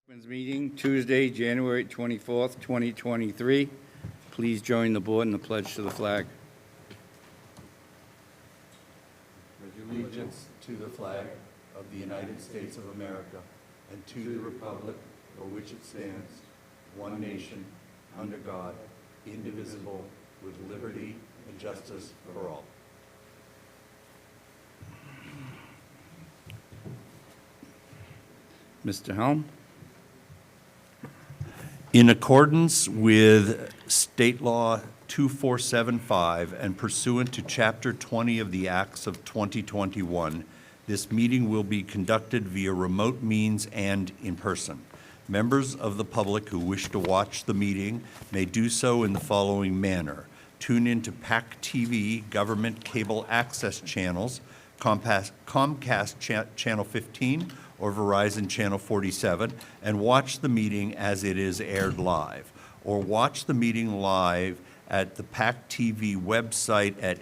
Selectmen's Meeting, Tuesday, January 24th, 2023. Please join the board in the pledge to the flag. Pledge allegiance to the flag of the United States of America and to the republic for which it stands, one nation, under God, indivisible, with liberty and justice for all. Mr. Helm? In accordance with State Law 2475 and pursuant to Chapter 20 of the Acts of 2021, this meeting will be conducted via remote means and in person. Members of the public who wish to watch the meeting may do so in the following manner. Tune into PAC TV government cable access channels, Comcast Channel 15, or Verizon Channel 47, and watch the meeting as it is aired live. Or watch the meeting live at the PAC TV website at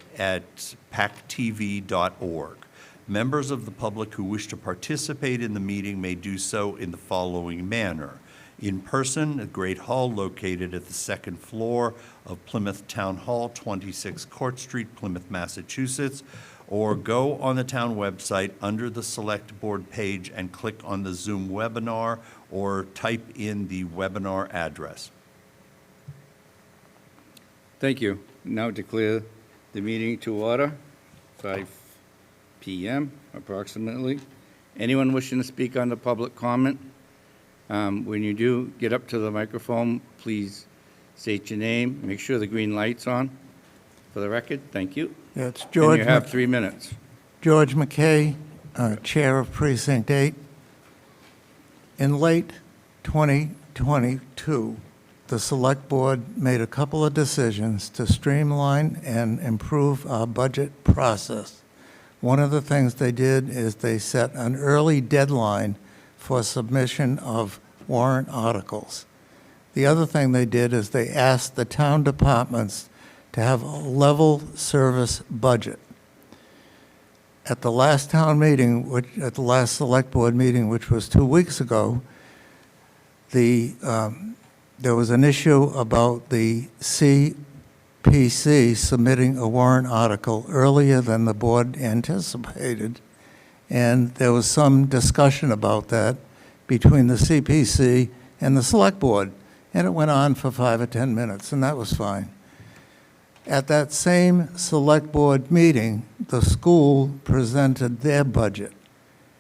pactv.org. Members of the public who wish to participate in the meeting may do so in the following manner. In person at Great Hall located at the second floor of Plymouth Town Hall, 26 Court Street, Plymouth, Massachusetts, or go on the town website under the Select Board page and click on the Zoom webinar or type in the webinar address. Thank you. Now declare the meeting to order, 5 p.m. approximately. Anyone wishing to speak on the public comment? When you do get up to the microphone, please state your name. Make sure the green light's on for the record. Thank you. Yeah, it's George. And you have 3 minutes. George McKay, Chair of Precinct 8. In late 2022, the Select Board made a couple of decisions to streamline and improve our budget process. One of the things they did is they set an early deadline for submission of warrant articles. The other thing they did is they asked the town departments to have a level service budget. At the last town meeting, at the last Select Board meeting, which was 2 weeks ago, there was an issue about the CPC submitting a warrant article earlier than the board anticipated, and there was some discussion about that between the CPC and the Select Board, and it went on for 5 or 10 minutes, and that was fine. At that same Select Board meeting, the school presented their budget,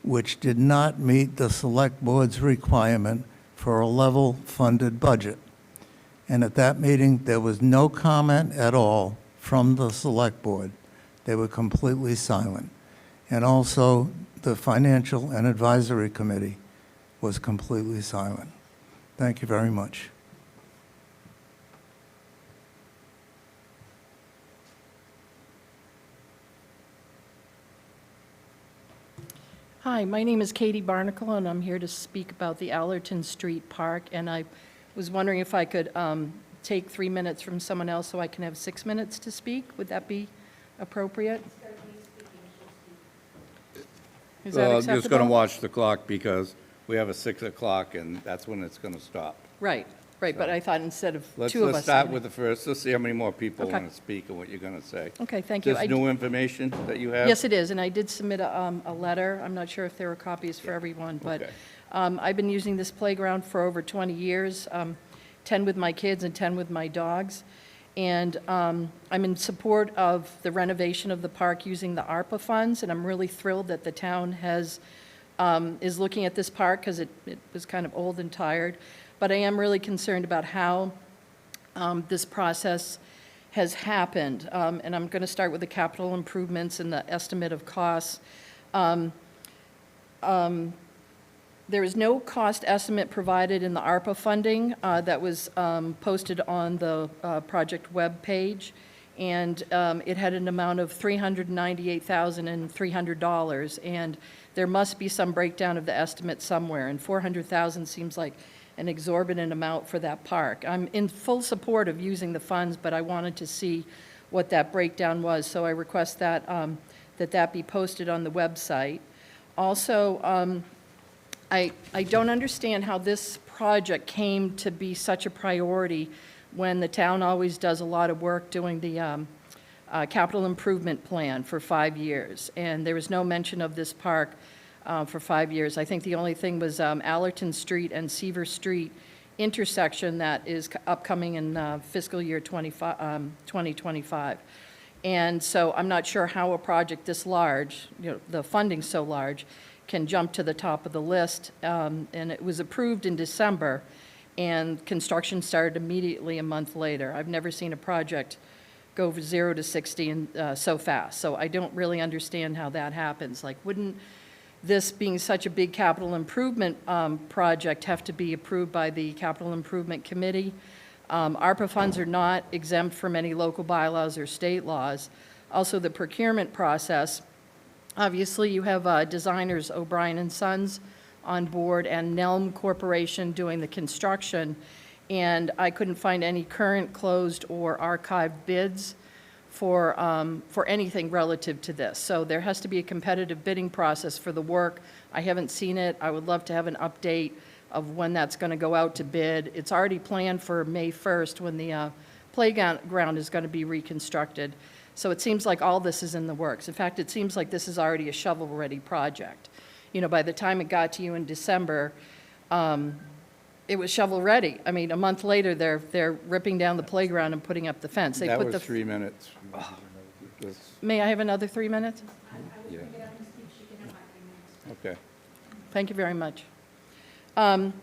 which did not meet the Select Board's requirement for a level-funded budget. And at that meeting, there was no comment at all from the Select Board. They were completely silent. And also, the Financial and Advisory Committee was completely silent. Thank you very much. Hi, my name is Katie Barnacle, and I'm here to speak about the Allerton Street Park. And I was wondering if I could take 3 minutes from someone else so I can have 6 minutes to speak. Would that be appropriate? Is that Well, I'm acceptable? just going to watch the clock because we have a 6 o'clock and that's when it's going to stop. Right, but I thought instead of Let's two of us. start with the first. Let's see how many more people Okay. want to speak and what you're going to say. Okay, thank you. Is this new information that you have? Yes, it is, and I did submit a letter. I'm not sure if there were copies for everyone, but Okay. I've been using this playground for over 20 years, 10 with my kids and 10 with my dogs. And I'm in support of the renovation of the park using the ARPA funds, and I'm really thrilled that the town is looking at this park because it was kind of old and tired. But I am really concerned about how this process has happened. And I'm going to start with the capital improvements and the estimate of costs. There is no cost estimate provided in the ARPA funding that was posted on the project web page, and it had an amount of $398,300, and there must be some breakdown of the estimate somewhere, and $400,000 seems like an exorbitant amount for that park. I'm in full support of using the funds, but I wanted to see what that breakdown was, so I request that that be posted on the website. Also, I don't understand how this project came to be such a priority when the town always does a lot of work doing the capital improvement plan for 5 years. And there was no mention of this park for 5 years. I think the only thing was Allerton Street and Seaver Street intersection that is upcoming in fiscal year 2025. And so I'm not sure how a project this large, the funding's so large, can jump to the top of the list. And it was approved in December, and construction started immediately a month later. I've never seen a project go from 0 to 60 so fast. So I don't really understand how that happens. Like, wouldn't this being such a big capital improvement project have to be approved by the Capital Improvement Committee? ARPA funds are not exempt from any local bylaws or state laws. Also, the procurement process, obviously you have designers O'Brien and Sons on board and Nelm Corporation doing the construction, and I couldn't find any current closed or archived bids for anything relative to this. So there has to be a competitive bidding process for the work. I haven't seen it. I would love to have an update of when that's going to go out to bid. It's already planned for May 1st when the playground is going to be reconstructed. So it seems like all this is in the works. In fact, it seems like this is already a shovel-ready project. By the time it got to you in December, it was shovel-ready. I mean, a month later, they're ripping down the playground and putting up the fence. They That put was the 3 minutes. That's- May I have another 3 minutes? yeah. Okay. Thank you very much. I'm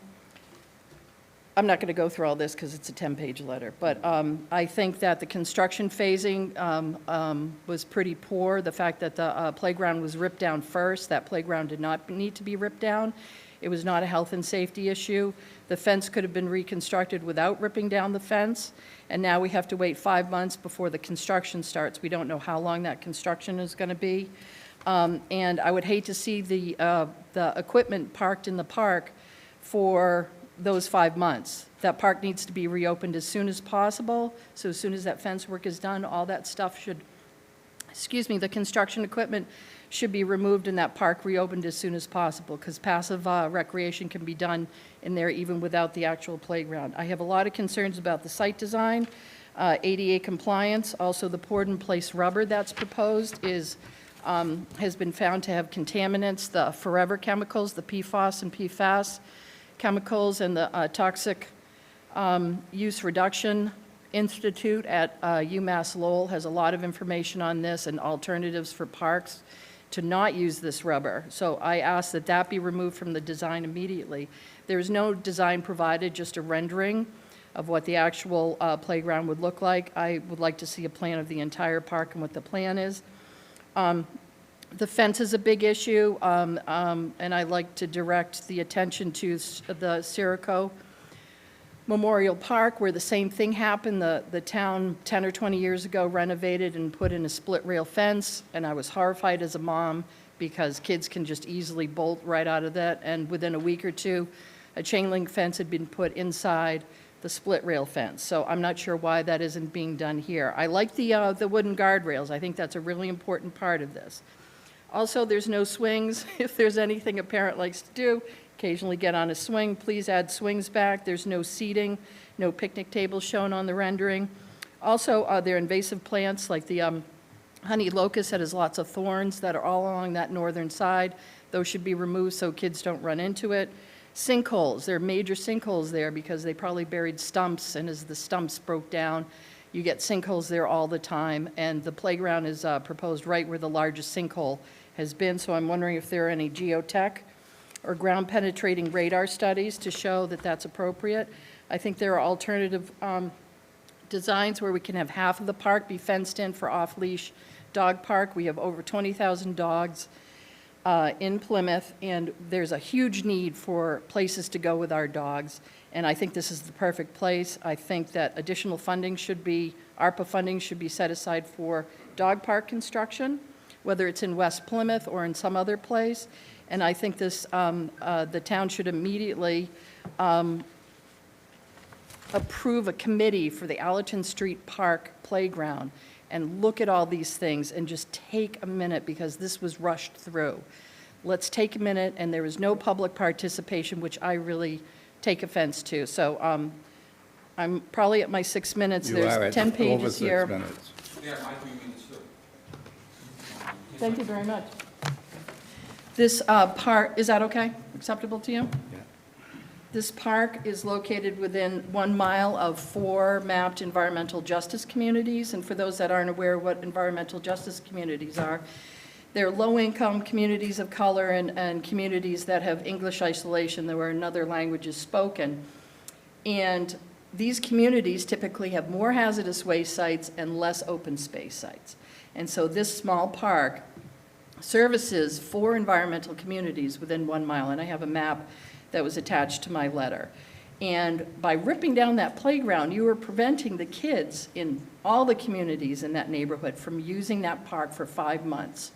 not going to go through all this because it's a 10-page letter, but I think that the construction phasing was pretty poor. The fact that the playground was ripped down first, that playground did not need to be ripped down. It was not a health and safety issue. The fence could have been reconstructed without ripping down the fence, and now we have to wait 5 months before the construction starts. We don't know how long that construction is going to be. And I would hate to see the equipment parked in the park for those 5 months. That park needs to be reopened as soon as possible. So as soon as that fence work is done, all that stuff should, the construction equipment should be removed and that park reopened as soon as possible, because passive recreation can be done in there even without the actual playground. I have a lot of concerns about the site design, ADA compliance. Also, the poured-in-place rubber that's proposed has been found to have contaminants, the forever chemicals, the PFOS and PFAS chemicals, and the Toxic Use Reduction Institute at UMass Lowell has a lot of information on this and alternatives for parks to not use this rubber. So I ask that that be removed from the design immediately. There is no design provided, just a rendering of what the actual playground would look like. I would like to see a plan of the entire park and what the plan is. The fence is a big issue, and I'd like to direct the attention to the Sirico Memorial Park, where the same thing happened. The town 10 or 20 years ago renovated and put in a split rail fence, and I was horrified as a mom because kids can just easily bolt right out of that. And within a week or two, a chain link fence had been put inside the split rail fence. So I'm not sure why that isn't being done here. I like the wooden guardrails. I think that's a really important part of this. Also, there's no swings. If there's anything a parent likes to do, occasionally get on a swing, please add swings back. There's no seating, no picnic tables shown on the rendering. Also, there are invasive plants like the honey locust that has lots of thorns that are all along that northern side. Those should be removed so kids don't run into it. Sinkholes, there are major sinkholes there because they probably buried stumps, and as the stumps broke down, you get sinkholes there all the time, and the playground is proposed right where the largest sinkhole has been, so I'm wondering if there are any geotech or ground-penetrating radar studies to show that that's appropriate. I think there are alternative designs where we can have half of the park be fenced in for off-leash dog park. We have over 20,000 dogs in Plymouth, and there's a huge need for places to go with our dogs, and I think this is the perfect place. I think that additional funding ARPA funding should be set aside for dog park construction, whether it's in West Plymouth or in some other place. And I think the town should immediately approve a committee for the Allerton Street Park playground and look at all these things and just take a minute, because this was rushed through. let's take a minute, and there was no public participation, which I really take offense to. So I'm probably at my 6 minutes. You are There's at 10 over pages 6 here. minutes. Thank you very much. This park, is that okay? Acceptable to you? Yeah. This park is located within 1 mile of 4 mapped environmental justice communities. And for those that aren't aware what environmental justice communities are, they're low-income communities of color and communities that have English isolation, where another language is spoken. And these communities typically have more hazardous waste sites and less open space sites. And so this small park services 4 environmental communities within 1 mile, and I have a map that was attached to my letter. And by ripping down that playground, you are preventing the kids in all the communities in that neighborhood from using that park for 5 months.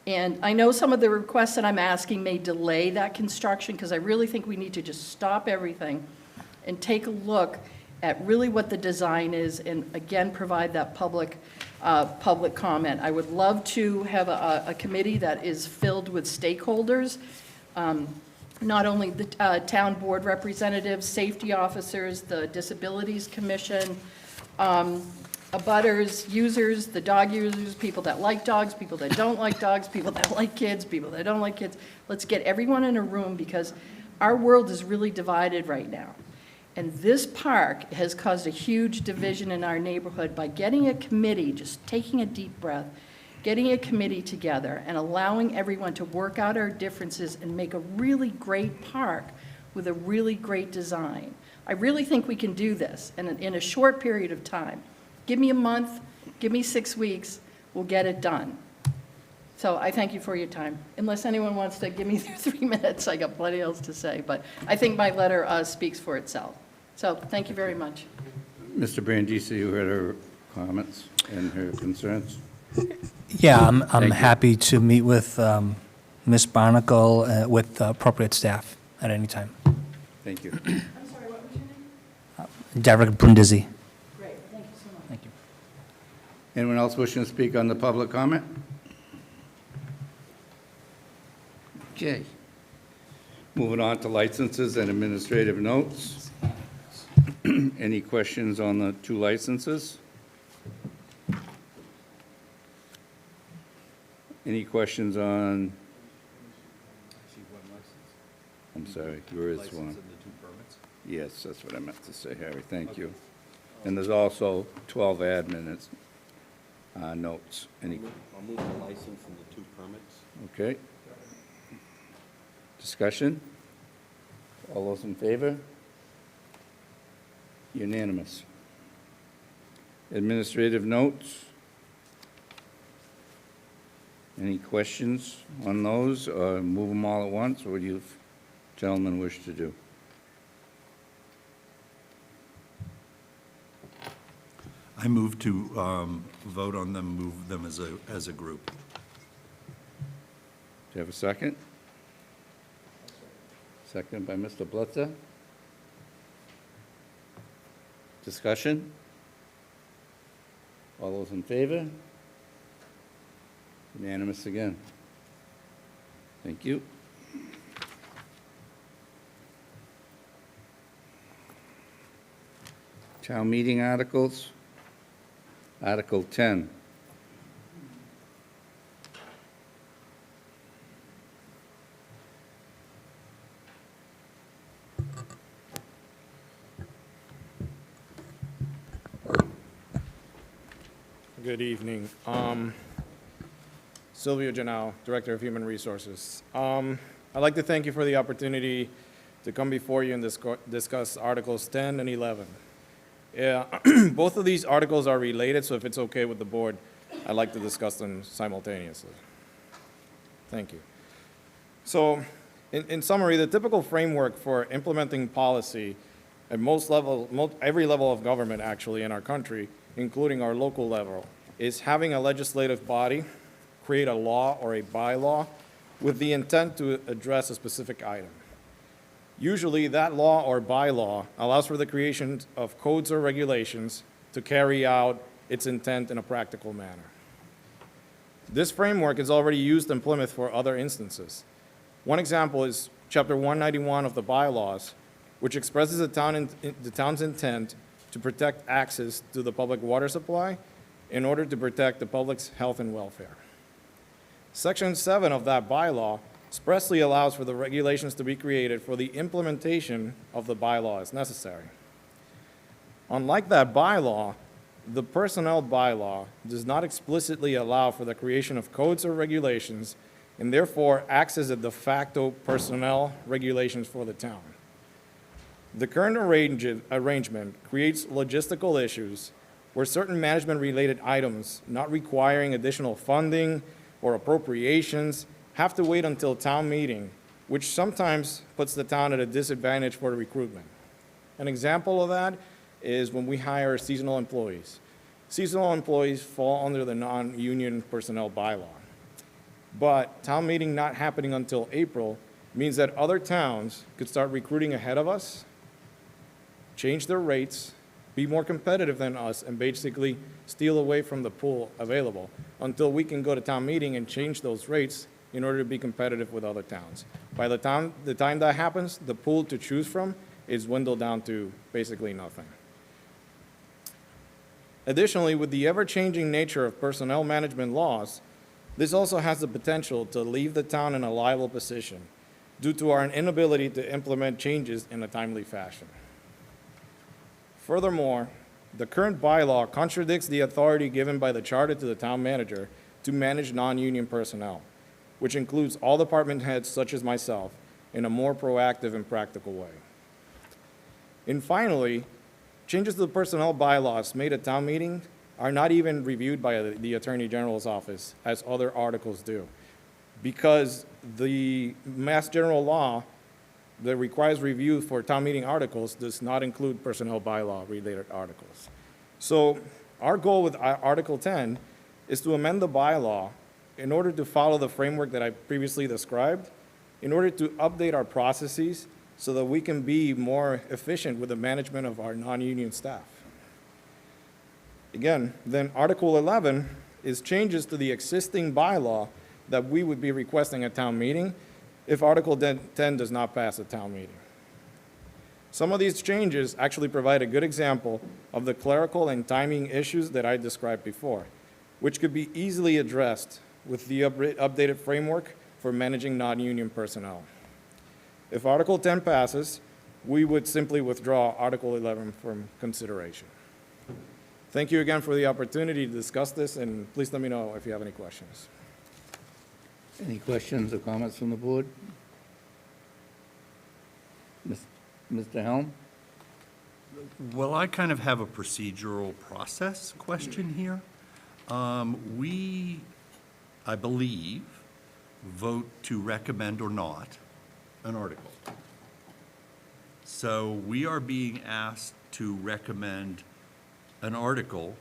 And I know some of the requests that I'm asking may delay that construction, because I really think we need to just stop everything and take a look at really what the design is, and again, provide that public comment. I would love to have a committee that is filled with stakeholders, not only the town board representatives, safety officers, the Disabilities Commission, abutters, users, the dog users, people that like dogs, people that don't like dogs, people that like kids, people that don't like kids. Let's get everyone in a room, because our world is really divided right now. And this park has caused a huge division in our neighborhood by getting a committee, just taking a deep breath, getting a committee together and allowing everyone to work out our differences and make a really great park with a really great design. I really think we can do this in a short period of time. Give me a month, give me 6 weeks, we'll get it done. So I thank you for your time. Unless anyone wants to give me 3 minutes, I got plenty else to say, but I think my letter speaks for itself. So thank you very much. Mr. Brandisi, you heard her comments and her concerns? Yeah, I'm you. happy to meet with Ms. Barnacle with appropriate staff at any time. Thank you. I'm sorry, what was your name? Derek Brindisi. Great, thank you so much. Thank you. Anyone else wishing to speak on the public comment? Okay. Moving on to licenses and administrative notes. Any questions on the 2 licenses? Any questions on, I'm sorry, where is one? Yes, that's what I meant to say, Harry, thank you. And there's also 12 admin notes. Any, I'll move the license and the 2 permits. okay? Discussion? All those in favor? Unanimous. Administrative notes? Any questions on those, or move them all at once? What do you gentlemen wish to do? I move to vote on them, move them as a group. Do you have a second? Second by Mr. Blitzer. Discussion? All those in favor? Unanimous again. Thank you. Town meeting articles. Article 10. Good evening. Silvio Janao, Director of Human Resources. I'd like to thank you for the opportunity to come before you and discuss Articles 10 and 11. Yeah, both of these articles are related, so if it's okay with the board, I'd like to discuss them simultaneously. Thank you. So, in summary, the typical framework for implementing policy at every level of government actually in our country, including our local level, is having a legislative body create a law or a bylaw with the intent to address a specific item. Usually, that law or bylaw allows for the creation of codes or regulations to carry out its intent in a practical manner. This framework is already used in Plymouth for other instances, One example is Chapter 191 of the bylaws, which expresses the town's intent to protect access to the public water supply in order to protect the public's health and welfare. Section 7 of that bylaw expressly allows for the regulations to be created for the implementation of the bylaw as necessary. Unlike that bylaw, the personnel bylaw does not explicitly allow for the creation of codes or regulations and therefore acts as a de facto personnel regulations for the town. The current arrangement creates logistical issues where certain management-related items not requiring additional funding or appropriations have to wait until town meeting, which sometimes puts the town at a disadvantage for recruitment. An example of that is when we hire seasonal employees. Seasonal employees fall under the non-union personnel bylaw. But town meeting not happening until April means that other towns could start recruiting ahead of us, change their rates, be more competitive than us, and basically steal away from the pool available until we can go to town meeting and change those rates in order to be competitive with other towns. By the time that happens, the pool to choose from is dwindled down to basically nothing. Additionally, with the ever-changing nature of personnel management laws, this also has the potential to leave the town in a liable position due to our inability to implement changes in a timely fashion. Furthermore, the current bylaw contradicts the authority given by the charter to the town manager to manage non-union personnel, which includes all department heads such as myself in a more proactive and practical way. And finally, changes to the personnel bylaws made at town meeting are not even reviewed by the Attorney General's office as other articles do, because the Mass General Law that requires review for town meeting articles does not include personnel bylaw related articles. So our goal with Article 10 is to amend the bylaw in order to follow the framework that I previously described, in order to update our processes so that we can be more efficient with the management of our non-union staff. Again, then Article 11 is changes to the existing bylaw that we would be requesting at town meeting if Article 10 does not pass at town meeting. Some of these changes actually provide a good example of the clerical and timing issues that I described before, which could be easily addressed with the updated framework for managing non-union personnel. If Article 10 passes, we would simply withdraw Article 11 from consideration. Thank you again for the opportunity to discuss this, and please let me know if you have any questions. Any questions or comments from the board? Mr. Helm? Well, I kind of have a procedural process question here. We, I believe, vote to recommend or not an article. So we are being asked to recommend an article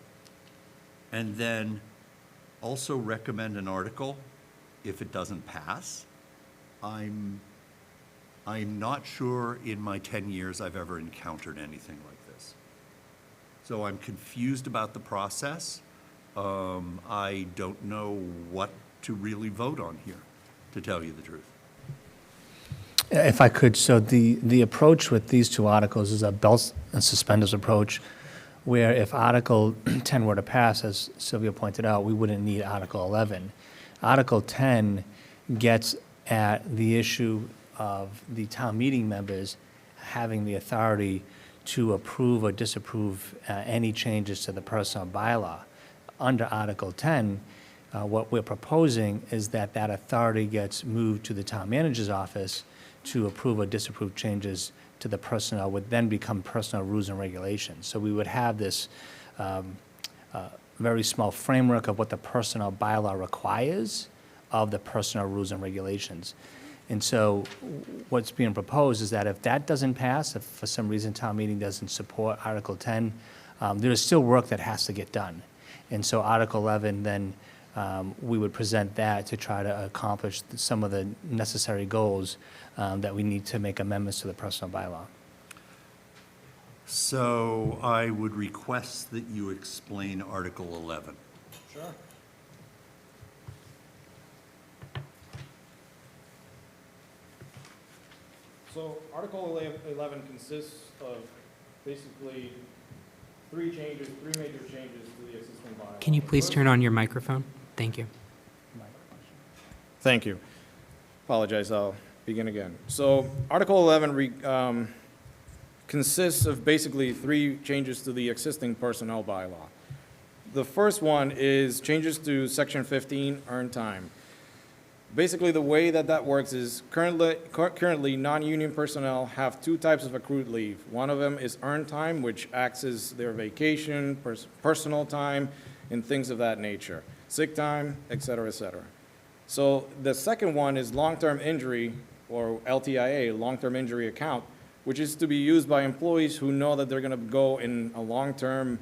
and then also recommend an article if it doesn't pass. I'm not sure in my 10 years I've ever encountered anything like this. So I'm confused about the process. I don't know what to really vote on here, to tell you the truth. If I could, so the approach with these two articles is a belt and suspenders approach, where if Article 10 were to pass, as Sylvia pointed out, we wouldn't need Article 11. Article 10 gets at the issue of the town meeting members having the authority to approve or disapprove any changes to the personnel bylaw. Under Article 10, what we're proposing is that that authority gets moved to the town manager's office to approve or disapprove changes to the personnel, would then become personnel rules and regulations. So we would have this very small framework of what the personnel bylaw requires of the personnel rules and regulations. And so what's being proposed is that if that doesn't pass, if for some reason town meeting doesn't support Article 10, there is still work that has to get done. And so Article 11, then we would present that to try to accomplish some of the necessary goals that we need to make amendments to the personnel bylaw. So I would request that you explain Article 11. So Article 11 consists of basically three major changes to the existing bylaw. Can you please turn on your microphone? Thank you. Thank you. Apologize, I'll begin again. So Article 11 consists of basically three changes to the existing personnel bylaw. The first one is changes to Section 15, earned time. Basically, the way that works is currently non-union personnel have two types of accrued leave. One of them is earned time, which acts as their vacation, personal time, and things of that nature, sick time, et cetera, et cetera. So the second one is long-term injury, or LTIA, long-term injury account, which is to be used by employees who know that they're going to go in a long-term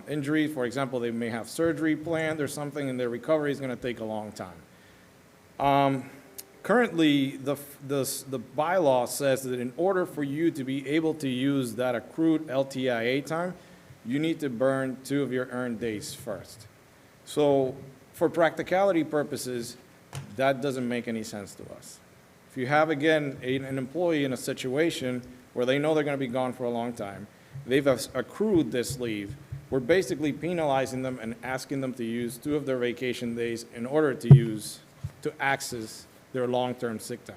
injury. For example, they may have surgery planned or something, and their recovery is going to take a long time. Currently, the bylaw says that in order for you to be able to use that accrued LTIA time, you need to burn 2 of your earned days first. So for practicality purposes, that doesn't make any sense to us. If you have, again, an employee in a situation where they know they're going to be gone for a long time, they've accrued this leave, we're basically penalizing them and asking them to use 2 of their vacation days in order to access their long-term sick time.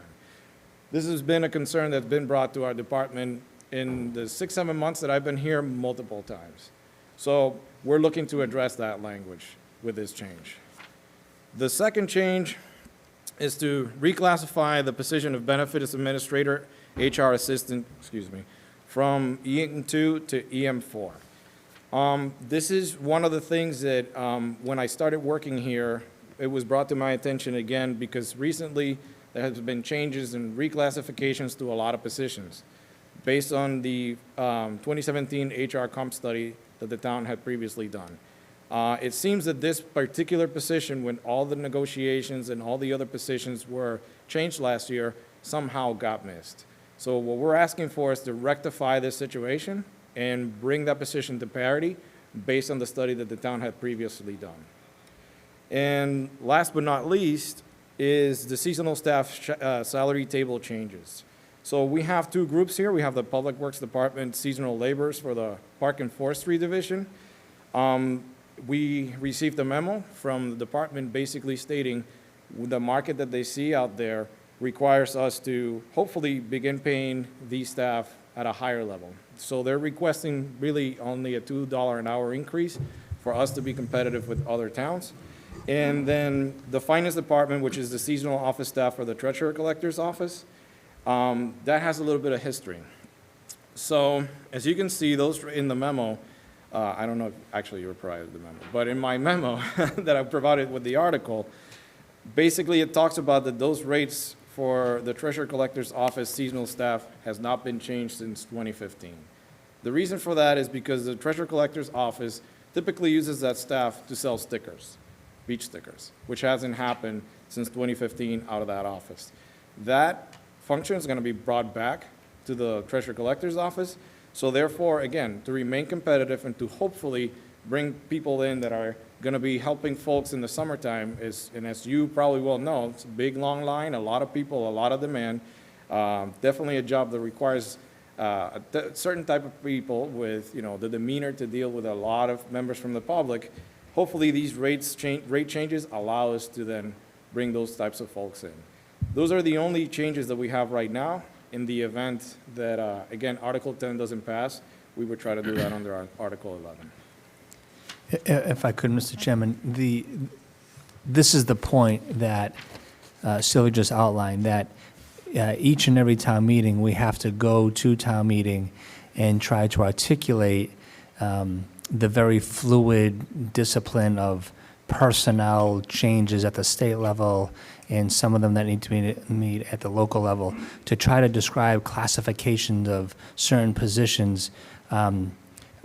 This has been a concern that's been brought to our department in the 6-7 months that I've been here multiple times. So we're looking to address that language with this change. The second change is to reclassify the position of benefits administrator, HR assistant, from EM2 to EM4. This is one of the things that when I started working here, it was brought to my attention again because recently there has been changes and reclassifications to a lot of positions based on the 2017 HR comp study that the town had previously done. It seems that this particular position, when all the negotiations and all the other positions were changed last year, somehow got missed. So what we're asking for is to rectify this situation and bring that position to parity based on the study that the town had previously done. And last but not least is the seasonal staff salary table changes. So we have 2 groups here. We have the Public Works Department seasonal laborers for the Park and Forestry Division. We received a memo from the department basically stating the market that they see out there requires us to hopefully begin paying these staff at a higher level. So they're requesting really only a $2 an hour increase for us to be competitive with other towns. And then the finance department, which is the seasonal office staff for the treasurer collector's office, that has a little bit of history. So as you can see, those in the memo, I don't know if actually you were provided the memo, but in my memo that I provided with the article, basically it talks about that those rates for the treasurer collector's office seasonal staff has not been changed since 2015. The reason for that is because the treasurer collector's office typically uses that staff to sell stickers. Beach stickers, which hasn't happened since 2015 out of that office. That function is going to be brought back to the treasurer collector's office. So therefore, again, to remain competitive and to hopefully bring people in that are going to be helping folks in the summertime and as you probably well know, it's a big, long line, a lot of people, a lot of demand. Definitely a job that requires a certain type of people with, the demeanor to deal with a lot of members from the public. Hopefully these rate changes allow us to then bring those types of folks in. Those are the only changes that we have right now. In the event that, again, Article 10 doesn't pass, we would try to do that under our Article 11. If I could, Mr. Chairman, this is the point that Sylvia just outlined, that each and every town meeting, we have to go to town meeting and try to articulate the very fluid discipline of personnel changes at the state level and some of them that need to be made at the local level to try to describe classifications of certain positions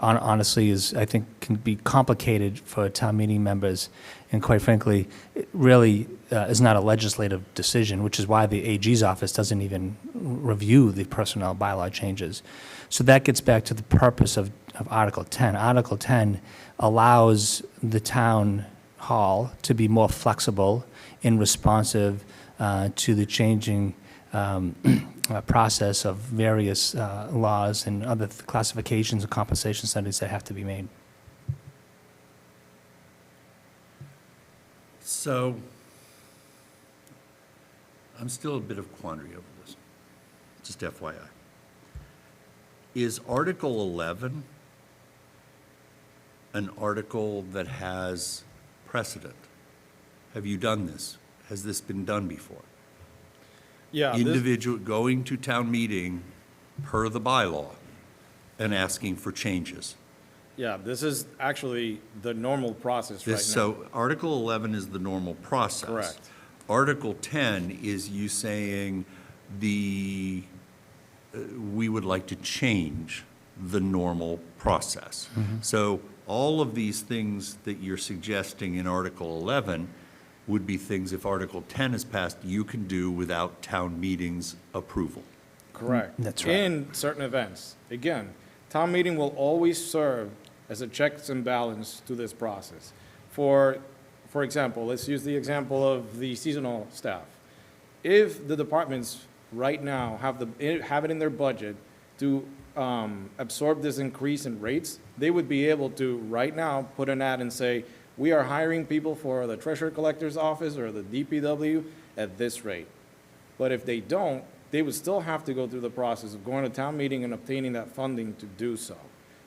honestly I think can be complicated for town meeting members, and quite frankly, it really is not a legislative decision, which is why the AG's office doesn't even review the personnel bylaw changes. So that gets back to the purpose of Article 10. Article 10 allows the town hall to be more flexible and responsive to the changing process of various laws and other classifications and compensation studies that have to be made. So, I'm still a bit of quandary over this, just FYI. Is Article 11 an article that has precedent? Have you done this? Has this been done before? Yeah, Individual, going to town meeting per the bylaw and asking for changes. this is actually the normal process right now. So Article 11 is the normal process. Correct. Article 10 is you saying we would like to change the normal process. So all of these things that you're suggesting in Article 11 would be things, if Article 10 is passed, you can do without town meeting's approval. Correct. That's right. In certain events. Again, town meeting will always serve as a checks and balance to this process. For example, let's use the example of the seasonal staff. If the departments right now have it in their budget to absorb this increase in rates, they would be able to right now put an ad and say, we are hiring people for the treasurer collector's office or the DPW at this rate. But if they don't, they would still have to go through the process of going to town meeting and obtaining that funding to do so.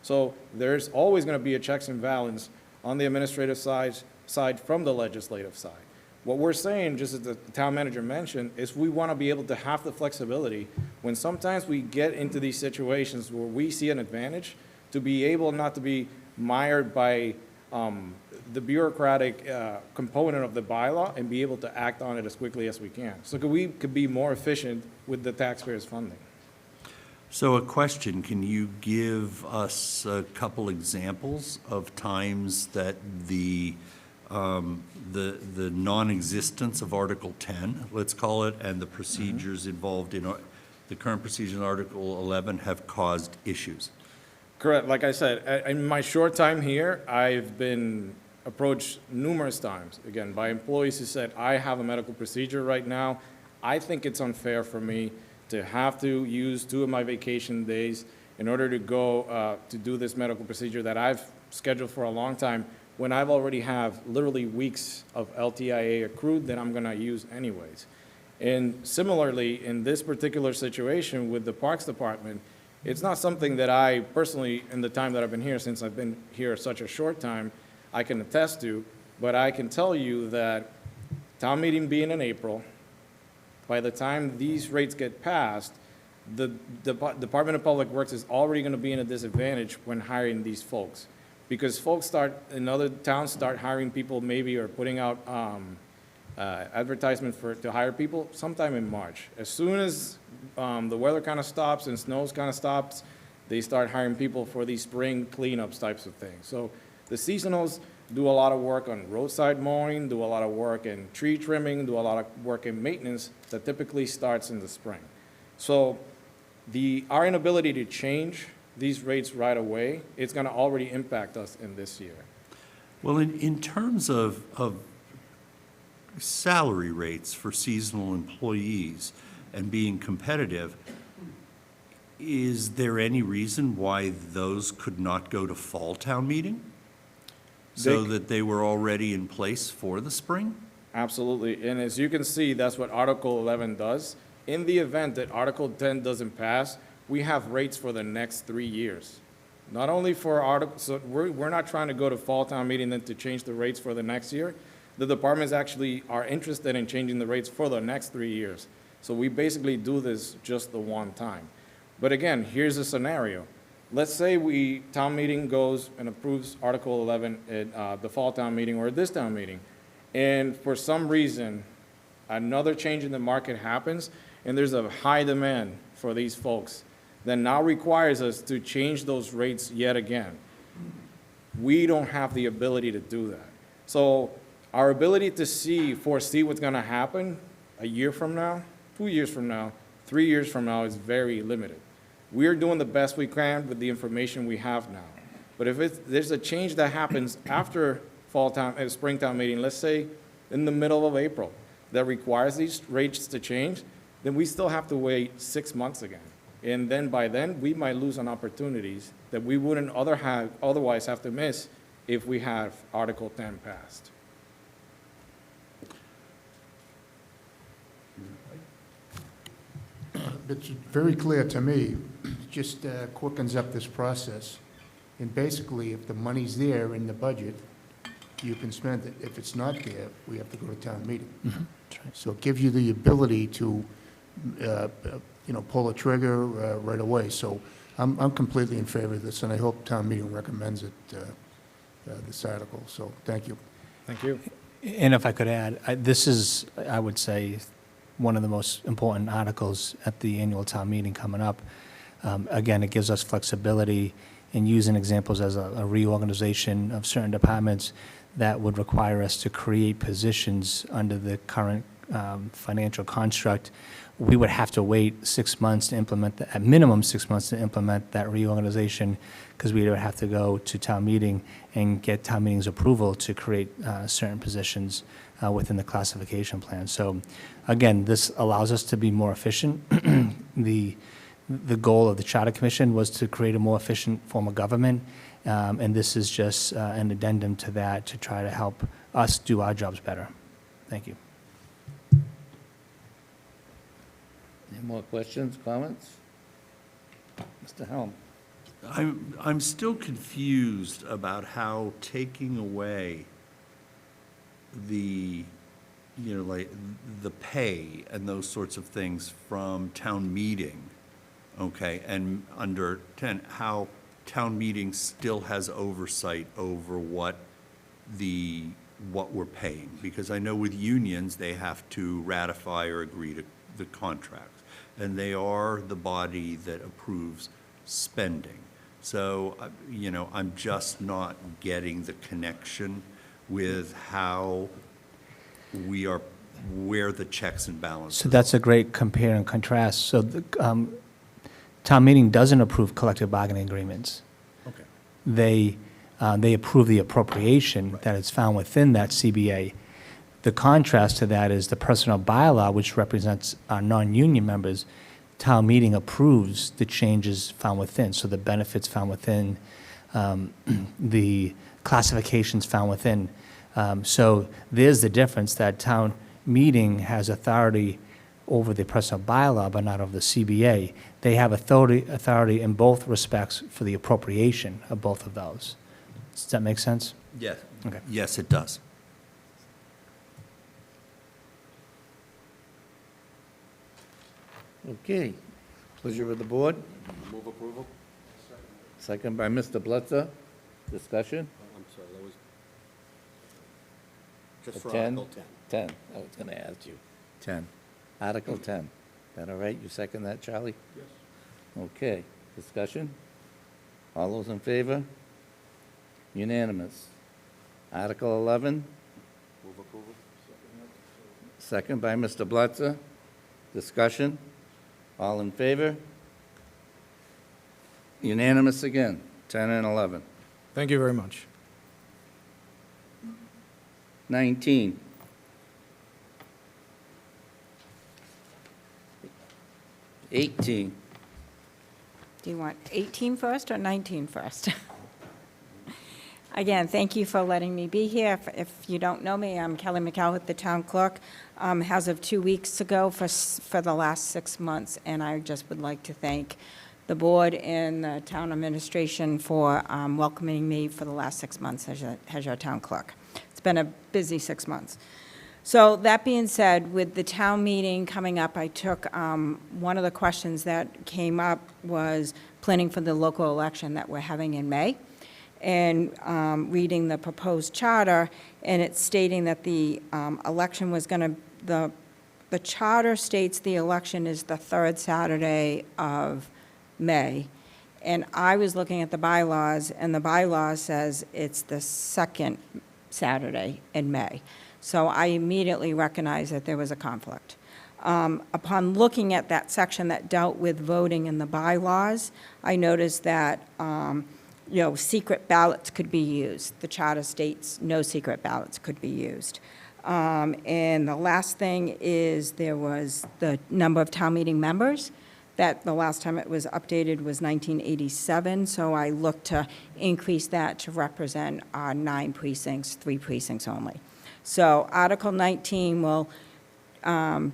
So there's always going to be a checks and balance on the administrative side from the legislative side. What we're saying, just as the town manager mentioned, is we want to be able to have the flexibility when sometimes we get into these situations where we see an advantage to be able not to be mired by the bureaucratic component of the bylaw and be able to act on it as quickly as we can. So we could be more efficient with the taxpayers' funding. So a question, can you give us a couple examples of times that the non-existence of Article 10, let's call it, and the procedures involved in the current procedure in Article 11 have caused issues? Correct. Like I said, in my short time here, I've been approached numerous times, again, by employees who said, I have a medical procedure right now. I think it's unfair for me to have to use 2 of my vacation days in order to go to do this medical procedure that I've scheduled for a long time when I've already have literally weeks of LTIA accrued that I'm going to use anyways. And similarly, in this particular situation with the Parks Department, it's not something that I personally, in the time that I've been here, since I've been here such a short time, I can attest to, but I can tell you that town meeting being in April, by the time these rates get passed, the Department of Public Works is already going to be in a disadvantage when hiring these folks. Because folks in other towns start hiring people maybe or putting out advertisement to hire people sometime in March. As soon as the weather kind of stops and snows kind of stops, they start hiring people for these spring cleanups types of things. So the seasonals do a lot of work on roadside mowing, do a lot of work in tree trimming, do a lot of work in maintenance that typically starts in the spring. So our inability to change these rates right away, it's going to already impact us in this year. Well, in terms of salary rates for seasonal employees and being competitive, is there any reason why those could not go to fall town meeting? So that they were already in place for the spring? Absolutely. And as you can see, that's what Article 11 does. In the event that Article 10 doesn't pass, we have rates for the next 3 years. Not only for Article, so we're not trying to go to fall town meeting then to change the rates for the next year. The departments actually are interested in changing the rates for the next 3 years. So we basically do this just the one time. But again, here's a scenario. Let's say town meeting goes and approves Article 11 at the fall town meeting or at this town meeting. And for some reason, another change in the market happens and there's a high demand for these folks that now requires us to change those rates yet again. We don't have the ability to do that. So our ability to foresee what's going to happen a year from now, 2 years from now, 3 years from now is very limited. We're doing the best we can with the information we have now. But if there's a change that happens after springtime meeting, let's say in the middle of April, that requires these rates to change, then we still have to wait 6 months again. And then by then, we might lose on opportunities that we wouldn't otherwise have to miss if we have Article 10 passed. It's very clear to me, just quickens up this process. And basically, if the money's there in the budget, you can spend it. If it's not there, we have to go to town meeting. So it gives you the ability to, pull a trigger right away. So I'm completely in favor of this, and I hope town meeting recommends it, this article. So thank you. Thank you. And if I could add, this is, I would say, one of the most important articles at the annual town meeting coming up. Again, it gives us flexibility in using examples as a reorganization of certain departments that would require us to create positions under the current financial construct. We would have to wait 6 months to implement, at minimum 6 months to implement that reorganization, because we would have to go to town meeting and get town meeting's approval to create certain positions within the classification plan. So again, this allows us to be more efficient. The goal of the Charter Commission was to create a more efficient form of government, and this is just an addendum to that to try to help us do our jobs better. Thank you. Any more questions, comments? Mr. Helm? I'm still confused about how taking away the, like, the pay and those sorts of things from town meeting, okay, and under 10, how town meeting still has oversight over what we're paying. Because I know with unions, they have to ratify or agree to the contract, and they are the body that approves spending. So, I'm just not getting the connection with how where the checks and balances. So that's a great compare and contrast. So the town meeting doesn't approve collective bargaining agreements. Okay. They approve the appropriation that is found within that CBA. The contrast to that is the personnel bylaw, which represents our non-union members. Town meeting approves the changes found within, so the benefits found within, the classifications found within. So there's the difference, that town meeting has authority over the personnel bylaw, but not over the CBA. They have authority in both respects for the appropriation of both of those. Does that make sense? Yes. Okay. Yes, it does. Okay. Pleasure of the board. Move approval? Second by Mr. Blitzer. Discussion? I'm sorry, that was just for 10? Article 10. 10. I was going to ask you. 10. Article 10. That all right? You second that, Charlie? Yes. Okay. Discussion? All those in favor? Unanimous. Article 11. Move approval? Second by Mr. Blitzer. Discussion? All in favor? Unanimous again, 10 and 11. Thank you very much. 19. 18. Do you want 18 first or 19 first? Again, thank you for letting me be here. If you don't know me, I'm Kelly McCall, the town clerk, as of 2 weeks ago for the last 6 months, and I just would like to thank the board and the town administration for welcoming me for the last 6 months as your town clerk. It's been a busy 6 months. So that being said, with the town meeting coming up, I took, one of the questions that came up was planning for the local election that we're having in May, and reading the proposed charter, and it's stating that the election was going to, the charter states the election is the third Saturday of May. And I was looking at the bylaws, and the bylaw says it's the second Saturday in May. So I immediately recognized that there was a conflict. Upon looking at that section that dealt with voting in the bylaws, I noticed that secret ballots could be used. The charter states no secret ballots could be used. And the last thing is there was the number of town meeting members, that the last time it was updated was 1987, so I looked to increase that to represent our 9 precincts, 3 precincts only. So Article 19 will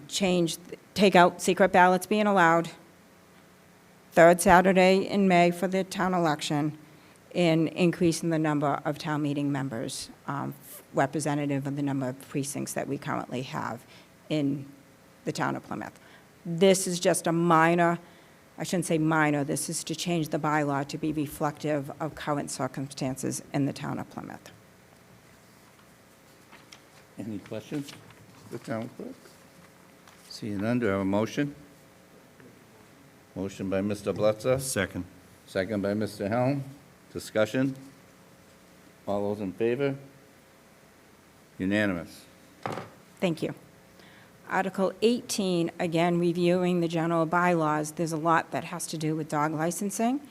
take out secret ballots being allowed, third Saturday in May for the town election, in increasing the number of town meeting members, representative of the number of precincts that we currently have in the town of Plymouth. This is just a minor, I shouldn't say minor, this is to change the bylaw to be reflective of current circumstances in the town of Plymouth. Any questions? The town clerk? Seeing none, do I have a motion? Motion by Mr. Blitzer, Second. second by Mr. Helm. Discussion? All those in favor? Unanimous. Thank you. Article 18, again, reviewing the general bylaws. There's a lot that has to do with dog licensing.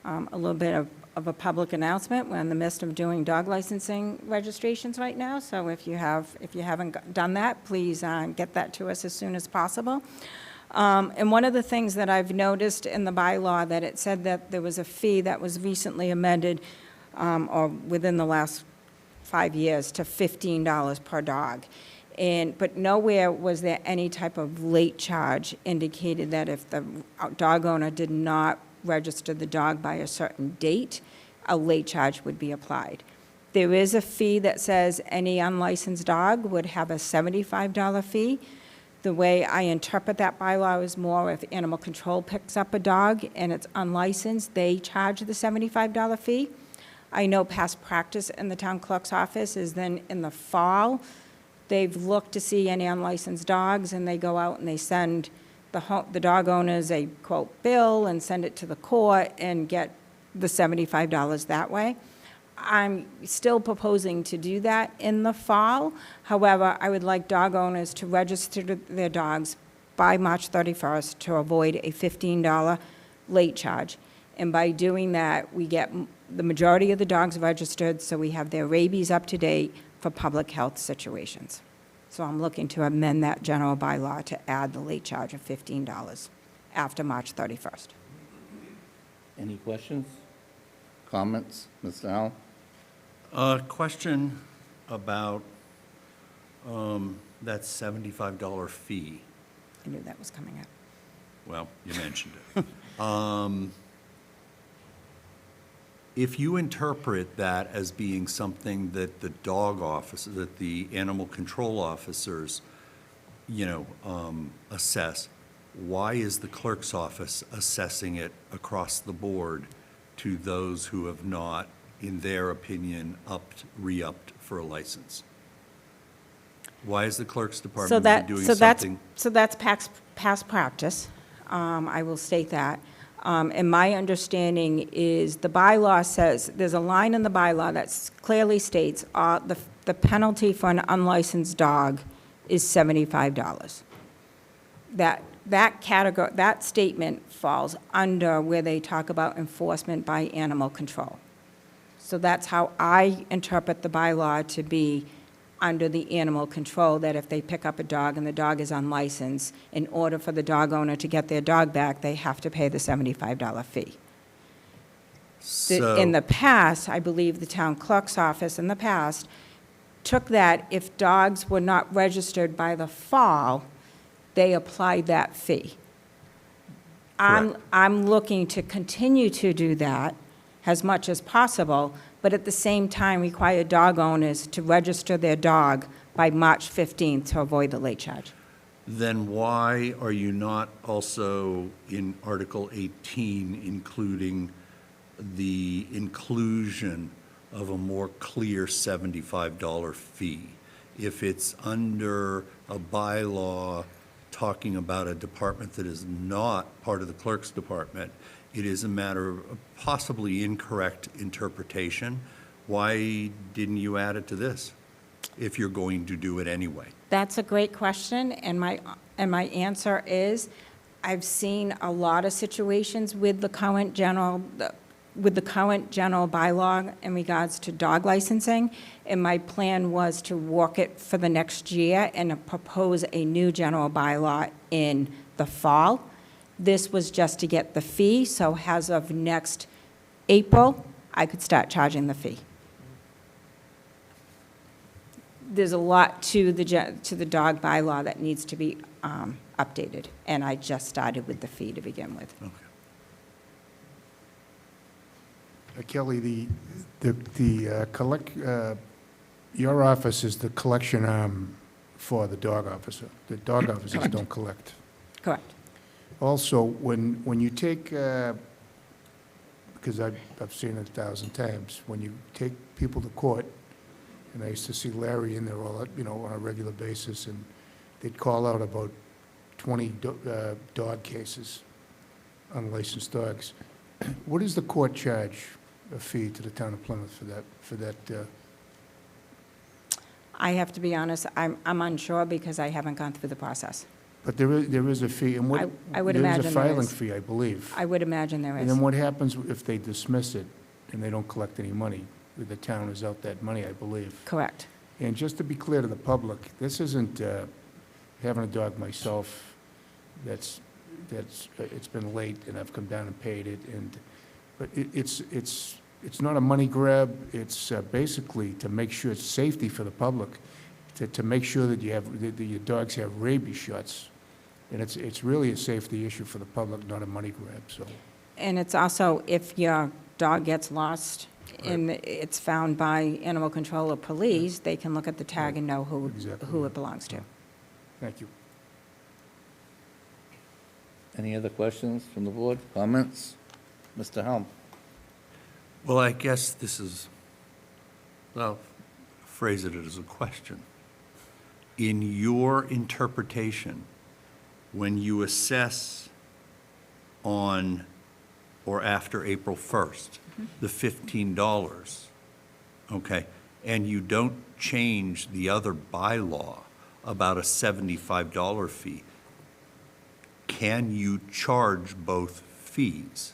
A little bit of a public announcement. We're in the midst of doing dog licensing registrations right now, so if you haven't done that, please get that to us as soon as possible. And one of the things that I've noticed in the bylaw, that it said that there was a fee that was recently amended, or within the last 5 years, to $15 per dog. But nowhere was there any type of late charge indicated that if the dog owner did not register the dog by a certain date, a late charge would be applied. There is a fee that says any unlicensed dog would have a $75 fee. The way I interpret that bylaw is more if animal control picks up a dog and it's unlicensed, they charge the $75 fee. I know past practice in the town clerk's office is then in the fall, they've looked to see any unlicensed dogs, and they go out and they send the dog owners a, quote, bill and send it to the court and get the $75 that way. I'm still proposing to do that in the fall. However, I would like dog owners to register their dogs by March 31st to avoid a $15 late charge. And by doing that, we get the majority of the dogs registered, so we have their rabies up to date for public health situations. So I'm looking to amend that general bylaw to add the late charge of $15 after March 31st. Any questions? Comments? Mr. Helm? Question about that $75 fee. I knew that was coming up. Well, you mentioned it. If you interpret that as being something that the dog office, that the animal control officers, assess, why is the clerk's office assessing it across the board to those who have not, in their opinion, re-upped for a license? Why is the clerk's department doing something? So that's past practice. I will state that. And my understanding is the bylaw says, there's a line in the bylaw that clearly states the penalty for an unlicensed dog is $75. That statement falls under where they talk about enforcement by animal control. So that's how I interpret the bylaw to be under the animal control, that if they pick up a dog and the dog is unlicensed, in order for the dog owner to get their dog back, they have to pay the $75 fee. In the past, I believe the town clerk's office in the past took that, if dogs were not registered by the fall, they applied that fee. I'm looking to continue to do that as much as possible, but at the same time require dog owners to register their dog by March 15th to avoid the late charge. Then why are you not also in Article 18 including the inclusion of a more clear $75 fee? If it's under a bylaw talking about a department that is not part of the clerk's department, it is a matter of possibly incorrect interpretation. Why didn't you add it to this if you're going to do it anyway? That's a great question, and my answer is, I've seen a lot of situations with the current general with the current general bylaw in regards to dog licensing, and my plan was to walk it for the next year and propose a new general bylaw in the fall. This was just to get the fee, so as of next April, I could start charging the fee. There's a lot to the dog bylaw that needs to be updated, and I just started with the fee to begin with. Kelly, your office is the collection arm for the dog officer. The dog officers Correct. don't collect. Correct. Also, when you take, because I've seen it 1,000 times, when you take people to court, and I used to see Larry in there all, on a regular basis, and they'd call out about 20 dog cases, unlicensed dogs. What does the court charge a fee to the town of Plymouth for that? I have to be honest, I'm unsure because I haven't gone through the process. But there is a fee, and what? I would imagine there There's a filing is. fee, I believe. I would imagine there And is. then what happens if they dismiss it and they don't collect any money? The town is out that money, I believe. Correct. And just to be clear to the public, this isn't having a dog myself it's been late and I've come down and paid it, but it's not a money grab. It's basically to make sure it's safety for the public, to make sure that that your dogs have rabies shots. And it's really a safety issue for the public, not a money grab, so. And it's also, if your dog gets lost and it's found by animal control or police, they can look at the tag and know who Exactly. it belongs to. Thank you. Any other questions from the board? Comments? Mr. Helm? Well, I guess this is, well, phrase it as a question. In your interpretation, when you assess on or after April 1st, the $15, okay, and you don't change the other bylaw about a $75 fee, can you charge both fees?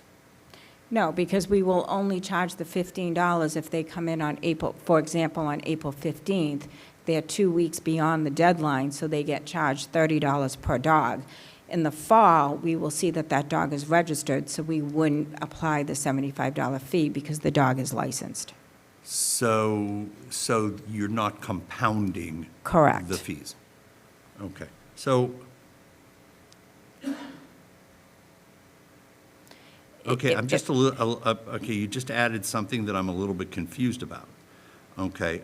No, because we will only charge the $15 if they come in on April, for example, on April 15th. They're 2 weeks beyond the deadline, so they get charged $30 per dog. In the fall, we will see that that dog is registered, so we wouldn't apply the $75 fee because the dog is licensed. So you're not compounding Correct. the fees? Okay. So, okay, I'm just a little, okay, you just added something that I'm a little bit confused about. Okay.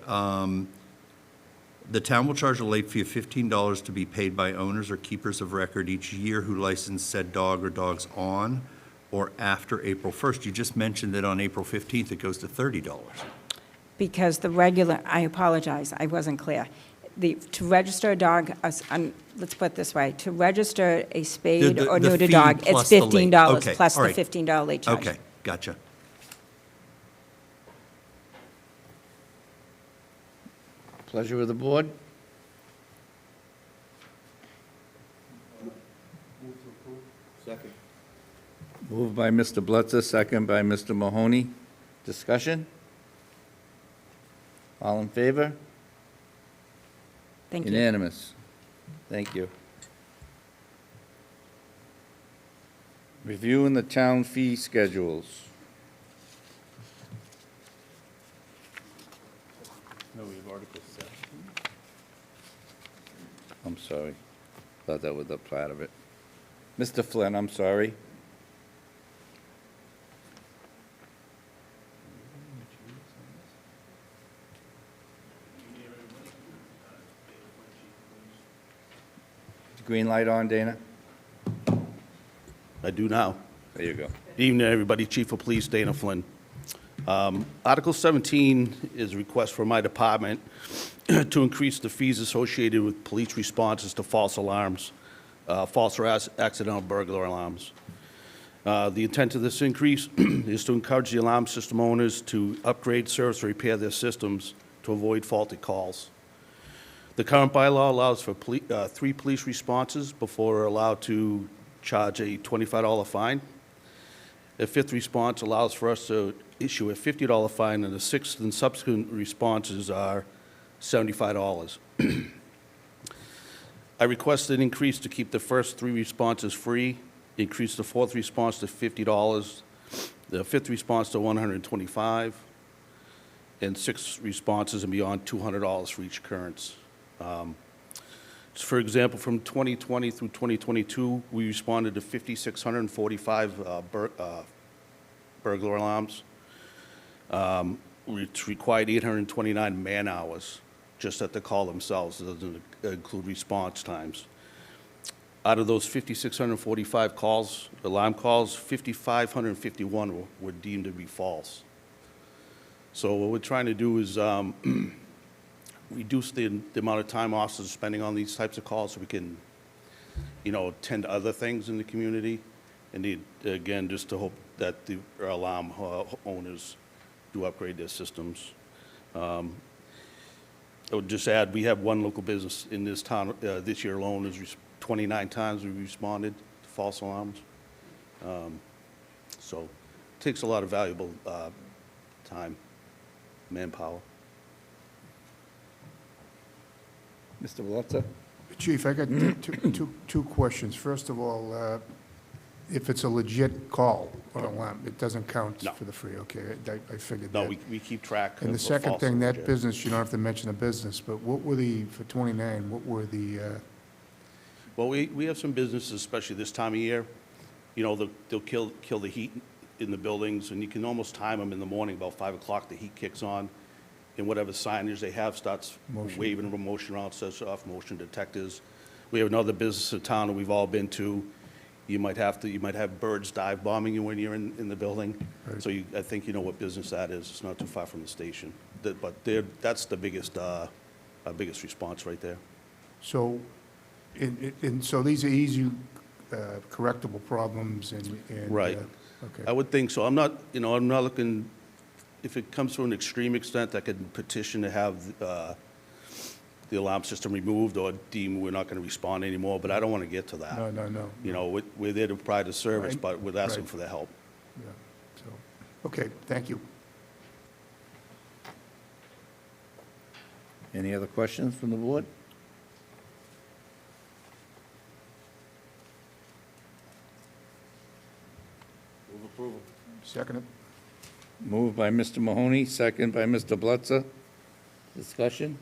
The town will charge a late fee of $15 to be paid by owners or keepers of record each year who license said dog or dogs on or after April 1st. You just mentioned that on April 15th, it goes to $30. Because the regular, I apologize, I wasn't clear. To register a dog, let's put it this way, to register a spayed or The neutered fee dog, it's plus the late. $15 Okay, plus all the right. $15 late charge. Okay, gotcha. Pleasure of the board? Second. Moved by Mr. Blitzer, second by Mr. Mahoney. Discussion? All in favor? Thank you. Unanimous. Thank you. Reviewing the town fee schedules. No, we have Article 7. I'm sorry. Thought that was a part of it. Mr. Flynn, I'm sorry. Green light on, Dana? I do now. There you go. Good evening, everybody. Chief of Police Dana Flynn. Article 17 is a request from my department to increase the fees associated with police responses to false alarms, false or accidental burglar alarms. The intent of this increase is to encourage the alarm system owners to upgrade, service, or repair their systems to avoid faulty calls. The current bylaw allows for 3 police responses before we're allowed to charge a $25 fine. A fifth response allows for us to issue a $50 fine, and the sixth and subsequent responses are $75. I requested an increase to keep the first three responses free, increase the fourth response to $50, the fifth response to $125, and six responses and beyond $200 for each occurrence. For example, from 2020 through 2022, we responded to 5,645 burglar alarms, which required 829 man-hours just at the call themselves. It doesn't include response times. Out of those 5,645 calls, alarm calls, 5,551 were deemed to be false. So what we're trying to do is reduce the amount of time officers are spending on these types of calls so we can, tend to other things in the community. And again, just to hope that the alarm owners do upgrade their systems. I would just add, we have one local business in this town, this year alone, is 29 times we responded to false alarms. So it takes a lot of valuable time, manpower. Mr. Walter? Chief, I got two questions. First of all, if it's a legit call or alarm, it doesn't count No. for the free, okay? I figured No, that. we keep track of And the the second false thing, and that legit. business, you don't have to mention the business, but what were for 29, what were the, Well, we have some businesses, especially this time of year, they'll kill the heat in the buildings, and you can almost time them in the morning, about 5 o'clock, the heat kicks on, and whatever signage they have starts Motion. waving a motion around, sets off motion detectors. We have another business in town that we've all been to. You might have birds dive bombing you when you're in the building. Right. So I think you know what business that is. It's not too far from the station. But that's the biggest response right there. so, and so these are easy correctable problems and. Right. Okay. I would think so. I'm not looking, if it comes to an extreme extent, I could petition to have the alarm system removed or deem we're not going to respond anymore, but I don't want to get to that. No. We're there to provide a service, Right. but we're asking Right. for the help. Yeah, so, okay, thank you. Any other questions from the board? Move approval. Second it? Moved by Mr. Mahoney, second by Mr. Blutzer. Discussion?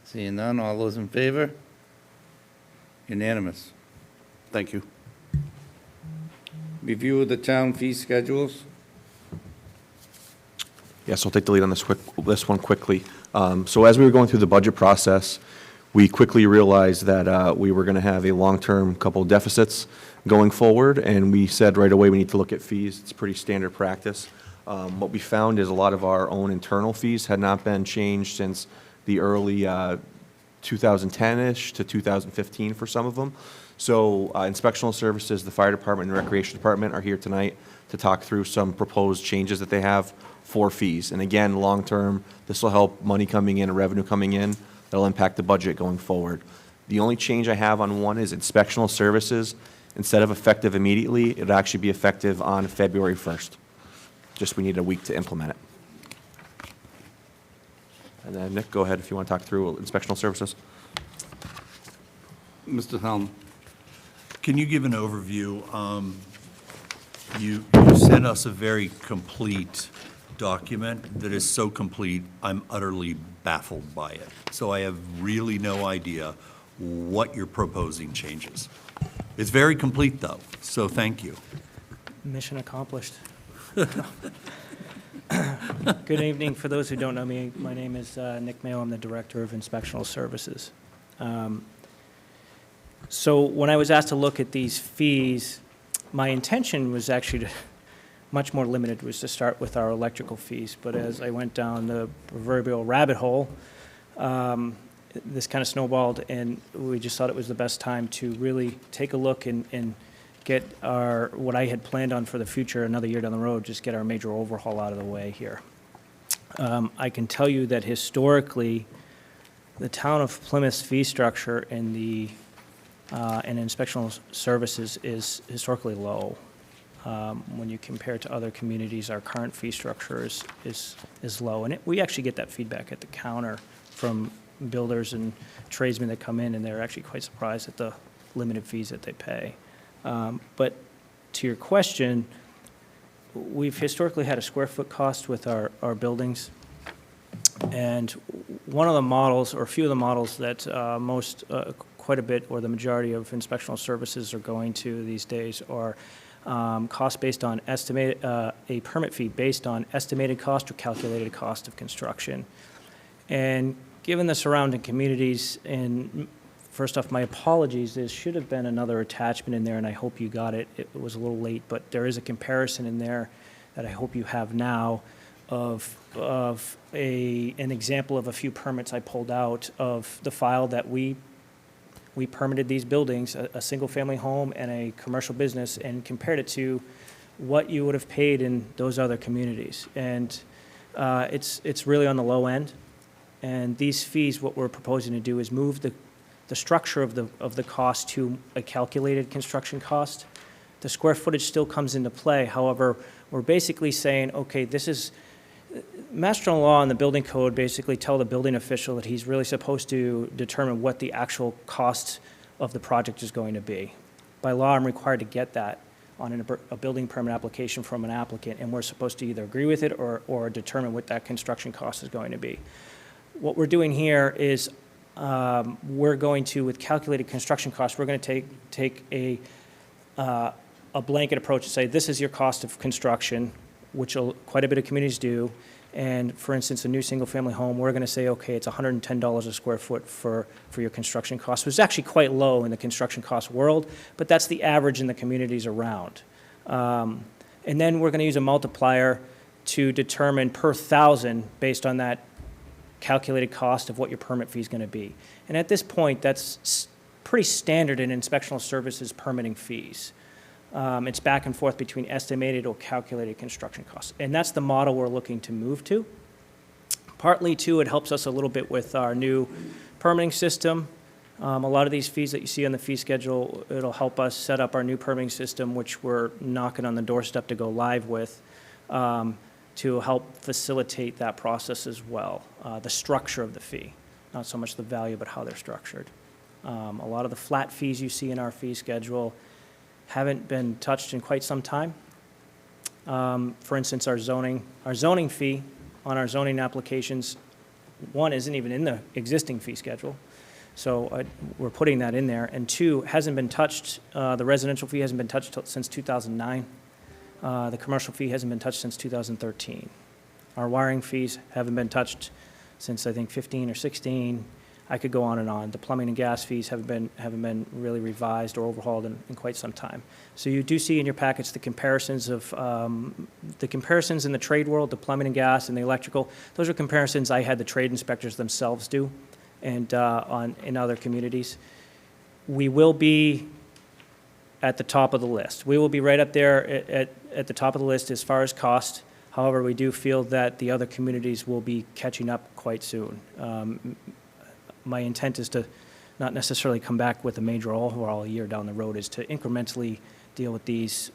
Seeing none, all those in favor? Unanimous. Thank you. Review of the town fee schedules. Yes, I'll take the lead on this one quickly. So as we were going through the budget process, we quickly realized that we were going to have a long-term couple deficits going forward, and we said right away we need to look at fees. It's pretty standard practice. What we found is a lot of our own internal fees had not been changed since the early 2010-ish to 2015 for some of them. So inspectional services, the fire department and recreation department are here tonight to talk through some proposed changes that they have for fees. And again, long-term, this will help money coming in and revenue coming in. That'll impact the budget going forward. The only change I have on one is inspectional services. Instead of effective immediately, it'll actually be effective on February 1st. Just we need a week to implement it. And then Nick, go ahead if you want to talk through inspectional services. Mr. Helm. Can you give an overview? You sent us a very complete document that is so complete, I'm utterly baffled by it. So I have really no idea what you're proposing changes. It's very complete, though, so thank you. Mission accomplished. Good evening. For those who don't know me, my name is Nick Mayo. I'm the Director of Inspectional Services. So when I was asked to look at these fees, my intention was actually much more limited, was to start with our electrical fees. But as I went down the proverbial rabbit hole, this kind of snowballed, and we just thought it was the best time to really take a look and get what I had planned on for the future, another year down the road, just get our major overhaul out of the way here. I can tell you that historically, the town of Plymouth's fee structure in inspectional services is historically low. When you compare to other communities, our current fee structure is low. And we actually get that feedback at the counter from builders and tradesmen that come in, and they're actually quite surprised at the limited fees that they pay. But to your question, we've historically had a square foot cost with our buildings. And one of the models, or a few of the models that quite a bit, or the majority of inspectional services are going to these days are cost based on a permit fee based on estimated cost or calculated cost of construction. And given the surrounding communities, and first off, my apologies, there should have been another attachment in there, and I hope you got it. It was a little late, but there is a comparison in there that I hope you have now of an example of a few permits I pulled out of the file that we permitted these buildings, a single-family home and a commercial business, and compared it to what you would have paid in those other communities. And it's really on the low end. And these fees, what we're proposing to do is move the structure of the cost to a calculated construction cost. The square footage still comes into play. However, we're basically saying, okay, this is, Mass General Law and the building code basically tell the building official that he's really supposed to determine what the actual cost of the project is going to be. By law, I'm required to get that on a building permit application from an applicant, and we're supposed to either agree with it or determine what that construction cost is going to be. What we're doing here is we're going to, with calculated construction costs, we're going to take a blanket approach and say, this is your cost of construction, which quite a bit of communities do. And for instance, a new single-family home, we're going to say, okay, it's $110 a square foot for your construction cost, which is actually quite low in the construction cost world, but that's the average in the communities around. And then we're going to use a multiplier to determine per thousand based on that calculated cost of what your permit fee is going to be. And at this point, that's pretty standard in inspectional services permitting fees. It's back and forth between estimated or calculated construction costs. And that's the model we're looking to move to. Partly, too, it helps us a little bit with our new permitting system. A lot of these fees that you see on the fee schedule, it'll help us set up our new permitting system, which we're knocking on the doorstep to go live with, to help facilitate that process as well. The structure of the fee, not so much the value, but how they're structured. A lot of the flat fees you see in our fee schedule haven't been touched in quite some time. For instance, our zoning fee on our zoning applications, one, isn't even in the existing fee schedule. So we're putting that in there. And two, hasn't been touched, the residential fee hasn't been touched since 2009. The commercial fee hasn't been touched since 2013. Our wiring fees haven't been touched since, I think, 15 or 16. I could go on and on. The plumbing and gas fees haven't been really revised or overhauled in quite some time. So you do see in your packets the comparisons of the comparisons in the trade world, the plumbing and gas and the electrical. Those are comparisons I had the trade inspectors themselves do, and in other communities. We will be at the top of the list. We will be right up there at the top of the list as far as cost. However, we do feel that the other communities will be catching up quite soon. My intent is to not necessarily come back with a major overhaul a year down the road, is to incrementally deal with these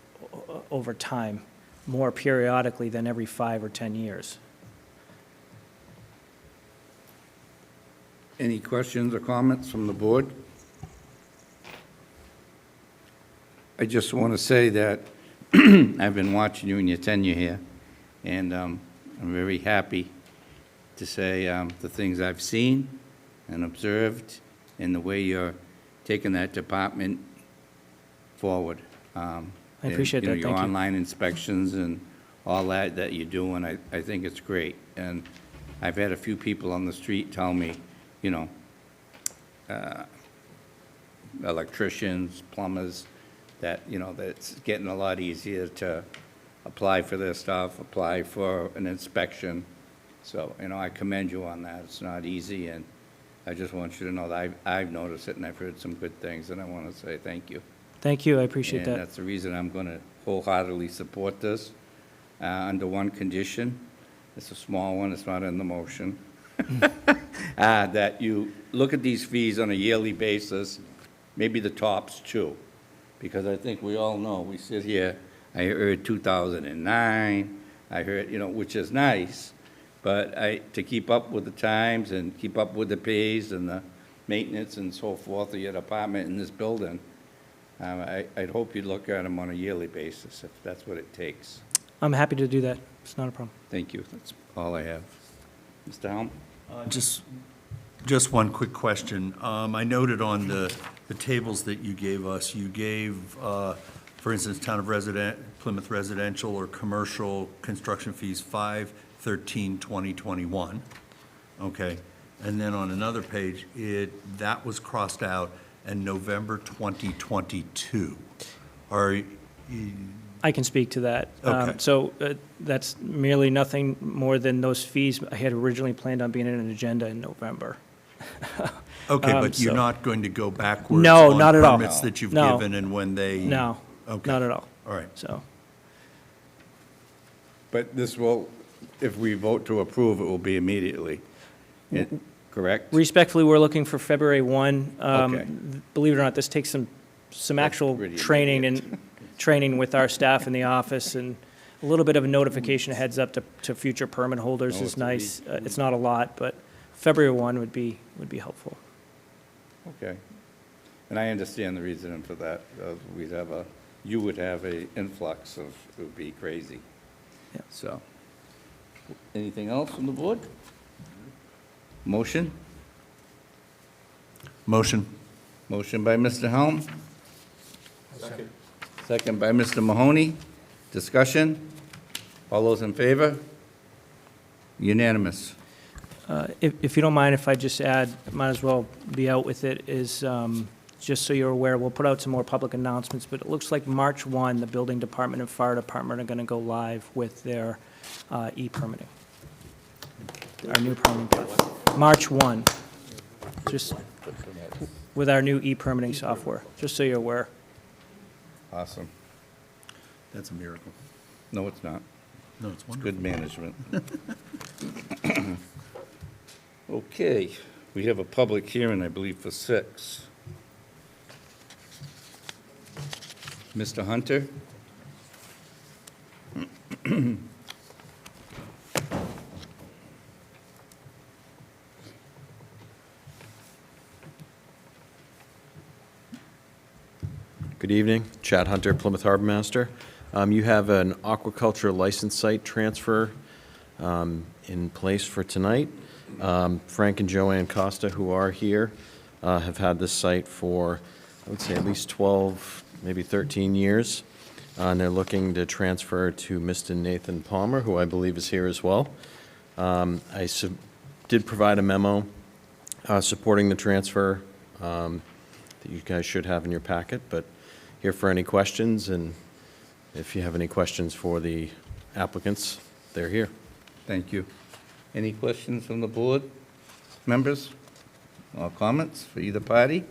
over time, more periodically than every 5 or 10 years. Any questions or comments from the board? I just want to say that I've been watching you in your tenure here, and I'm very happy to say the things I've seen and observed, and the way you're taking that department forward. I appreciate that. Your Thank you. online inspections and all that you're doing, I think it's great. And I've had a few people on the street tell me, electricians, plumbers, that, that it's getting a lot easier to apply for this stuff, apply for an inspection. So, I commend you on that. It's not easy, and I just want you to know that I've noticed it, and I've heard some good things, and I want to say thank you. Thank you, I appreciate And that. that's the reason I'm going to wholeheartedly support this, under one condition. It's a small one, it's not in the motion. That you look at these fees on a yearly basis, maybe the tops too, because I think we all know, we sit here, I heard 2009, I heard, which is nice, but to keep up with the times and keep up with the pays and the maintenance and so forth of your department in this building, I'd hope you'd look at them on a yearly basis, if that's what it takes. I'm happy to do that. It's not a problem. Thank you, that's all I have. Mr. Helm? Just one quick question. I noted on the tables that you gave us, you gave, for instance, Plymouth residential or commercial construction fees 5/13/2021. Okay, and then on another page, that was crossed out, and November 2022. I can speak to that. Okay. So that's merely nothing more than those fees. I had originally planned on being in an agenda in November. Okay, but you're so- not going to go backwards No, on not at all. permits that you've No. given and when they? No, Okay. not at all. All right. So, But this will, if we vote to approve, it will be immediately, correct? respectfully, we're looking for February 1. Okay. Believe it or not, this takes some actual pretty training immediate. training with our staff in the office, and a little bit of a notification heads up to future permit holders No, is it's a nice. It's not a lot, but February 1 would be helpful. Okay. And I understand the reason for that. You would have a influx of, it would be crazy. Yeah. So, anything else from the board? Motion? Motion. Motion by Mr. Helm? Second by Mr. Mahoney. Discussion? All those in favor? Unanimous. If you don't mind, if I just add, might as well be out with it, is, just so you're aware, we'll put out some more public announcements, but it looks like March 1, the building department and fire department are going to go live with their e-permitting. Our new permitting platform. March 1, just with our new e-permitting software, just so you're aware. Awesome. That's a miracle. No, it's not. No, it's It's wonderful. good management. Okay, we have a public hearing, I believe, for 6. Mr. Hunter? Good evening, Chad Hunter, Plymouth Harbor Master. You have an aquaculture license site transfer in place for tonight. Frank and Joanne Costa, who are here, have had this site for, I would say, at least 12, maybe 13 years. And they're looking to transfer to Mr. Nathan Palmer, who I believe is here as well. Did provide a memo supporting the transfer that you guys should have in your packet, but here for any questions, and if you have any questions for the applicants, they're here. Thank you. Any questions from the board members or comments for either party?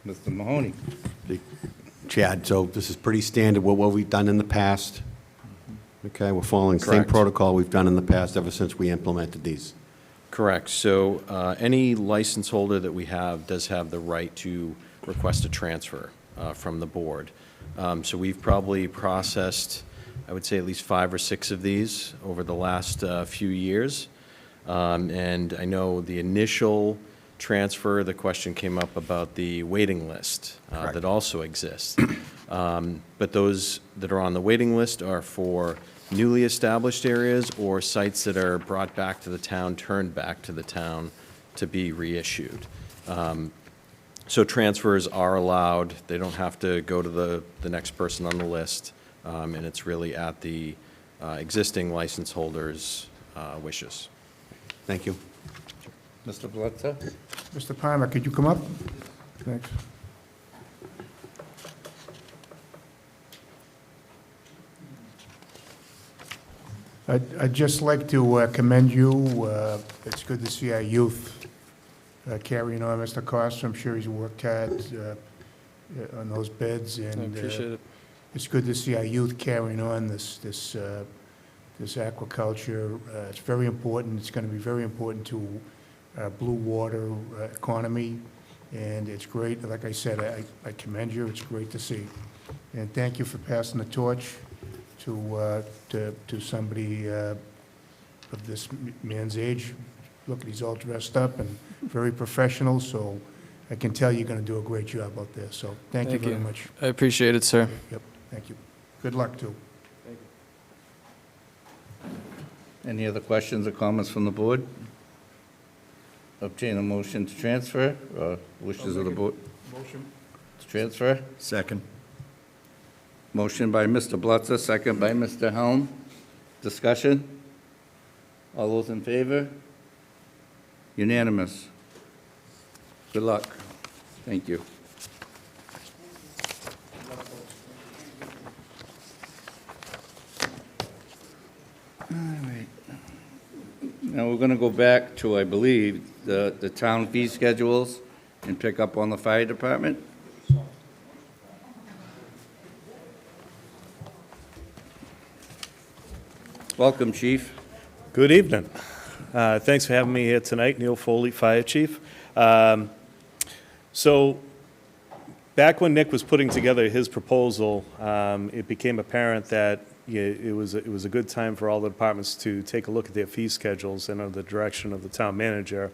Mr. Mahoney? Chad, so this is pretty standard, what we've done in the past. Okay, we're following the same Correct. protocol we've done in the past ever since we implemented these. Correct. So any license holder that we have does have the right to request a transfer from the board. So we've probably processed, I would say, at least 5 or 6 of these over the last few years. And I know the initial transfer, the question came up about the waiting list that also exists. But those that are on the waiting list are for newly established areas or sites that are brought back to the town, turned back to the town to be reissued. So transfers are allowed. They don't have to go to the next person on the list. And it's really at the existing license holders' wishes. Thank you. Mr. Bledsoe? Mr. Palmer, could you come up? Thanks. I'd just like to commend you. It's good to see our youth carrying on. Mr. Costa, I'm sure he's worked hard on those bids, I and appreciate it. it's good to see our youth carrying on this aquaculture. It's very important. It's going to be very important to our blue water economy, and it's great. Like I said, I commend you. It's great to see. And thank you for passing the torch to somebody of this man's age. Look, he's all dressed up and very professional, so I can tell you're going to do a great job out there. So thank you very much. I appreciate it, sir. Yep, thank you. Good luck, too. Any other questions or comments from the board? Obtain a motion to transfer, or wishes of the board? Motion. To transfer? Second. Motion by Mr. Blutzer, second by Mr. Helm. Discussion? All those in favor? Unanimous. Good luck. Thank you. All right. Now, we're going to go back to, I believe, the town fee schedules and pick up on the fire department. Welcome, Chief. Good evening. Thanks for having me here tonight, Neil Foley, Fire Chief. So, back when Nick was putting together his proposal, it became apparent that it was a good time for all the departments to take a look at their fee schedules and under the direction of the town manager.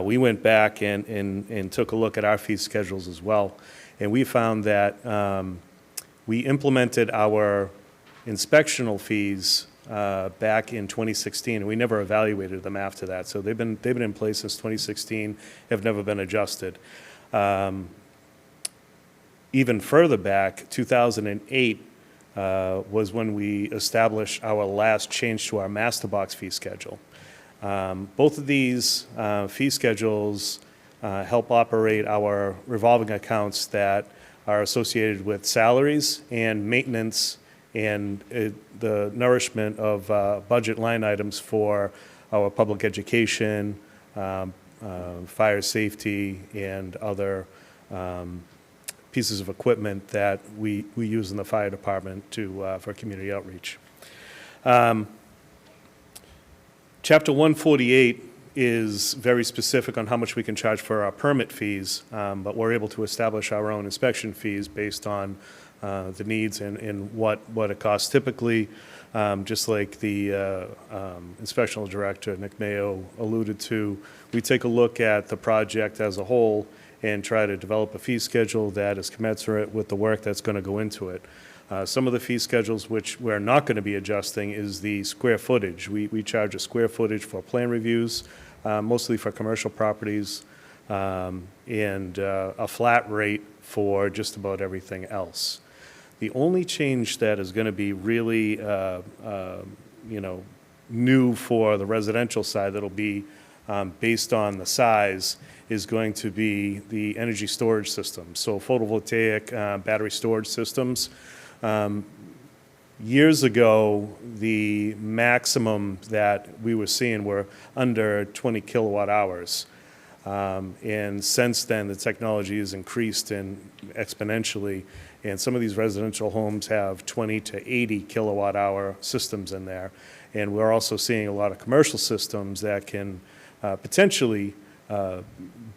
We went back and took a look at our fee schedules as well, and we found that we implemented our inspectional fees back in 2016, and we never evaluated them after that. So they've been in place since 2016, have never been adjusted. Even further back, 2008 was when we established our last change to our master box fee schedule. Both of these fee schedules help operate our revolving accounts that are associated with salaries and maintenance and the nourishment of budget line items for our public education, fire safety, and other pieces of equipment that we use in the fire department for community outreach. Chapter 148 is very specific on how much we can charge for our permit fees, but we're able to establish our own inspection fees based on the needs and what it costs. Typically, just like the inspectional director, Nick Mayo, alluded to, we take a look at the project as a whole and try to develop a fee schedule that is commensurate with the work that's going to go into it. Some of the fee schedules which we're not going to be adjusting is the square footage. We charge a square footage for plan reviews, mostly for commercial properties, and a flat rate for just about everything else. The only change that is going to be really, new for the residential side that'll be based on the size is going to be the energy storage system. So photovoltaic battery storage systems. Years ago, the maximum that we were seeing were under 20 kilowatt hours. And since then, the technology has increased exponentially, and some of these residential homes have 20 to 80 kilowatt hour systems in there. And we're also seeing a lot of commercial systems that can potentially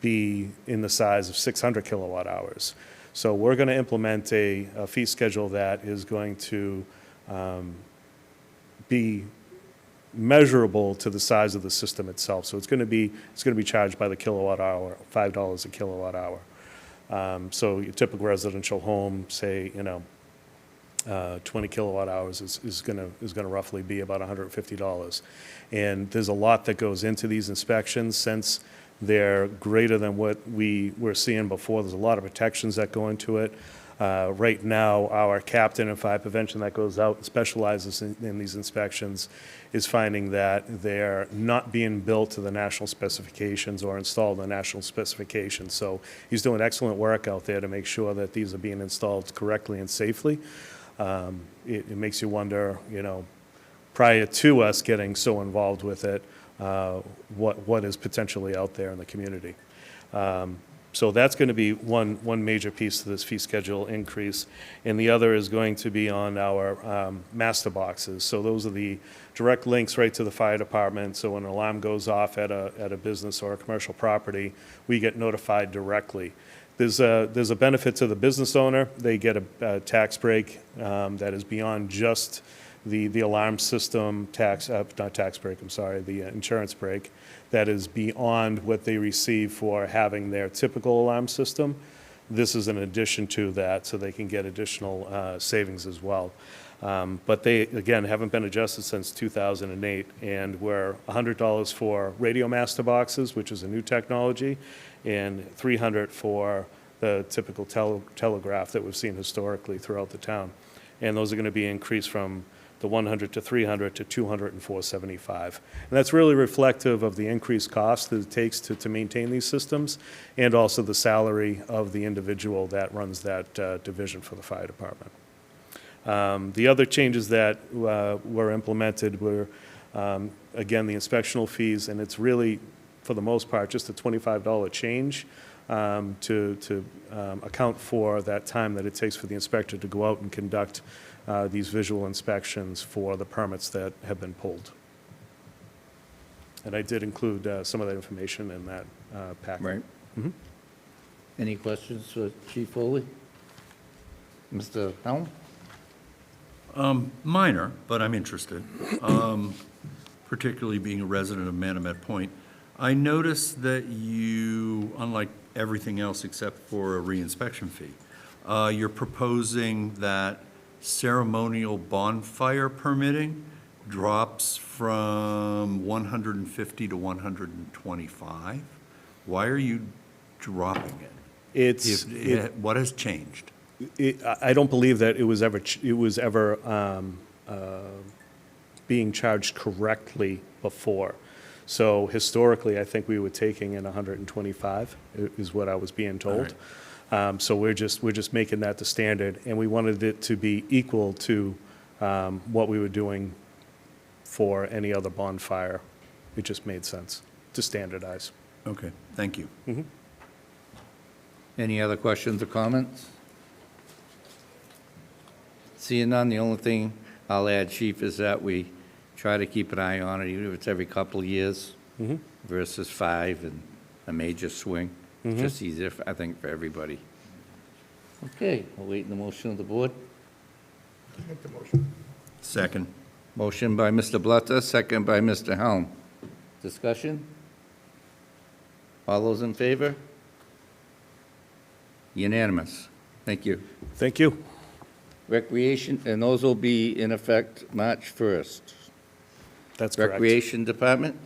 be in the size of 600 kilowatt hours. So we're going to implement a fee schedule that is going to be measurable to the size of the system itself. So it's going to be charged by the kilowatt hour, $5 a kilowatt hour. So your typical residential home, say 20 kilowatt hours is going to roughly be about $150. And there's a lot that goes into these inspections. Since they're greater than what we were seeing before, there's a lot of protections that go into it. Right now, our captain in fire prevention that goes out and specializes in these inspections is finding that they're not being built to the national specifications or installed in the national specifications. So he's doing excellent work out there to make sure that these are being installed correctly and safely. It makes you wonder, prior to us getting so involved with it, what is potentially out there in the community. So that's going to be one major piece of this fee schedule increase, and the other is going to be on our master boxes. So those are the direct links right to the fire department. So when an alarm goes off at a business or a commercial property, we get notified directly. There's a benefit to the business owner. They get a tax break that is beyond just the alarm system tax, not tax break, I'm sorry, the insurance break, that is beyond what they receive for having their typical alarm system. This is an addition to that, so they can get additional savings as well. But they, again, haven't been adjusted since 2008, and we're $100 for radio master boxes, which is a new technology, and $300 for the typical telegraph that we've seen historically throughout the town. And those are going to be increased from the $100 to $300 to $200 and $475. And that's really reflective of the increased cost that it takes to maintain these systems, and also the salary of the individual that runs that division for the fire department. The other changes that were implemented were, again, the inspectional fees, and it's really, for the most part, just a $25 change to account for that time that it takes for the inspector to go out and conduct these visual inspections for the permits that have been pulled. And I did include some of that information in that packet. Right. Any questions for Chief Foley? Mr. Helm? Minor, but I'm interested, particularly being a resident of Manomet Point. I noticed that you, unlike everything else except for a reinspection fee, you're proposing that ceremonial bonfire permitting drops from 150 to 125. Why are you dropping it? What has changed? I don't believe that it was ever being charged correctly before. So historically, I think we were taking in 125, is what I was being told. So we're just making that the standard, and we wanted it to be equal to what we were doing for any other bonfire. It just made sense to standardize. Okay, thank you. Any other questions or comments? Seeing none, the only thing I'll add, Chief, is that we try to keep an eye on it, even if it's every couple of years versus 5 and a major swing. It's just easier, I think, for everybody. Okay, we'll wait in the motion of the board. Make the motion. Second. Motion by Mr. Blutta, second by Mr. Helm. Discussion? All those in favor? Unanimous. Thank you. Thank you. Recreation, and those will be in effect March 1st. That's correct. Recreation Department?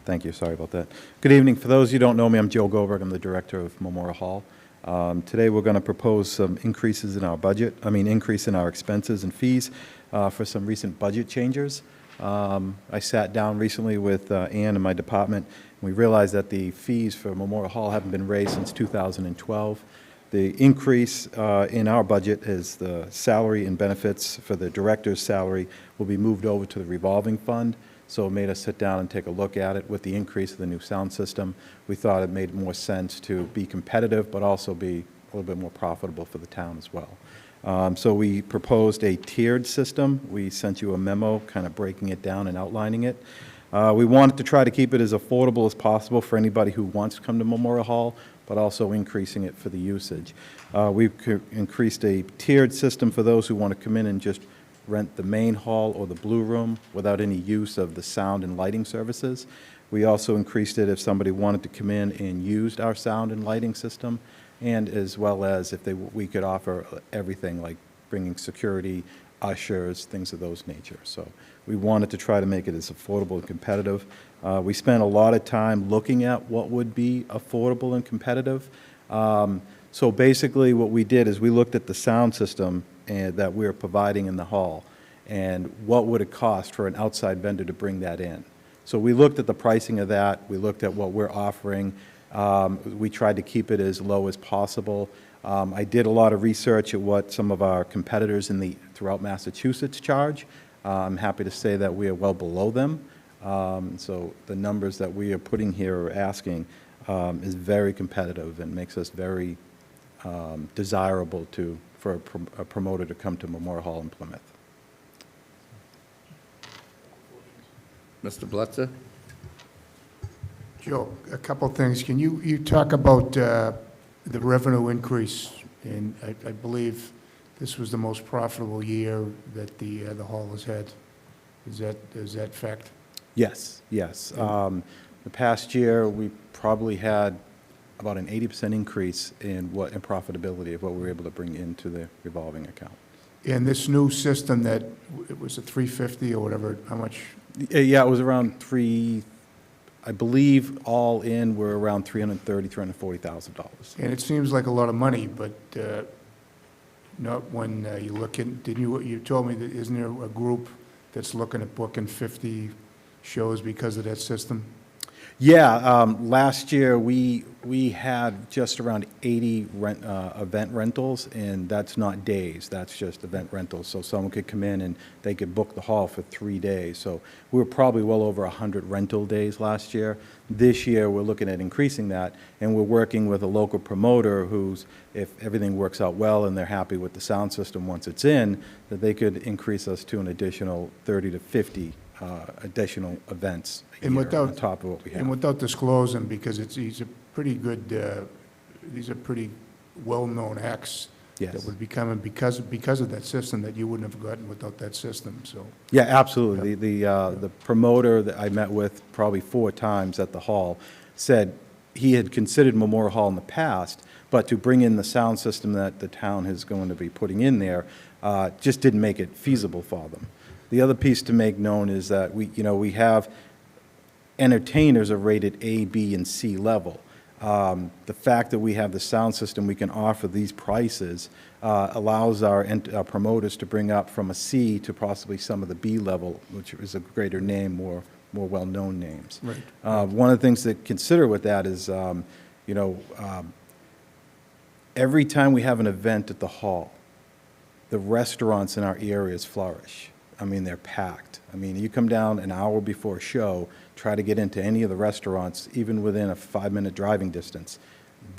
Thank you, sorry about that. Good evening. For those who don't know me, I'm Joe Goldberg. I'm the director of Memorial Hall. Today we're going to propose some increases in our budget, increase in our expenses and fees for some recent budget changes. I sat down recently with Ann and my department, and we realized that the fees for Memorial Hall haven't been raised since 2012. The increase in our budget is the salary and benefits for the director's salary will be moved over to the revolving fund. So it made us sit down and take a look at it. With the increase of the new sound system, we thought it made more sense to be competitive, but also be a little bit more profitable for the town as well. So we proposed a tiered system. We sent you a memo kind of breaking it down and outlining it. We wanted to try to keep it as affordable as possible for anybody who wants to come to Memorial Hall, but also increasing it for the usage. We've increased a tiered system for those who want to come in and just rent the main hall or the blue room without any use of the sound and lighting services. We also increased it if somebody wanted to come in and used our sound and lighting system, and as well as if we could offer everything like bringing security, ushers, things of those nature. So we wanted to try to make it as affordable and competitive. We spent a lot of time looking at what would be affordable and competitive. So basically what we did is we looked at the sound system that we're providing in the hall, and what would it cost for an outside vendor to bring that in. So we looked at the pricing of that, we looked at what we're offering, we tried to keep it as low as possible. I did a lot of research at what some of our competitors throughout Massachusetts charge. I'm happy to say that we are well below them. So the numbers that we are putting here or asking is very competitive and makes us very desirable for a promoter to come to Memorial Hall in Plymouth. Mr. Blitzer? Joe, a couple things. Can you talk about the revenue increase? And I believe this was the most profitable year that the hall has had. Is that fact? Yes, yes. The past year, we probably had about an 80% increase in profitability of what we were able to bring into the revolving account. And this new system that, it was a 350 or whatever, how much? Yeah, it was around I believe all in, we're around $330,000, $340,000. And it seems like a lot of money, but not when you look in, you told me that isn't there a group that's looking at booking 50 shows because of that system? Yeah, last year, we had just around 80 event rentals, and that's not days, that's just event rentals. So someone could come in and they could book the hall for 3 days. So we were probably well over 100 rental days last year. This year, we're looking at increasing that, and we're working with a local promoter who's, if everything works out well and they're happy with the sound system once it's in, that they could increase us to an additional 30 to 50 additional events a year on top of what we have. And without disclosing, because these are pretty good, these are pretty well-known acts Yes. that would be coming because of that system that you wouldn't have gotten without that system, so. Yeah, absolutely. The promoter that I met with probably 4 times at the hall said he had considered Memorial Hall in the past, but to bring in the sound system that the town is going to be putting in there just didn't make it feasible for them. The other piece to make known is that we have entertainers are rated A, B, and C level. The fact that we have the sound system we can offer these prices allows our promoters to bring up from a C to possibly some of the B level, which is a greater name, more well-known names. Right. One of the things to consider with that is, every time we have an event at the hall, the restaurants in our areas flourish. I mean, they're packed. I mean, you come down an hour before a show, try to get into any of the restaurants, even within a 5-minute driving distance.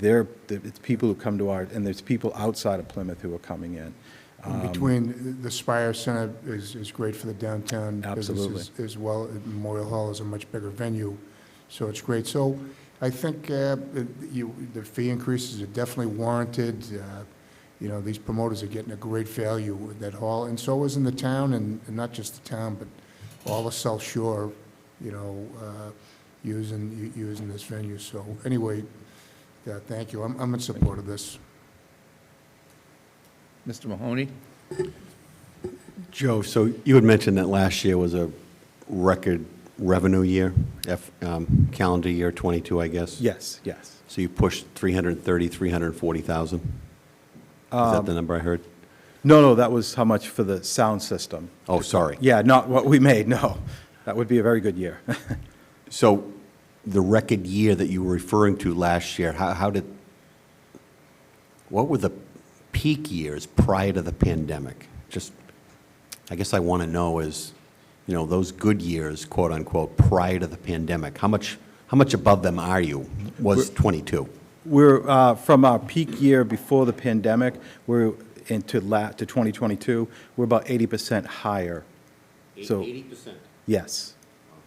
It's people who come to and there's people outside of Plymouth who are coming in. Between the Spire Center is great for the downtown Absolutely. businesses as well. Memorial Hall is a much bigger venue, so it's great. So I think the fee increases are definitely warranted. These promoters are getting a great value with that hall, and so is in the town, and not just the town, but all of South Shore, using this venue. So anyway, thank you. I'm in support of this. Mr. Mahoney? Joe, so you had mentioned that last year was a record revenue year, calendar year 22, I guess? Yes, yes. So you pushed 340,000? Is that the number I heard? No, that was how much for the sound system. Oh, sorry. Yeah, not what we made, no. That would be a very good year. So the record year that you were referring to last year, what were the peak years prior to the pandemic? I guess I want to know is, those good years, quote unquote, prior to the pandemic, how much above them are you? Was 22? We're, from our peak year before the pandemic, we're to 2022, we're about 80% higher. So 80%? Yes,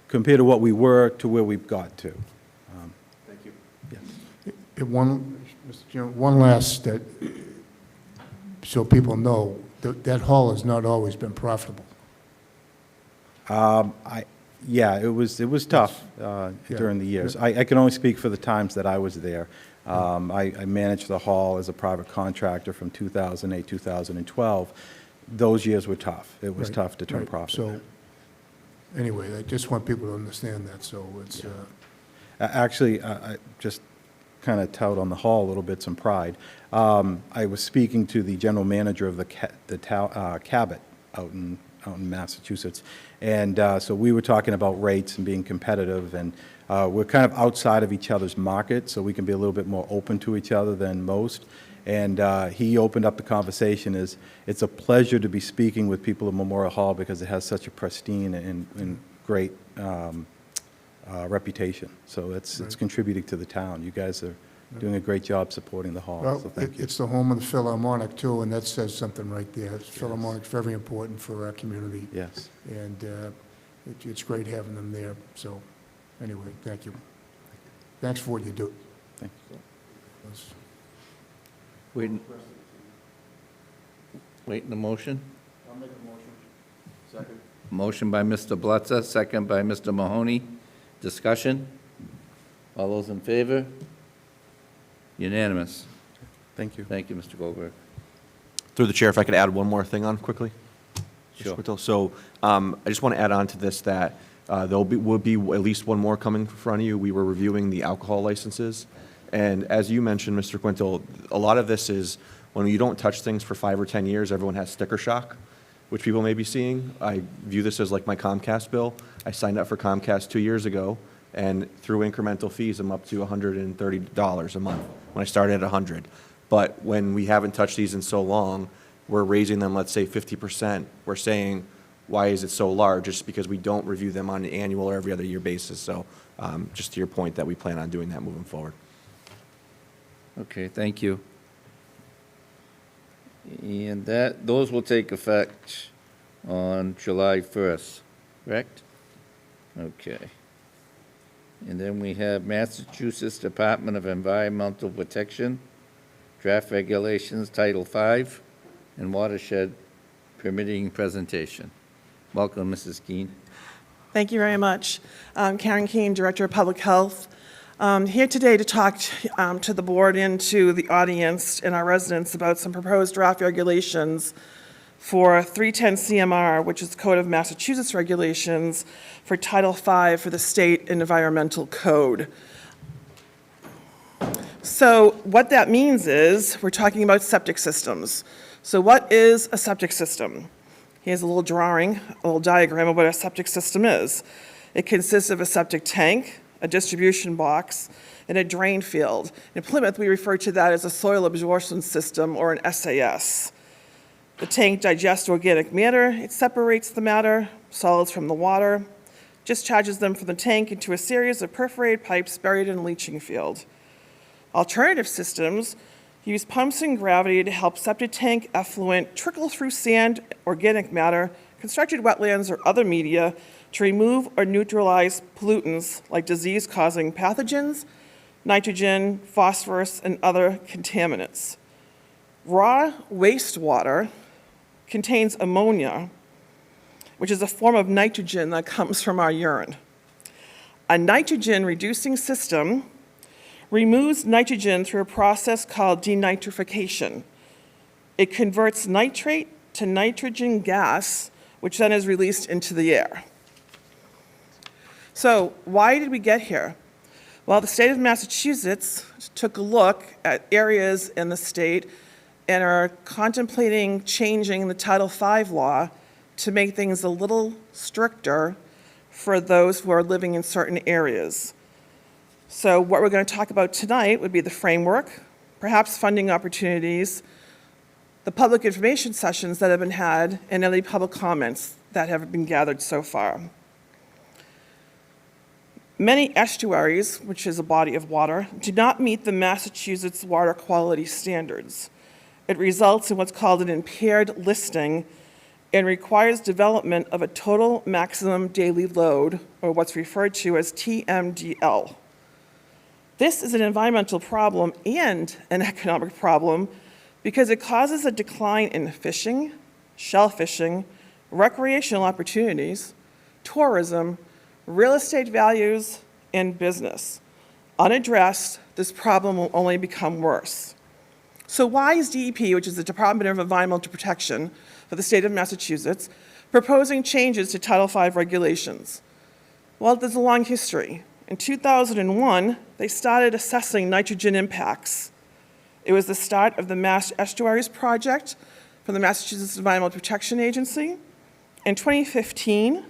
compared to what we were to where we've got to. Thank you. Mr. Chairman, one last, so people know, that hall has not always been profitable. Yeah, it was tough during the years. I can only speak for the times that I was there. I managed the hall as a private contractor from 2008, 2012. Those years were tough. It was tough to turn profit. So, anyway, I just want people to understand that, so it's... Actually, I just kind of tout on the hall a little bit, some pride. I was speaking to the general manager of the Cabot out in Massachusetts, and so we were talking about rates and being competitive, and we're kind of outside of each other's market, so we can be a little bit more open to each other than most. And he opened up the conversation as it's a pleasure to be speaking with people at Memorial Hall because it has such a pristine and great reputation. So it's Right. contributing to the town. You guys are doing a great job supporting the hall, so Well, thank you. it's the home of the Philharmonic, too, and that says something right there. Philharmonic's very important for our community. Yes. And it's great having them there. So, anyway, thank you. Thanks for what you do. Thank you. Waiting the motion? I'll make a motion. Second. Motion by Mr. Blutzer, second by Mr. Mahoney. Discussion? All those in favor? Unanimous. Thank you. Thank you, Mr. Goldberg. Through the chair, if I could add one more thing on quickly? Mr. Sure. Quintel. So I just want to add on to this that will be at least one more coming in front of you. We were reviewing the alcohol licenses. And as you mentioned, Mr. Quintel, a lot of this is when you don't touch things for 5 or 10 years, everyone has sticker shock, which people may be seeing. I view this as like my Comcast bill. I signed up for Comcast 2 years ago, and through incremental fees, I'm up to $130 a month when I started at 100. But when we haven't touched these in so long, we're raising them, let's say 50%. We're saying, why is it so large? It's because we don't review them on an annual or every other year basis. So just to your point that we plan on doing that moving forward. Okay, thank you. And those will take effect on July 1st, correct? Okay. And then we have Massachusetts Department of Environmental Protection, draft regulations, Title V, and watershed permitting presentation. Welcome, Mrs. Keene. Thank you very much. Karen Keene, Director of Public Health. Here today to talk to the board and to the audience and our residents about some proposed draft regulations for 310 CMR, which is Code of Massachusetts Regulations, for Title V for the State Environmental Code. So what that means is we're talking about septic systems. So what is a septic system? Here's a little drawing, a little diagram of what a septic system is. It consists of a septic tank, a distribution box, and a drain field. In Plymouth, we refer to that as a soil absorption system, or an SAS. The tank digests organic matter, it separates the matter, solids from the water, discharges them from the tank into a series of perforated pipes buried in a leaching field. Alternative systems use pumps and gravity to help septic tank effluent trickle through sand, organic matter, constructed wetlands, or other media to remove or neutralize pollutants like disease-causing pathogens, nitrogen, phosphorus, and other contaminants. Raw wastewater contains ammonia, which is a form of nitrogen that comes from our urine. A nitrogen-reducing system removes nitrogen through a process called denitrification. It converts nitrate to nitrogen gas, which then is released into the air. So why did we get here? Well, the state of Massachusetts took a look at areas in the state and are contemplating changing the Title V law to make things a little stricter for those who are living in certain areas. So what we're going to talk about tonight would be the framework, perhaps funding opportunities, the public information sessions that have been had, and any public comments that have been gathered so far. Many estuaries, which is a body of water, do not meet the Massachusetts water quality standards. It results in what's called an impaired listing and requires development of a total maximum daily load, or what's referred to as TMDL. This is an environmental problem and an economic problem because it causes a decline in fishing, shell fishing, recreational opportunities, tourism, real estate values, and business. Unaddressed, this problem will only become worse. So why is DEP, which is the Department of Environmental Protection for the state of Massachusetts, proposing changes to Title V regulations? Well, there's a long history. In 2001, they started assessing nitrogen impacts. It was the start of the Mass Estuaries Project from the Massachusetts Environmental Protection Agency. In 2015,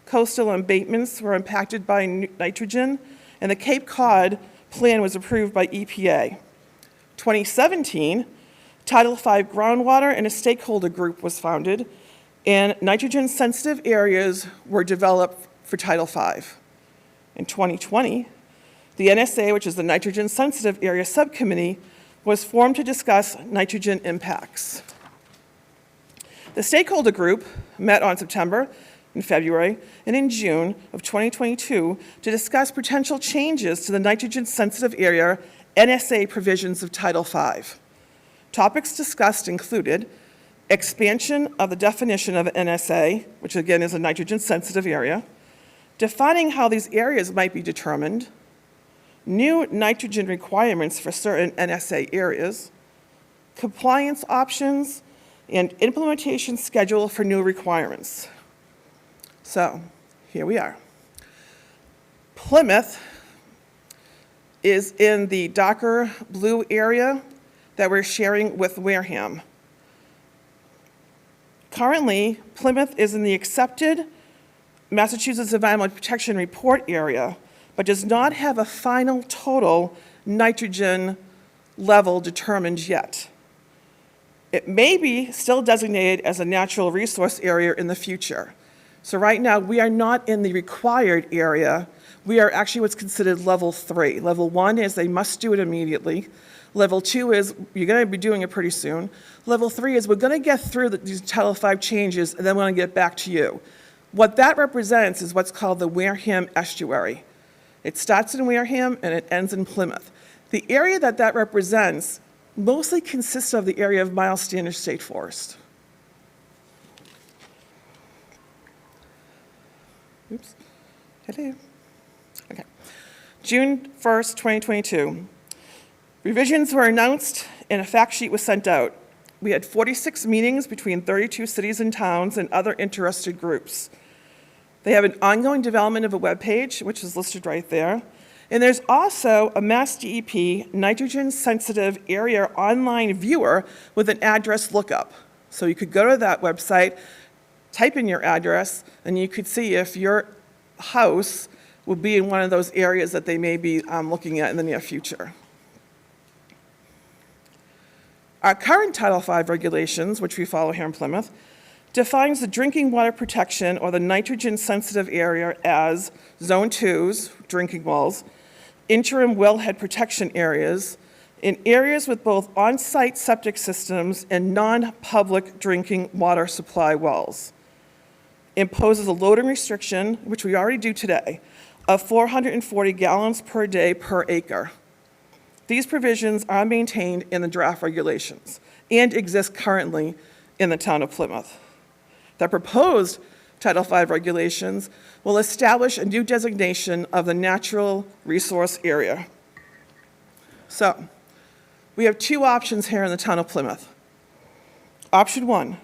coastal embankments were impacted by nitrogen, and the Cape Cod plan was approved by EPA. 2017, Title V groundwater and a stakeholder group was founded, and nitrogen-sensitive areas were developed for Title V. In 2020, the NSA, which is the Nitrogen Sensitive Area Subcommittee, was formed to discuss nitrogen impacts. The stakeholder group met on September, in February, and in June of 2022 to discuss potential changes to the nitrogen sensitive area NSA provisions of Title V. Topics discussed included expansion of the definition of NSA, which again is a nitrogen sensitive area, defining how these areas might be determined, new nitrogen requirements for certain NSA areas, compliance options, and implementation schedule for new requirements. So, here we are. Plymouth is in the darker blue area that we're sharing with Wareham. Currently, Plymouth is in the accepted Massachusetts Environmental Protection Report area, but does not have a final total nitrogen level determined yet. It may be still designated as a natural resource area in the future. So right now, we are not in the required area. We are actually what's considered level 3. Level 1 is they must do it immediately. Level 2 is you're going to be doing it pretty soon. Level 3 is we're going to get through these Title V changes, and then we're going to get back to you. What that represents is what's called the Wareham Estuary. It starts in Wareham, and it ends in Plymouth. The area that represents mostly consists of the area of Miles Standish State Forest. Oops. Hello. Okay. June 1st, 2022. Revisions were announced and a fact sheet was sent out. We had 46 meetings between 32 cities and towns and other interested groups. They have an ongoing development of a web page, which is listed right there. And there's also a Mass DEP nitrogen sensitive area online viewer with an address lookup. So you could go to that website, type in your address, and you could see if your house will be in one of those areas that they may be looking at in the near future. Our current Title V regulations, which we follow here in Plymouth, defines the drinking water protection or the nitrogen sensitive area as Zone 2s, drinking wells, interim wellhead protection areas, in areas with both on-site septic systems and non-public drinking water supply wells. Imposes a loading restriction, which we already do today, of 440 gallons per day per acre. These provisions are maintained in the draft regulations and exist currently in the town of Plymouth. The proposed Title V regulations will establish a new designation of the natural resource area. So, we have two options here in the town of Plymouth. Option 1,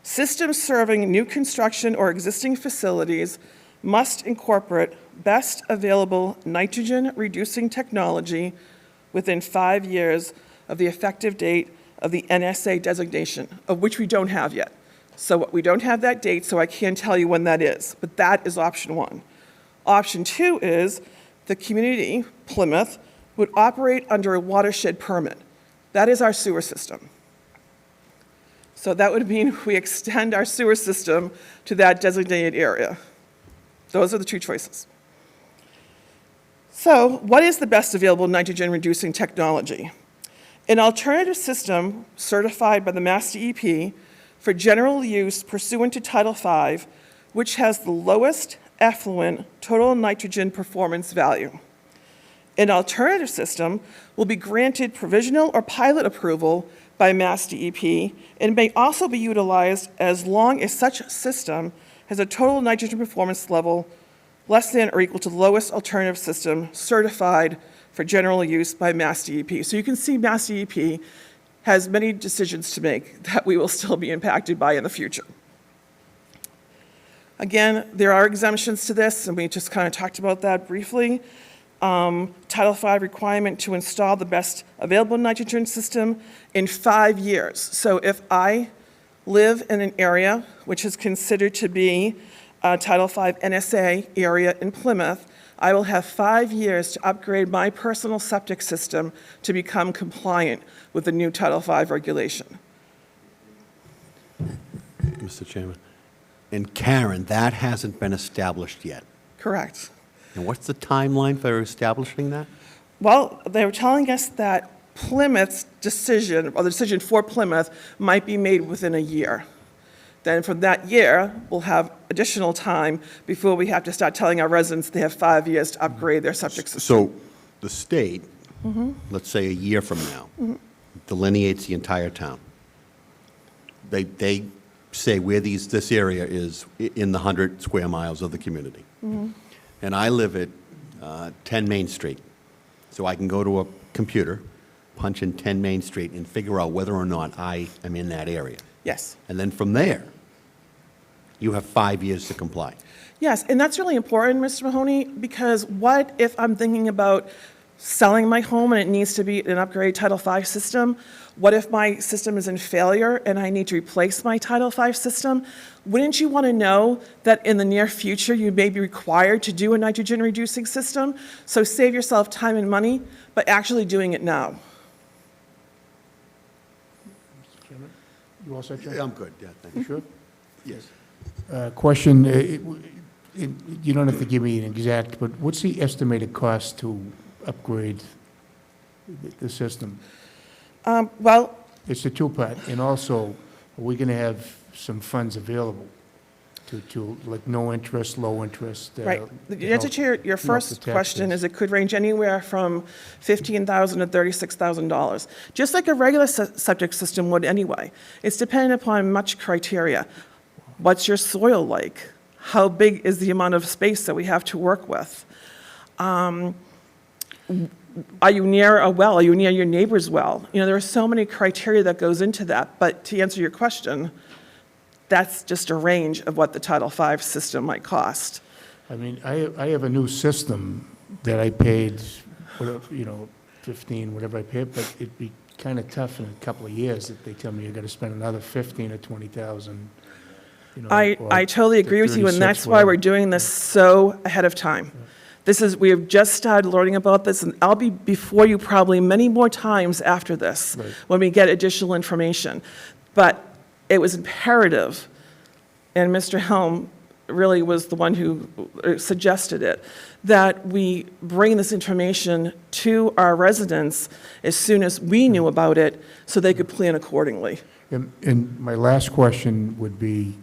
systems serving new construction or existing facilities must incorporate best available nitrogen-reducing technology within 5 years of the effective date of the NSA designation, of which we don't have yet. So we don't have that date, so I can't tell you when that is, but that is option 1. Option 2 is the community, Plymouth, would operate under a watershed permit. That is our sewer system. So that would mean we extend our sewer system to that designated area. Those are the two choices. So what is the best available nitrogen-reducing technology? An alternative system certified by the Mass DEP for general use pursuant to Title V, which has the lowest effluent total nitrogen performance value. An alternative system will be granted provisional or pilot approval by Mass DEP and may also be utilized as long as such system has a total nitrogen performance level less than or equal to the lowest alternative system certified for general use by Mass DEP. So you can see Mass DEP has many decisions to make that we will still be impacted by in the future. Again, there are exemptions to this, and we just kind of talked about that briefly. Title V requirement to install the best available nitrogen system in 5 years. So if I live in an area which is considered to be a Title V NSA area in Plymouth, I will have 5 years to upgrade my personal septic system to become compliant with the new Title V regulation. Mr. Chairman. And Karen, that hasn't been established yet. Correct. And what's the timeline for establishing that? Well, they were telling us that Plymouth's decision, or the decision for Plymouth, might be made within a year. Then from that year, we'll have additional time before we have to start telling our residents they have 5 years to upgrade their septic system. So the state, let's say a year from now, delineates the entire town. They say where this area is in the 100 square miles of the community. And I live at 10 Main Street. So I can go to a computer, punch in 10 Main Street, and figure out whether or not I am in that area. Yes. And then from there, you have 5 years to comply. Yes, and that's really important, Mr. Mahoney, because what if I'm thinking about selling my home and it needs to be an upgrade Title V system? What if my system is in failure and I need to replace my Title V system? Wouldn't you want to know that in the near future you may be required to do a nitrogen-reducing system? So save yourself time and money, but actually doing it now. You all set, John? Yeah, I'm good, yeah, thank You you. sure? Yes. Question, you don't have to give me an exact, but what's the estimated cost to upgrade the system? Well, It's a two-part, and also, are we going to have some funds available to like, no interest, low interest? right. The answer to your help first the question taxpayers? is it could range anywhere from $15,000 to $36,000, just like a regular septic system would anyway. It's dependent upon much criteria. What's your soil like? How big is the amount of space that we have to work with? Are you near a well? Are you near your neighbor's well? You know, there are so many criteria that goes into that, but to answer your question, that's just a range of what the Title V system might cost. I mean, I have a new system that I paid, whatever, 15, whatever I paid, but it'd be kind of tough in a couple of years if they tell me you got to spend another 15 or 20,000. I totally agree with you, and that's why we're doing this so ahead of time. We have just started learning about this, and I'll be before you probably many more times after this, Right. when we get additional information. But it was imperative, and Mr. Helm really was the one who suggested it, that we bring this information to our residents as soon as we knew about it, so they could plan accordingly. And my last question would be,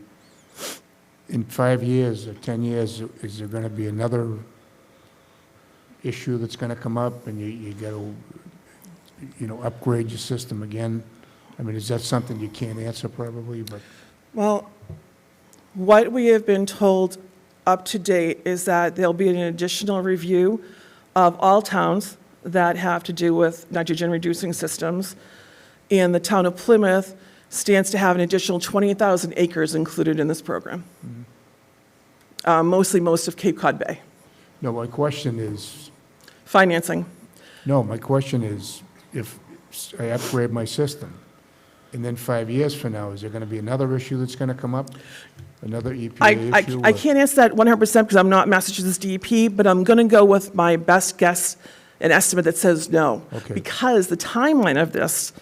in 5 years or 10 years, is there going to be another issue that's going to come up, and you got to, upgrade your system again? I mean, is that something you can't answer probably, but? Well, what we have been told up to date is that there'll be an additional review of all towns that have to do with nitrogen-reducing systems, and the town of Plymouth stands to have an additional 20,000 acres included in this program. Mostly most of Cape Cod Bay. No, my question is, Financing. no, my question is, if I upgrade my system, and then 5 years from now, is there going to be another issue that's going to come up? Another EPA issue? I can't answer that 100% because I'm not Massachusetts DEP, but I'm going to go with my best guess and estimate that says no. Okay. Because the timeline of this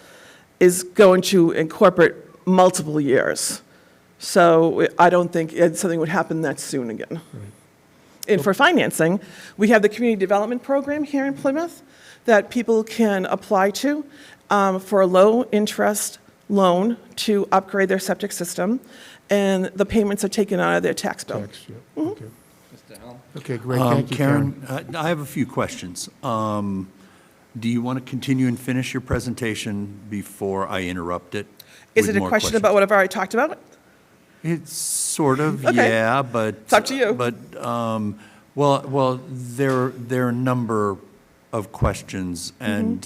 is going to incorporate multiple years. So I don't think something would happen that soon again. And for financing, we have the community development program here in Plymouth that people can apply to for a low-interest loan to upgrade their septic system, and the payments are taken out of their tax bill. Tax, yeah, okay. Okay, great, thank you, Karen, Karen. I have a few questions. Do you want to continue and finish your presentation before I interrupt it? Is with it a more question questions? about what I've already talked about? It's sort of, Okay. yeah, but. It's up to you. But, well, there are a number of questions, and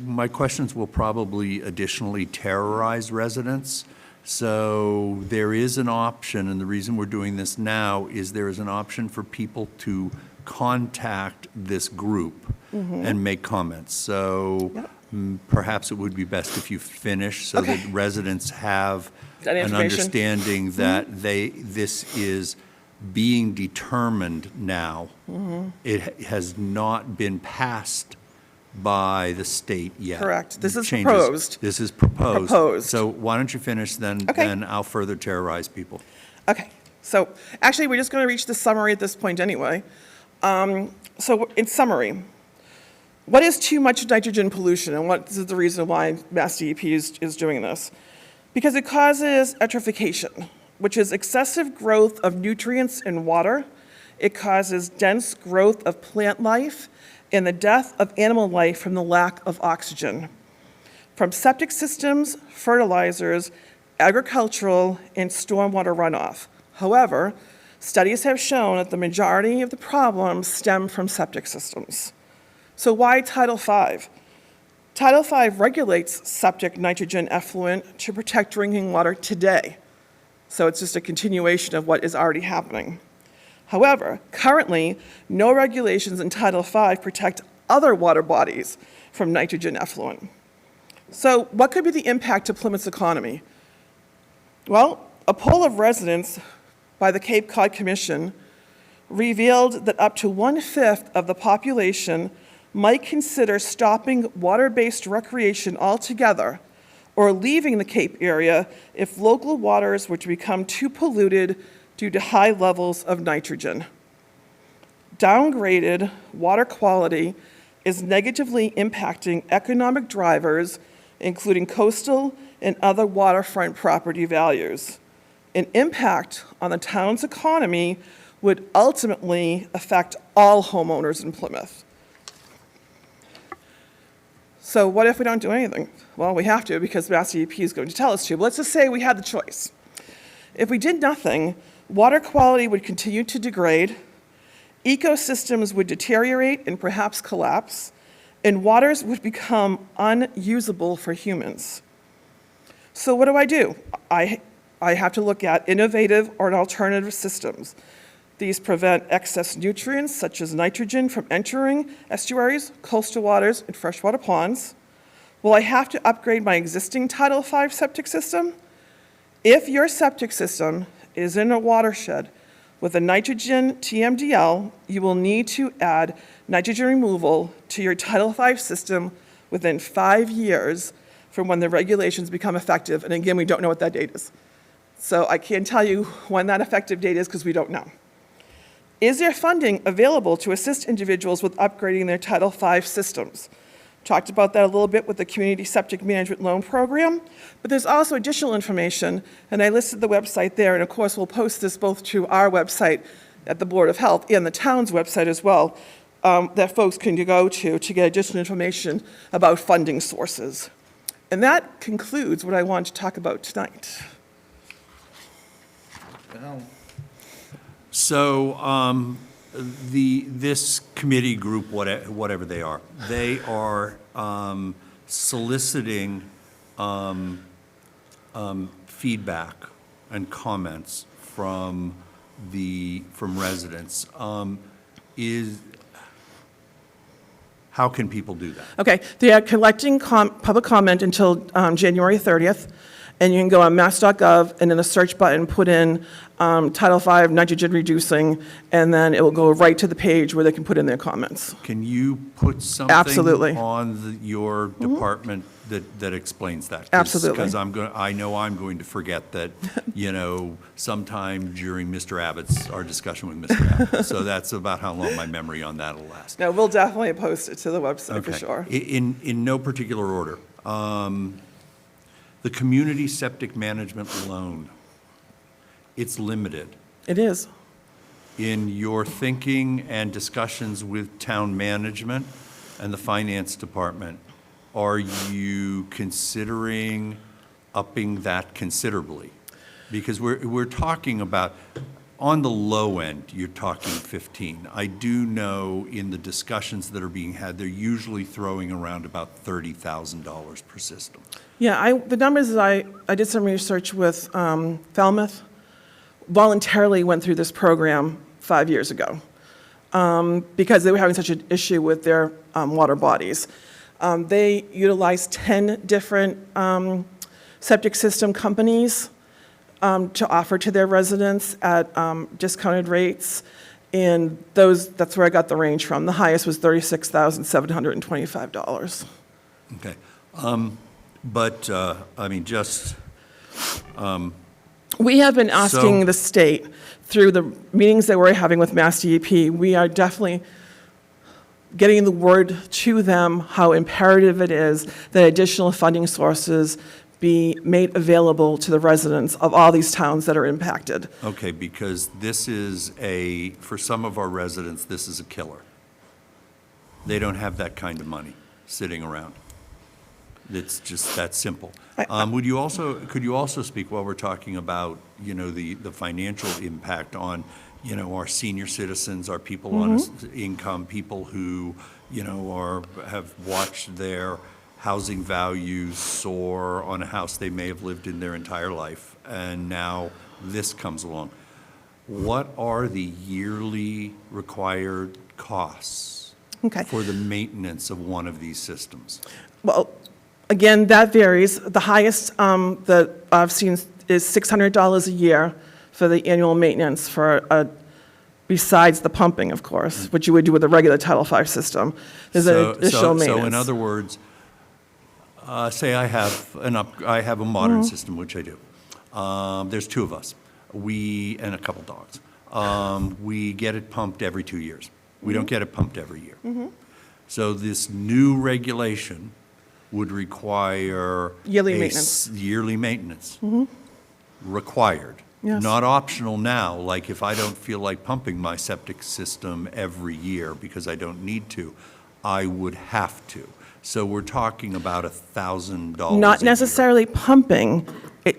my questions will probably additionally terrorize residents. So there is an option, and the reason we're doing this now is there is an option for people to contact this group and make comments. So perhaps it would be best if you finish so that residents have That an information. understanding that this is being determined now. It has not been passed by the state yet. Correct. This is Changes. proposed. This is proposed. Proposed. So why don't you finish, then Okay. then I'll further terrorize people. Okay. So actually, we're just going to reach the summary at this point anyway. So in summary, what is too much nitrogen pollution, and what is the reason why Mass DEP is doing this? Because it causes eutrophication, which is excessive growth of nutrients in water. It causes dense growth of plant life and the death of animal life from the lack of oxygen. From septic systems, fertilizers, agricultural, and stormwater runoff. However, studies have shown that the majority of the problems stem from septic systems. So why Title V? Title V regulates septic nitrogen effluent to protect drinking water today. So it's just a continuation of what is already happening. However, currently, no regulations in Title V protect other water bodies from nitrogen effluent. So what could be the impact to Plymouth's economy? Well, a poll of residents by the Cape Cod Commission revealed that up to 1/5 of the population might consider stopping water-based recreation altogether or leaving the Cape area if local waters were to become too polluted due to high levels of nitrogen. Downgraded water quality is negatively impacting economic drivers, including coastal and other waterfront property values. An impact on the town's economy would ultimately affect all homeowners in Plymouth. So what if we don't do anything? Well, we have to because Mass DEP is going to tell us to. But let's just say we had the choice. If we did nothing, water quality would continue to degrade, ecosystems would deteriorate and perhaps collapse, and waters would become unusable for humans. So what do? I have to look at innovative or alternative systems. These prevent excess nutrients, such as nitrogen, from entering estuaries, coastal waters, and freshwater ponds. Will I have to upgrade my existing Title V septic system? If your septic system is in a watershed with a nitrogen TMDL, you will need to add nitrogen removal to your Title V system within 5 years from when the regulations become effective. And again, we don't know what that date is. So I can't tell you when that effective date is because we don't know. Is there funding available to assist individuals with upgrading their Title V systems? Talked about that a little bit with the Community Septic Management Loan Program, but there's also additional information, and I listed the website there, and of course we'll post this both to our website at the Board of Health and the town's website as well, that folks can go to get additional information about funding sources. And that concludes what I want to talk about tonight. So this committee group, whatever they are soliciting feedback and comments from residents. How can people do that? Okay, they are collecting public comment until January 30th, and you can go on mass.gov and in the search button put in Title V nitrogen reducing, and then it will go right to the page where they can put in their comments. Can you put something Absolutely. on your department that explains that? Absolutely. Because I know I'm going to forget that, sometime during our discussion with Mr. Abbott. So that's about how long my memory on that will last. No, we'll definitely post it to the website for Okay. sure. In no particular order, the community septic management loan, it's limited. It is. In your thinking and discussions with town management and the finance department, are you considering upping that considerably? Because we're talking about, on the low end, you're talking 15. I do know in the discussions that are being had, they're usually throwing around about $30,000 per system. Yeah, the numbers is I did some research with Falmouth, voluntarily went through this program 5 years ago because they were having such an issue with their water bodies. They utilized 10 different septic system companies to offer to their residents at discounted rates, and that's where I got the range from. The highest was $36,725. Okay. But, We have been asking So- the state, through the meetings that we're having with Mass DEP, we are definitely getting the word to them how imperative it is that additional funding sources be made available to the residents of all these towns that are impacted. Okay, because this is for some of our residents, this is a killer. They don't have that kind of money sitting around. It's just that simple. Could you also speak, while we're talking about, the financial impact on, our senior citizens, our people on income, people who, have watched their housing values soar on a house they may have lived in their entire life, and now this comes along. What are the yearly required costs for the maintenance of one of these systems? Well, again, that varies. The highest that I've seen is $600 a year for the annual maintenance besides the pumping, of course, which you would do with a regular Title V system. There's an additional maintenance. So in other words, say I have a modern system, which I do. There's two of us, and a couple dogs. We get it pumped every 2 years. We don't get it pumped every year. So this new regulation would require yearly maintenance. Yearly maintenance. Required. Yes. Not optional now, like if I don't feel like pumping my septic system every year because I don't need to, I would have to. So we're talking about $1,000 Not necessarily pumping.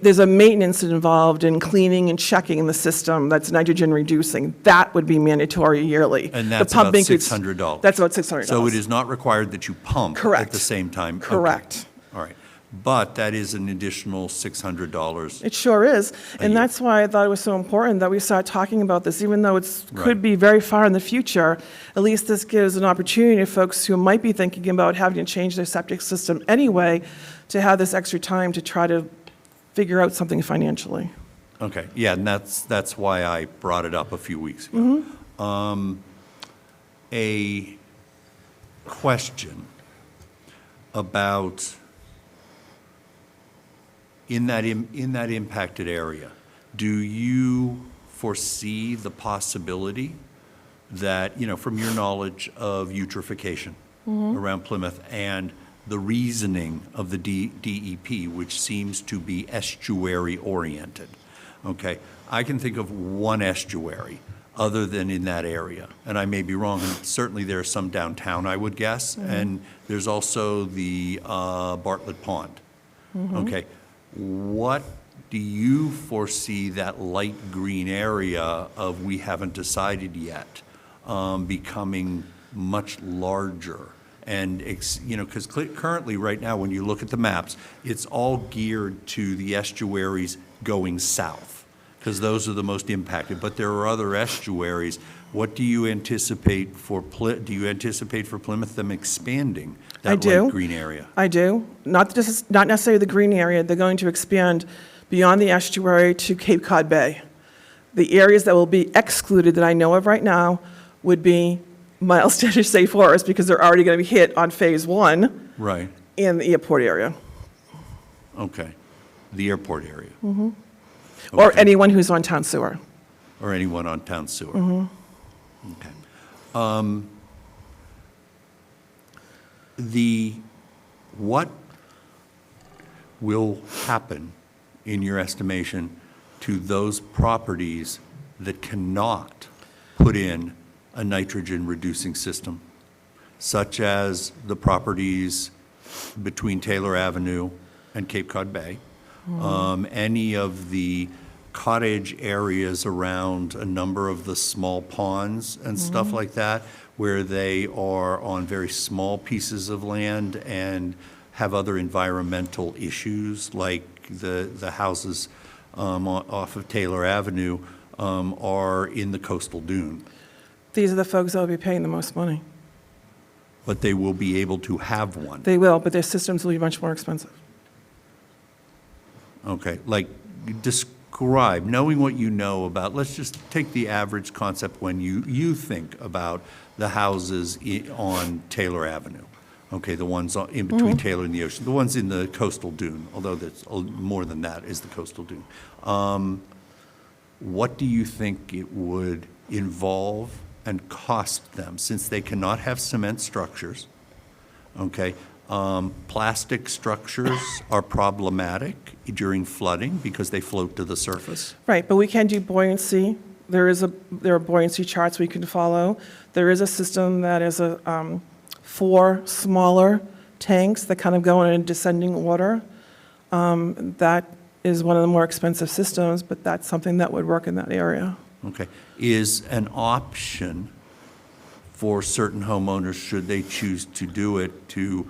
There's a maintenance involved in cleaning and checking the system that's nitrogen reducing. That would be mandatory yearly. And The that's about pumping could- $600. That's about $600. So it is not required that you pump at Correct. the same time? Okay. Correct. All right. But that is an additional $600. It sure is. And year. that's why I thought it was so important that we start talking about this, even though it Right. could be very far in the future. At least this gives an opportunity to folks who might be thinking about having to change their septic system anyway, to have this extra time to try to figure out something financially. Okay, yeah, and that's why I brought it up a few weeks ago. A question about, in that impacted area, do you foresee the possibility that, from your knowledge of eutrophication around Plymouth and the reasoning of the DEP, which seems to be estuary-oriented, okay? I can think of one estuary other than in that area, and I may be wrong, and certainly there's some downtown, I would guess, and there's also the Bartlett Pond, okay? What do you foresee that light green area of we haven't decided yet becoming much larger? And, because currently, right now, when you look at the maps, it's all geared to the estuaries going south, because those are the most impacted. But there are other estuaries. What do you anticipate for Plymouth them expanding that light green area? I do. Not necessarily the green area. They're going to expand beyond the estuary to Cape Cod Bay. The areas that will be excluded that I know of right now would be Miles Standish State Forest, because they're already going to be hit on Phase 1 Right, in the airport area. okay. The airport area. Or Okay. anyone who's on town sewer. Or anyone on town sewer. Okay. What will happen, in your estimation, to those properties that cannot put in a nitrogen-reducing system, such as the properties between Taylor Avenue and Cape Cod Bay? Any of the cottage areas around a number of the small ponds and stuff like that, where they are on very small pieces of land and have other environmental issues, like the houses off of Taylor Avenue are in the coastal dune. These are the folks that will be paying the most money. But they will be able to have one. They will, but their systems will be much more expensive. Okay, like describe, knowing what you know about, let's just take the average concept when you think about the houses on Taylor Avenue. Okay, the ones in between Taylor and the ocean, the ones in the coastal dune, although that's more than that is the coastal dune. What do you think it would involve and cost them, since they cannot have cement structures? Okay, plastic structures are problematic during flooding because they float to the surface. Right, but we can do buoyancy. There are buoyancy charts we can follow. There is a system that is 4 smaller tanks that kind of go in a descending order. That is one of the more expensive systems, but that's something that would work in that area. Okay, is an option for certain homeowners, should they choose to do it, to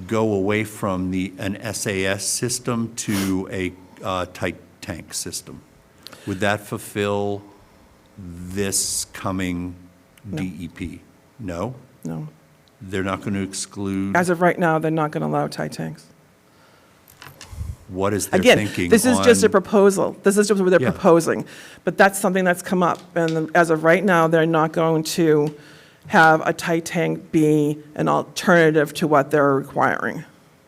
go away from an SAS system to a tight tank system? Would that fulfill this coming DEP? No? No. They're not going to exclude? As of right now, they're not going to allow tight tanks. What is their Again, thinking this is just a on- proposal. This is just what they're Yeah. proposing. But that's something that's come up. And as of right now, they're not going to have a tight tank be an alternative to what they're requiring.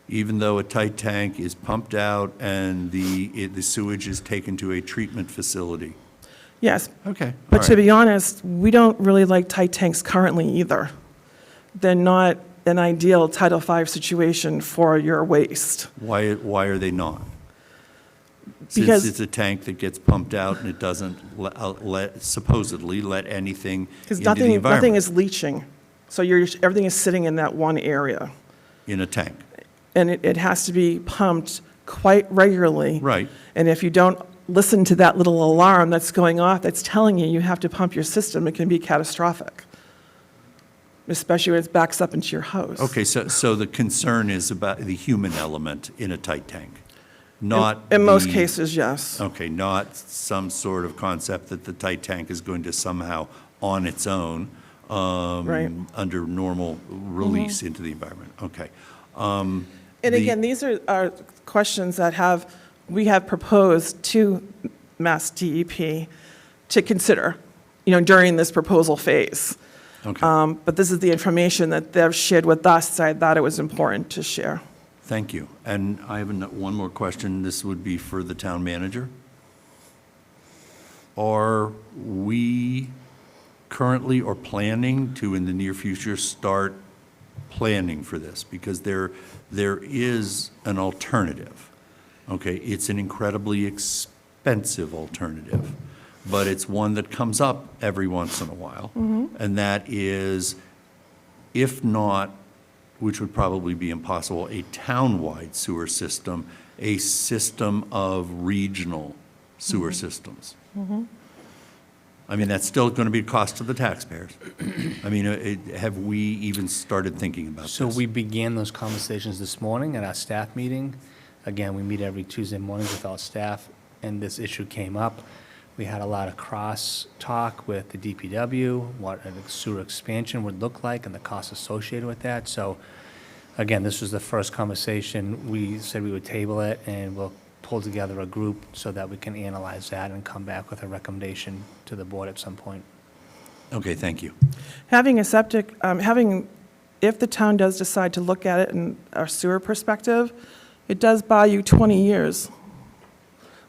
Even though a tight tank is pumped out and the sewage is taken to a treatment facility? Yes. Okay. But all to right. be honest, we don't really like tight tanks currently either. They're not an ideal Title V situation for your waste. Why are they not? Because- Since it's a tank that gets pumped out and it doesn't supposedly let anything Because into the nothing environment is leaching. So everything is sitting in that one area. in a tank. And it has to be pumped quite regularly. Right. And if you don't listen to that little alarm that's going off, that's telling you have to pump your system, it can be catastrophic, especially when it backs up into your house. Okay, so the concern is about the human element in a tight tank, not In most the- cases, yes. Okay, not some sort of concept that the tight tank is going to somehow, on its own, Right. under normal release into the environment. Okay. And again, these are questions that we have proposed to Mass DEP to consider, during this proposal phase. Okay. But this is the information that they've shared with us, so I thought it was important to share. Thank you. And I have one more question. This would be for the town manager. Are we currently or planning to, in the near future, start planning for this? Because there is an alternative. Okay, it's an incredibly expensive alternative, but it's one that comes up every once in a while. And that is, if not, which would probably be impossible, a town-wide sewer system, a system of regional sewer systems. I mean, that's still going to be a cost to the taxpayers. I mean, have we even started thinking about this? So we began those conversations this morning at our staff meeting. Again, we meet every Tuesday mornings with our staff, and this issue came up. We had a lot of cross-talk with the DPW, what a sewer expansion would look like and the costs associated with that. So, again, this was the first conversation. We said we would table it, and we'll pull together a group so that we can analyze that and come back with a recommendation to the board at some point. Okay, thank you. Having a septic, if the town does decide to look at it in a sewer perspective, it does buy you 20 years.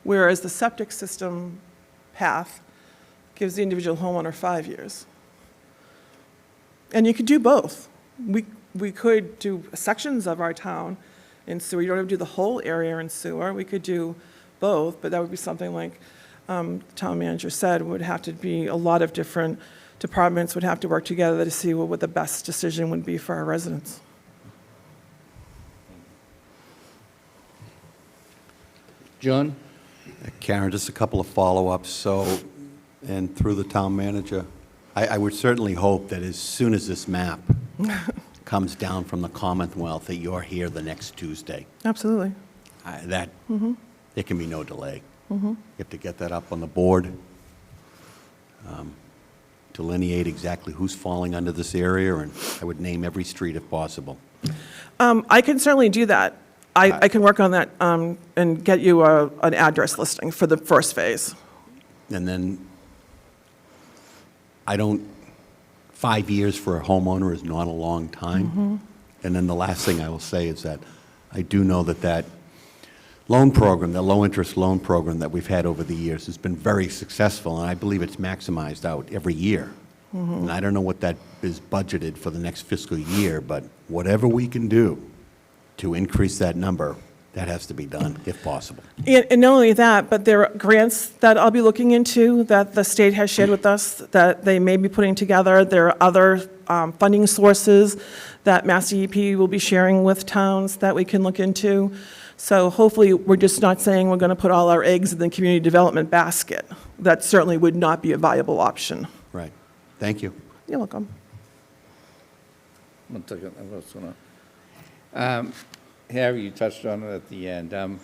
Whereas the septic system path gives the individual homeowner 5 years. And you could do both. We could do sections of our town in sewer. You don't have to do the whole area in sewer. We could do both, but that would be something like the town manager said, would have to be a lot of different departments would have to work together to see what the best decision would be for our residents. John? Karen, just a couple of follow-ups. So, and through the town manager, I would certainly hope that as soon as this map comes down from the Commonwealth, that you're here the next Tuesday. Absolutely. There can be no delay. You have to get that up on the board, delineate exactly who's falling under this area, and I would name every street if possible. I can certainly do that. I can work on that and get you an address listing for the first phase. And then, I don't 5 years for a homeowner is not a long time. And then the last thing I will say is that I do know that that loan program, the low-interest loan program that we've had over the years has been very successful, and I believe it's maximized out every year. And I don't know what that is budgeted for the next fiscal year, but whatever we can do to increase that number, that has to be done, if possible. And not only that, but there are grants that I'll be looking into that the state has shared with us that they may be putting together. There are other funding sources that Mass DEP will be sharing with towns that we can look into. So hopefully, we're just not saying we're going to put all our eggs in the community development basket. That certainly would not be a viable option. Right. Thank you. You're welcome. One second, I was gonna, Harry, you touched on it at the end. I'm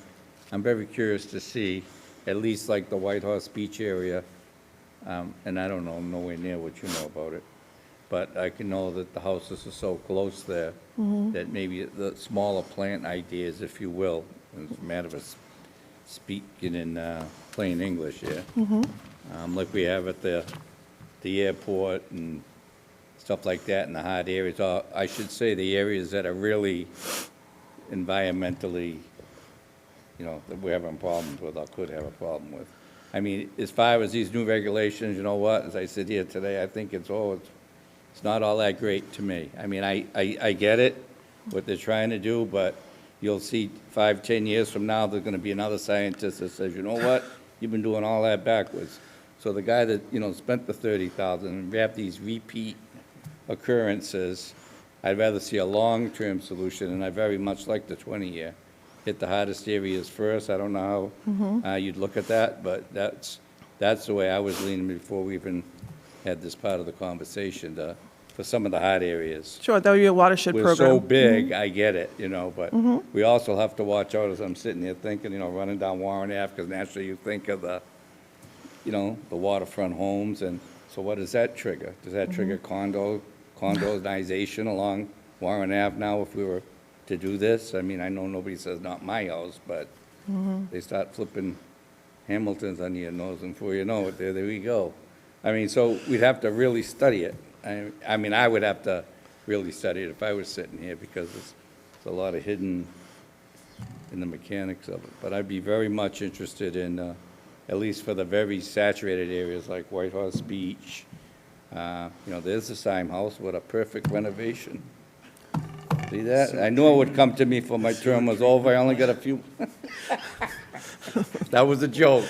very curious to see, at least like the White Horse Beach area, and I don't know nowhere near what you know about it, but I can know that the houses are so close there that maybe the smaller plant ideas, if you will, it's a matter of us speaking in plain English here, like we have at the airport and stuff like that in the hot areas, or I should say the areas that are really environmentally, that we're having problems with or could have a problem with. I mean, as far as these new regulations, you know what, as I sit here today, I think it's not all that great to me. I mean, I get it, what they're trying to do, but you'll see 5, 10 years from now, there's gonna be another scientist that says, you know what, you've been doing all that backwards. So the guy that, spent the $30,000 and have these repeat occurrences, I'd rather see a long-term solution, and I very much like the 20-year. Hit the hardest areas first. I don't know how you'd look at that, but that's the way I was leaning before we even had this part of the conversation, for some of the hard areas. Sure, that would be a watershed program. We're so big, I get it, but we also have to watch out, as I'm sitting here thinking, running down Warren Ave, because naturally you think of the waterfront homes, and so what does that trigger? Does that trigger condonization along Warren Ave now if we were to do this? I mean, I know nobody says not my house, but they start flipping Hamiltons on your nose, and before you know it, there we go. I mean, so we'd have to really study it. I mean, I would have to really study it if I was sitting here, because there's a lot of hidden in the mechanics of it. But I'd be very much interested in, at least for the very saturated areas like White Horse Beach. There's the Syme House, what a perfect renovation. See that? I knew it would come to me before my term was over. I only got a few. That was a joke.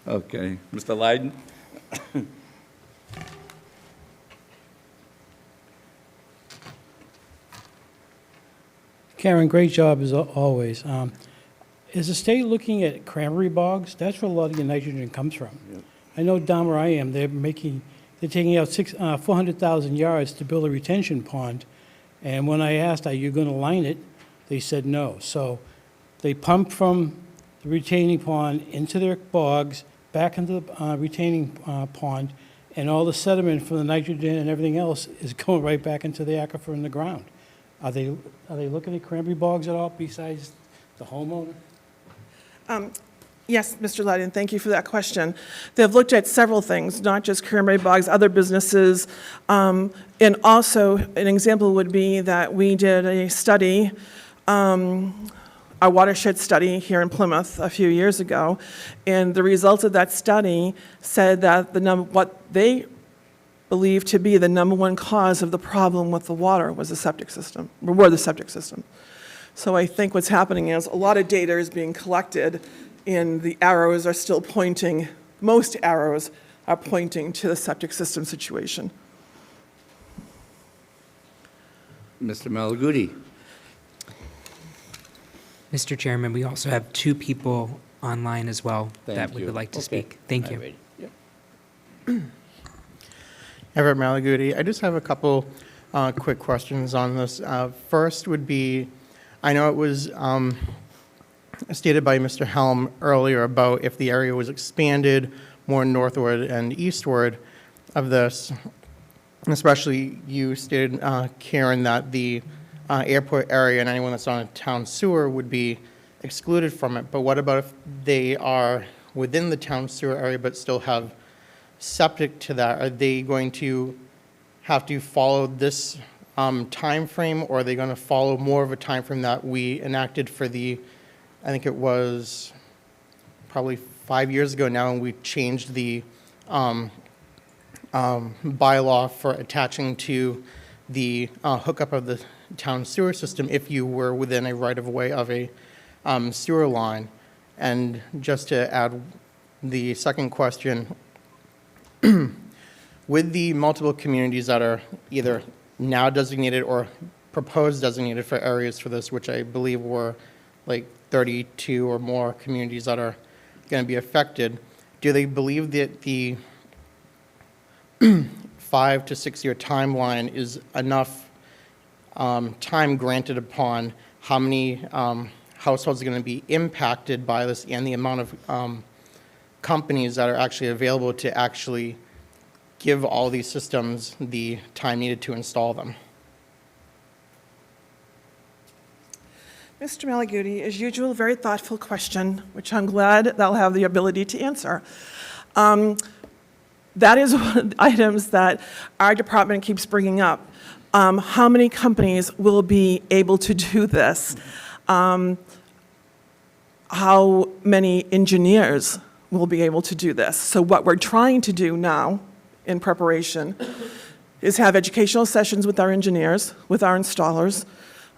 Okay, Mr. Lydon? Karen, great job as always. Is the state looking at cranberry bogs? That's where a lot of your nitrogen comes from. Yep. I know down where I am, they're taking out 400,000 yards to build a retention pond. And when I asked, are you going to line it? They said no. So they pump from the retaining pond into their bogs, back into the retaining pond, and all the sediment from the nitrogen and everything else is going right back into the aquifer in the ground. Are they looking at cranberry bogs at all besides the homeowner? Yes, Mr. Lydon, thank you for that question. They've looked at several things, not just cranberry bogs, other businesses. And also, an example would be that we did a study, a watershed study here in Plymouth a few years ago, and the results of that study said that what they believed to be the number one cause of the problem with the water was the septic system, were the septic system. So I think what's happening is a lot of data is being collected, and the arrows are still pointing, most arrows are pointing to the septic system situation. Mr. Malaguti? Mr. Chairman, we also have 2 people online as well that Thank we you. would like to Okay. speak. Thank you. All right. Yep. Everett Malaguti. I just have a couple quick questions on this. First would be, I know it was stated by Mr. Helm earlier about if the area was expanded more northward and eastward of this, especially you stated, Karen, that the airport area and anyone that's on a town sewer would be excluded from it. But what about if they are within the town sewer area but still have septic to that, are they going to have to follow this time frame, or are they going to follow more of a time frame that we enacted for the, I think it was probably 5 years ago now, and we changed the bylaw for attaching to the hookup of the town sewer system if you were within a right-of-way of a sewer line. And just to add the second question, with the multiple communities that are either now designated or proposed designated for areas for this, which I believe were like 32 or more communities that are going to be affected, do they believe that the 5 to 6 year timeline is enough time granted upon how many households are going to be impacted by this and the amount of companies that are actually available to actually give all these systems the time needed to install them? Mr. Malaguti, as usual, a very thoughtful question, which I'm glad that I'll have the ability to answer. That is one of the items that our department keeps bringing up. How many companies will be able to do this? How many engineers will be able to do this? So what we're trying to do now, in preparation, is have educational sessions with our engineers, with our installers,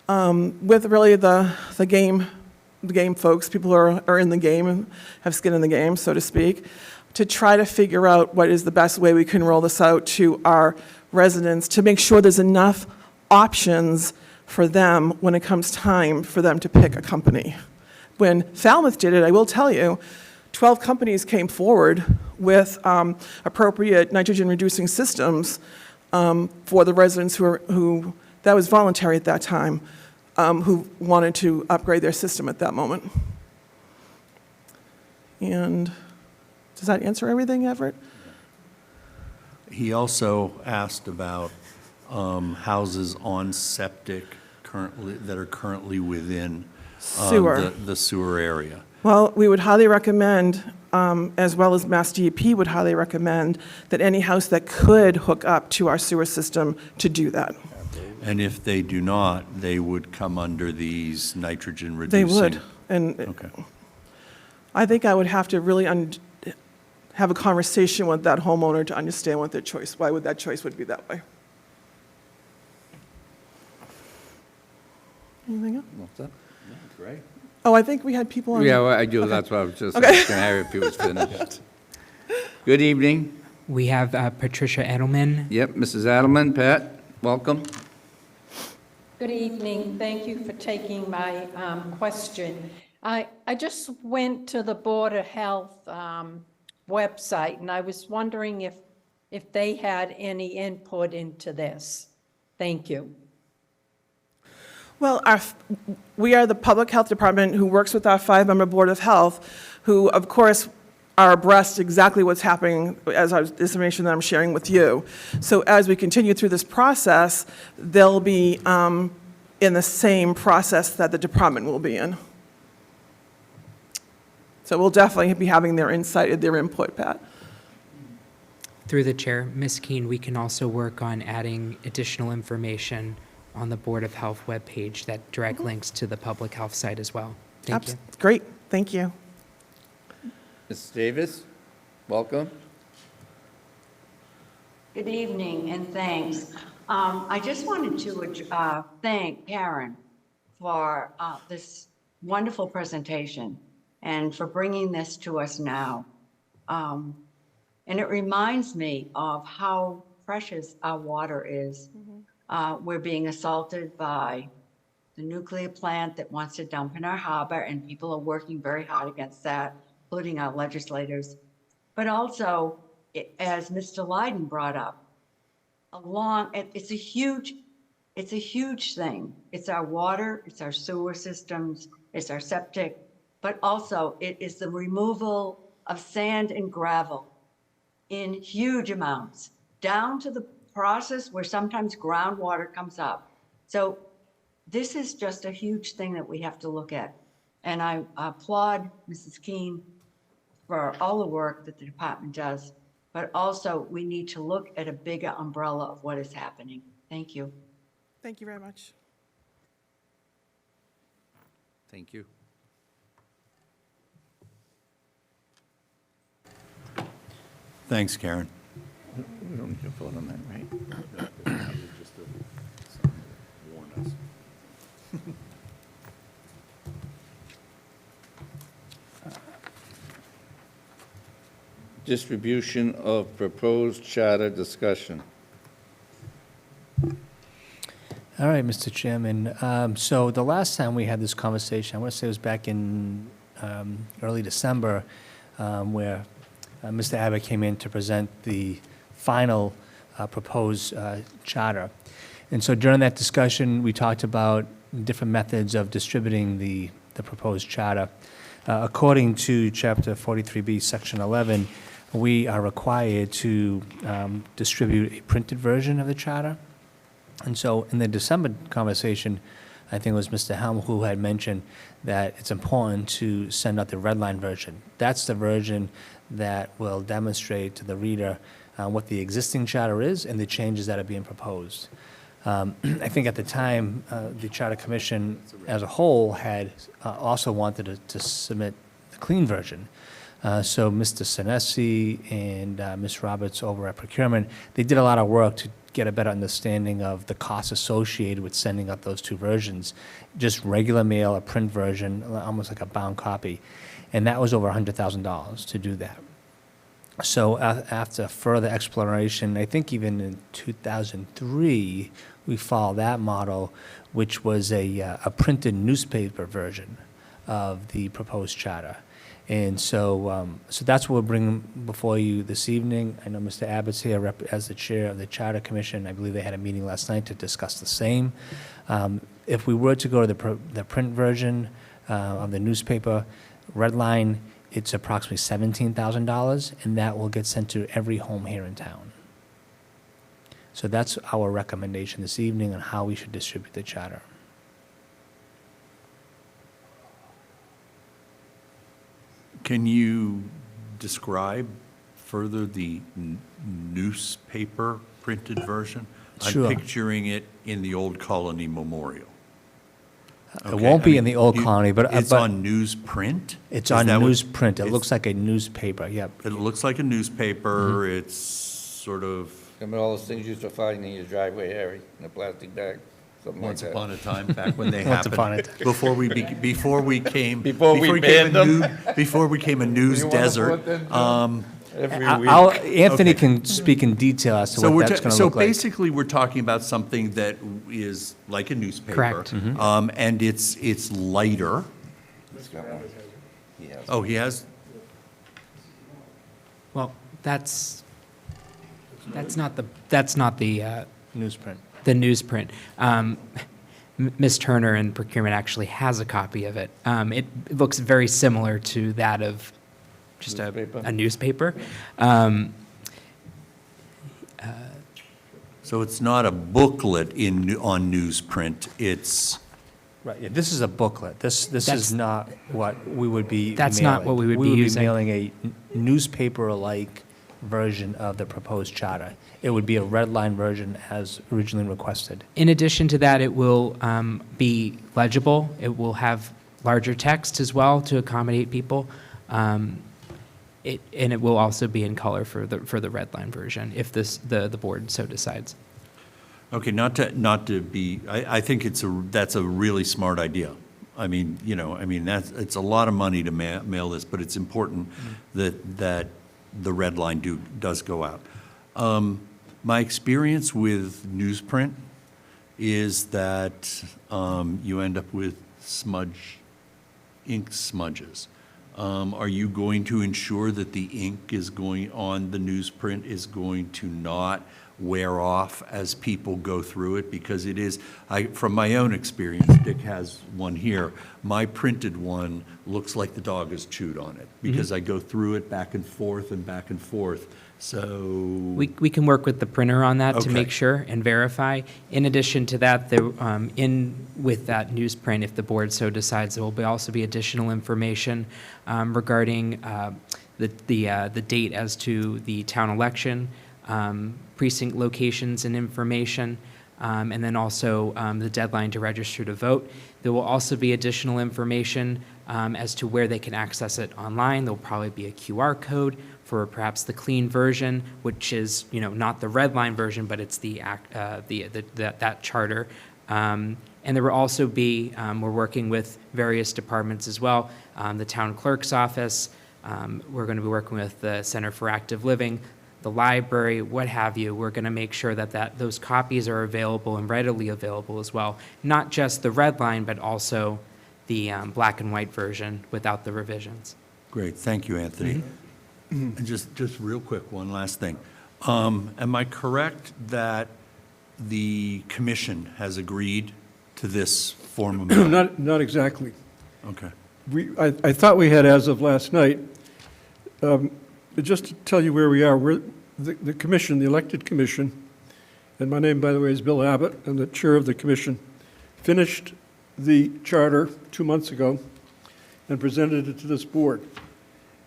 with really the game folks, people who are in the game and have skin in the game, so to speak, to try to figure out what is the best way we can roll this out to our residents to make sure there's enough options for them when it comes time for them to pick a company. When Falmouth did it, I will tell you, 12 companies came forward with appropriate nitrogen-reducing systems for the residents who that was voluntary at that time, who wanted to upgrade their system at that moment. And does that answer everything, Everett? He also asked about houses on septic that are currently within Sewer. the sewer area. Well, we would highly recommend, as well as Mass DEP would highly recommend, that any house that could hook up to our sewer system to do that. And if they do not, they would come under these nitrogen They reducing? would. And Okay. I think I would have to really have a conversation with that homeowner to understand what their choice, why would that choice would be that way. Anything else? What's that? Great. Oh, I think we had people on. Yeah, well, I do, Okay. that's what I was just Okay. asking Harry if he was finished. Good evening. We have Patricia Edelman. Yep, Mrs. Adelman, Pat, welcome. Good evening. Thank you for taking my question. I just went to the Board of Health website, and I was wondering if they had any input into this. Thank you. Well, we are the Public Health Department who works with our 5-member Board of Health, who, of course, are abreast exactly what's happening as this information that I'm sharing with you. So as we continue through this process, they'll be in the same process that the department will be in. So we'll definitely be having their insight and their input, Pat. Through the chair, Ms. Keene, we can also work on adding additional information on the Board of Health webpage that direct links to the public health site as well. Thank you. Great, thank you. Mrs. Davis, welcome. Good evening, and thanks. I just wanted to thank Karen for this wonderful presentation and for bringing this to us now. And it reminds me of how precious our water is. We're being assaulted by the nuclear plant that wants to dump in our harbor, and people are working very hard against that, including our legislators. But also, as Mr. Lydon brought up, it's a huge thing. It's our water, it's our sewer systems, it's our septic, but also it is the removal of sand and gravel in huge amounts, down to the process where sometimes groundwater comes up. So this is just a huge thing that we have to look at. And I applaud Mrs. Keene for all the work that the department does, but also we need to look at a bigger umbrella of what is happening. Thank you. Thank you very much. Thank you. Thanks, Karen. We don't need to vote on that, right? Distribution of proposed charter discussion. All right, Mr. Chairman. So the last time we had this conversation, I want to say it was back in early December, where Mr. Abbott came in to present the final proposed charter. And so during that discussion, we talked about different methods of distributing the proposed charter. According to Chapter 43B, Section 11, we are required to distribute a printed version of the charter. And so in the December conversation, I think it was Mr. Helm who had mentioned that it's important to send out the red line version. That's the version that will demonstrate to the reader what the existing charter is and the changes that are being proposed. I think at the time, the Charter Commission as a whole had also wanted to submit the clean version. So Mr. Senesi and Ms. Roberts over at Procurement, they did a lot of work to get a better understanding of the costs associated with sending out those two versions. Just regular mail, a print version, almost like a bound copy. And that was over $100,000 to do that. So after further exploration, I think even in 2003, we followed that model, which was a printed newspaper version of the proposed charter. And so that's what we're bringing before you this evening. I know Mr. Abbott's here as the chair of the Charter Commission. I believe they had a meeting last night to discuss the same. If we were to go to the print version of the newspaper, red line, it's approximately $17,000, and that will get sent to every home here in town. So that's our recommendation this evening on how we should distribute the charter. Can you describe further the newspaper printed version? Sure. I'm picturing it in the Old Colony Memorial. It won't be in the Old Colony, but... It's but on newsprint? It's Is on that what- newsprint. It looks like a newspaper, yep. It looks like a newspaper. It's sort of, Remember all those things you used to find in your driveway, Harry, in a plastic bag? Something like once that. upon a time, back when they Once happened. upon a time. Before we came Before we banned them. Before we became a news You wanna desert. put them every week. Anthony Okay. can speak in detail as to what that's going to look like. So basically, we're talking about something that is like a newspaper. Correct. And it's lighter. He's got one. He has Oh, he has, Well, that's not the Newsprint. the newsprint. Ms. Turner in procurement actually has a copy of it. It looks very similar to that of just Newspaper. a newspaper. so it's not a booklet on newsprint, it's, Right, yeah, this is a booklet. This That's- is not what we would be mailing. That's not what we would be using. mailing a newspaper-like version of the proposed charter. It would be a red line version as originally requested. In addition to that, it will be legible. It will have larger text as well to accommodate people. And it will also be in color for the red line version, if the board so decides. okay, not to be, I think that's a really smart idea. I mean, it's a lot of money to mail this, but it's important that the red line does go out. My experience with newsprint is that you end up with ink smudges. Are you going to ensure that the ink is going on the newsprint is going to not wear off as people go through it? Because it is, from my own experience, Dick has one here, my printed one looks like the dog has chewed on it, because I go through it back and forth and back and forth, so. We can work with the printer on that to Okay. make sure and verify. In addition to that, with that newsprint, if the board so decides, there will also be additional information regarding the date as to the town election, precinct locations and information, and then also the deadline to register to vote. There will also be additional information as to where they can access it online. There'll probably be a QR code for perhaps the clean version, which is, not the red line version, but it's that charter. And there will also be, we're working with various departments as well, the town clerk's office. We're going to be working with the Center for Active Living, the library, what have you. We're going to make sure that those copies are available and readily available as well. Not just the red line, but also the black and white version without the revisions. Great, thank you, Anthony. And just real quick, one last thing. Am I correct that the commission has agreed to this form of amendment? Not exactly. Okay. I thought we had as of last night. Just to tell you where we are, we're the commission, the elected commission, and my name, by the way, is Bill Abbott. I'm the chair of the commission, finished the charter 2 months ago and presented it to this board.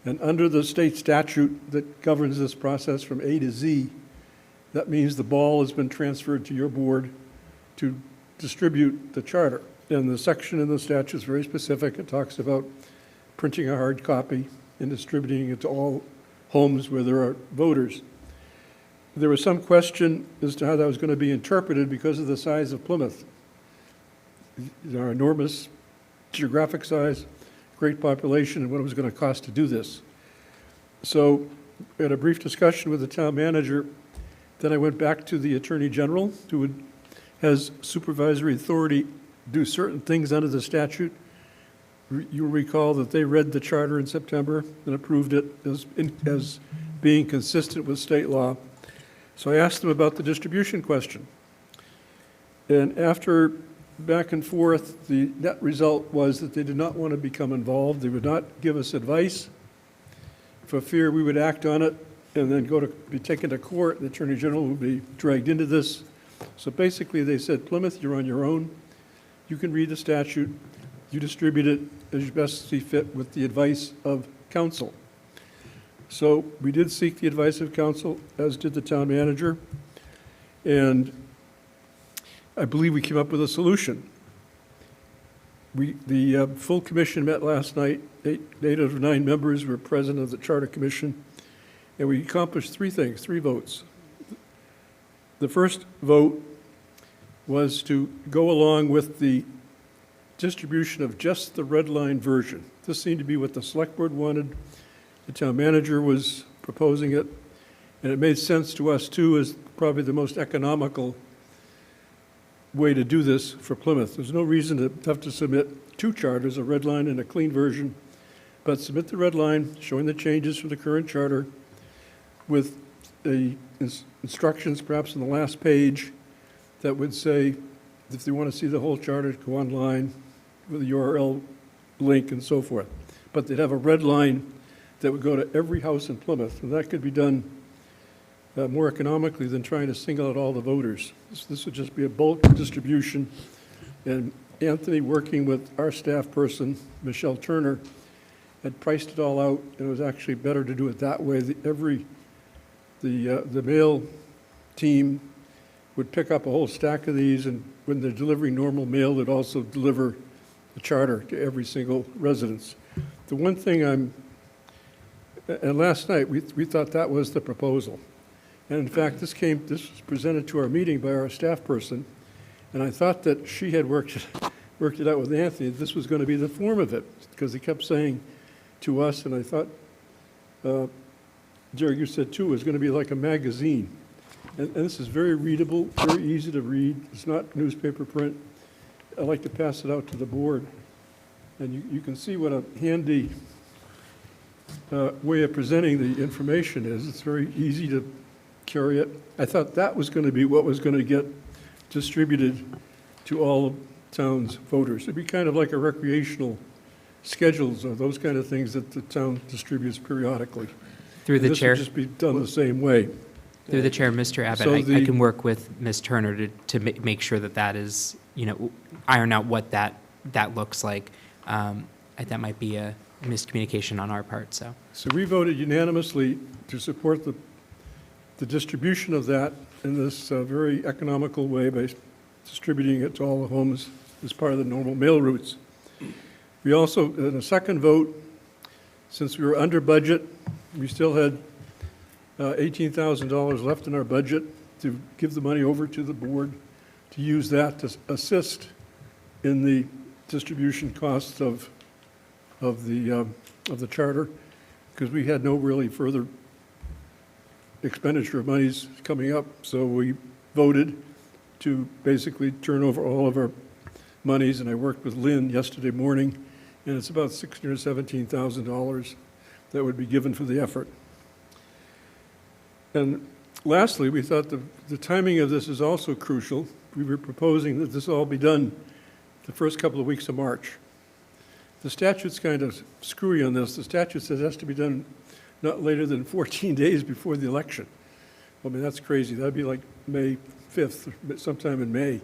And under the state statute that governs this process from A to Z, that means the ball has been transferred to your board to distribute the charter. And the section in the statute is very specific. It talks about printing a hard copy and distributing it to all homes where there are voters. There was some question as to how that was going to be interpreted because of the size of Plymouth. Our enormous geographic size, great population, and what it was going to cost to do this. So we had a brief discussion with the town manager. Then I went back to the Attorney General, who has supervisory authority to do certain things under the statute. You'll recall that they read the charter in September and approved it as being consistent with state law. So I asked them about the distribution question. And after back and forth, the net result was that they did not want to become involved. They would not give us advice for fear we would act on it and then be taken to court. The Attorney General would be dragged into this. So basically they said, Plymouth, you're on your own. You can read the statute. You distribute it as you best see fit with the advice of counsel. So we did seek the advice of counsel, as did the town manager. And I believe we came up with a solution. The full commission met last night. Eight out of 9 members were present of the Charter Commission. And we accomplished 3 things, 3 votes. The first vote was to go along with the distribution of just the red line version. This seemed to be what the select board wanted. The town manager was proposing it, and it made sense to us too as probably the most economical way to do this for Plymouth. There's no reason to have to submit 2 charters, a red line and a clean version, but submit the red line showing the changes from the current charter with instructions perhaps on the last page that would say if they want to see the whole charter, go online with a URL link and so forth. But they'd have a red line that would go to every house in Plymouth, and that could be done more economically than trying to single out all the voters. This would just be a bulk distribution, and Anthony, working with our staff person, Michelle Turner, had priced it all out, and it was actually better to do it that way. The mail team would pick up a whole stack of these, and when they're delivering normal mail, they'd also deliver the charter to every single residence. The one thing and last night, we thought that was the proposal. And in fact, this was presented to our meeting by our staff person, and I thought that she had worked it out with Anthony, this was going to be the form of it, because he kept saying to us, and I thought, Jerry, you said too, it was going to be like a magazine. And this is very readable, very easy to read. It's not newspaper print. I like to pass it out to the board. And you can see what a handy way of presenting the information is. It's very easy to carry it. I thought that was going to be what was going to get distributed to all town's voters. It'd be kind of like a recreational schedules or those kind of things that the town distributes periodically. Through the chair. This would just be done the same way. Through the chair, Mr. Abbott, So I can work with Ms. Turner to make sure that is, iron out what that looks like. That might be miscommunication on our part, so. So we voted unanimously to support the distribution of that in this very economical way by distributing it to all the homes as part of the normal mail routes. We also, in a second vote, since we were under budget, we still had $18,000 left in our budget to give the money over to the board to use that to assist in the distribution costs of the charter, because we had no really further expenditure of monies coming up. So we voted to basically turn over all of our monies, and I worked with Lynn yesterday morning, and it's about $16,000 or $17,000 that would be given for the effort. And lastly, we thought the timing of this is also crucial. We were proposing that this all be done the first couple of weeks of March. The statute's kind of screwy on this. The statute says it has to be done not later than 14 days before the election. I mean, that's crazy. That'd be like May 5th, sometime in May.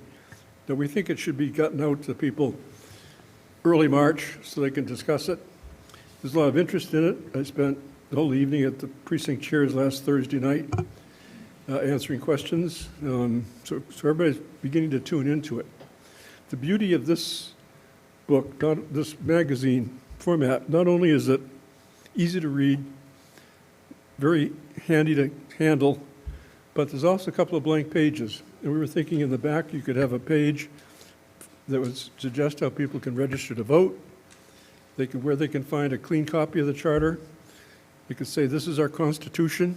Now, we think it should be gotten out to people early March so they can discuss it. There's a lot of interest in it. I spent the whole evening at the precinct chairs last Thursday night answering questions. So everybody's beginning to tune into it. The beauty of this book, this magazine format, not only is it easy to read, very handy to handle, but there's also a couple of blank pages. And we were thinking in the back you could have a page that would suggest how people can register to vote, where they can find a clean copy of the charter. You could say, this is our Constitution,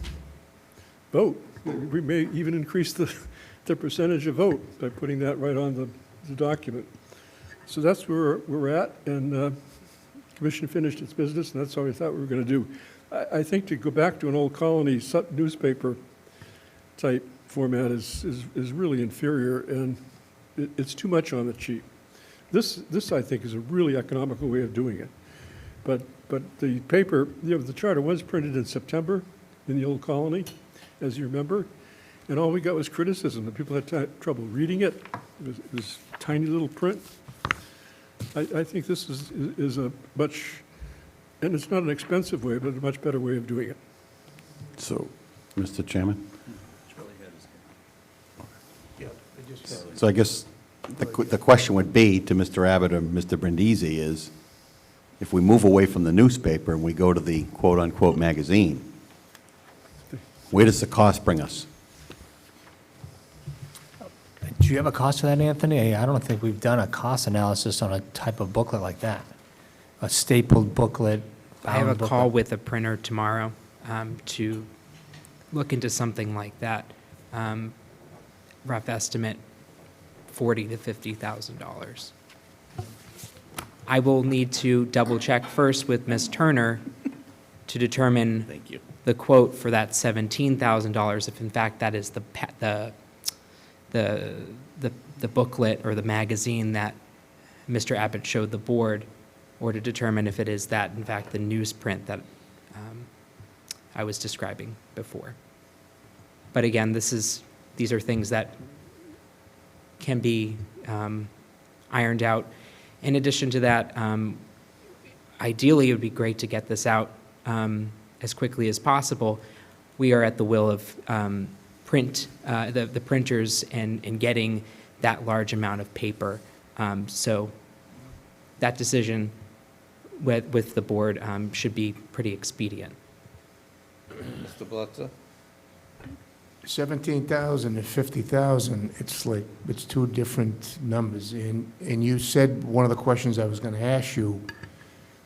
vote. We may even increase the percentage of vote by putting that right on the document. So that's where we're at, and the commission finished its business, and that's how we thought we were going to do. I think to go back to an old colony newspaper type format is really inferior, and it's too much on the cheap. This I think is a really economical way of doing it. But the paper, the charter was printed in September in the old colony, as you remember, and all we got was criticism. The people had trouble reading it. It was tiny little print. I think this is a much, and it's not an expensive way, but a much better way of doing it. So, Mr. Chairman? So I guess the question would be to Mr. Abbott or Mr. Brindisi is, if we move away from the newspaper and we go to the quote-unquote magazine, where does the cost bring us? Do you have a cost for that, Anthony? I don't think we've done a cost analysis on a type of booklet like that. A stapled booklet. I have a bound call booklet. with a printer tomorrow to look into something like that. Rough estimate, $40,000 to $50,000. I will need to double check first with Ms. Turner to determine Thank you. the quote for that $17,000, if in fact that is the booklet or the magazine that Mr. Abbott showed the board, or to determine if it is that, in fact, the newsprint that I was describing before. But again, these are things that can be ironed out. In addition to that, ideally, it would be great to get this out as quickly as possible. We are at the will of the printers and getting that large amount of paper. So that decision with the board should be pretty expedient. Mr. Blitzer? 17,000 and 50,000, it's two different numbers. And you said one of the questions I was going to ask you,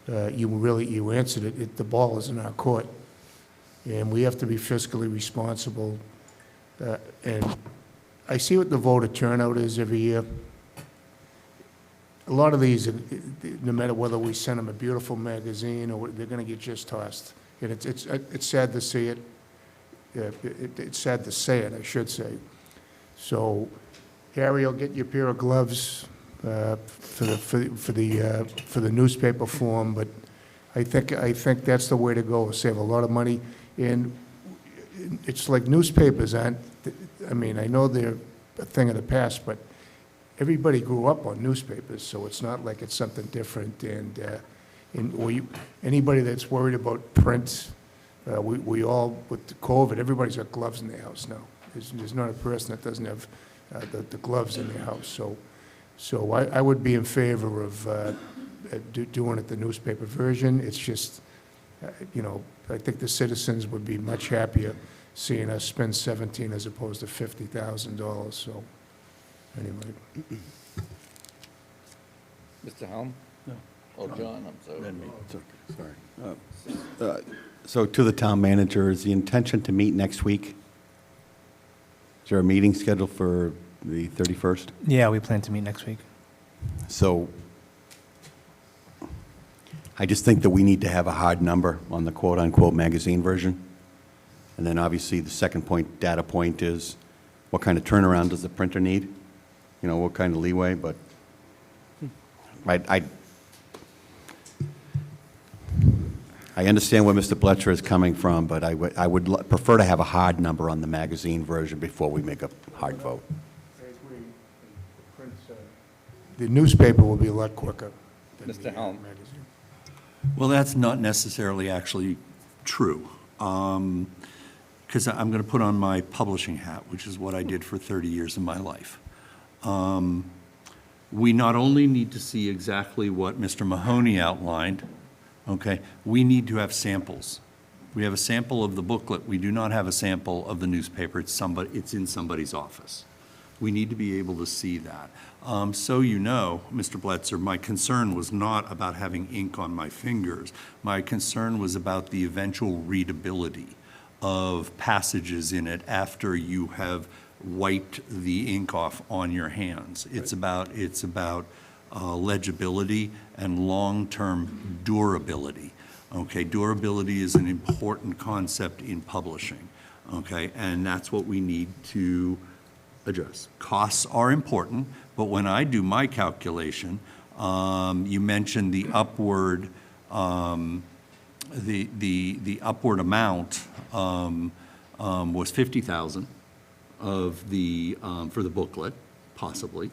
you answered it. The ball is in our court. And we have to be fiscally responsible. And I see what the voter turnout is every year. A lot of these, no matter whether we send them a beautiful magazine or they're going to get just tossed. And it's sad to see it. It's sad to say it, I should say. So, Harry, I'll get you a pair of gloves for the newspaper form. But I think that's the way to go. Save a lot of money, and it's like newspapers aren't. I mean, I know they're a thing of the past, but everybody grew up on newspapers, so it's not like it's something different. And Anybody that's worried about print, we all, with the COVID, everybody's got gloves in their house now. There's not a person that doesn't have the gloves in their house. So I would be in favor of doing it the newspaper version. It's just, I think the citizens would be much happier seeing us spend 17 as opposed to $50,000, so, anyway. Mr. Helm? No. Oh, John, I'm sorry. Sorry. So to the town manager, is the intention to meet next week? Is there a meeting scheduled for the 31st? Yeah, we plan to meet next week. So I just think that we need to have a hard number on the quote-unquote magazine version. And then obviously the second point, data point is what kind of turnaround does the printer need? What kind of leeway, but I understand where Mr. Bletcher is coming from, but I would prefer to have a hard number on the magazine version before we make a hard vote. I agree. The newspaper will be a lot quicker than the Mr. Helm. magazine. Well, that's not necessarily actually true, because I'm going to put on my publishing hat, which is what I did for 30 years of my life. We not only need to see exactly what Mr. Mahoney outlined, okay, we need to have samples. We have a sample of the booklet. We do not have a sample of the newspaper. It's in somebody's office. We need to be able to see that. So Mr. Bletzer, my concern was not about having ink on my fingers. My concern was about the eventual readability of passages in it after you have wiped the ink off on your hands. It's about legibility and long-term durability. Okay, durability is an important concept in publishing. Okay, and that's what we need to address. Costs are important, but when I do my calculation, you mentioned the upward the upward amount was 50,000 of the for the booklet, possibly.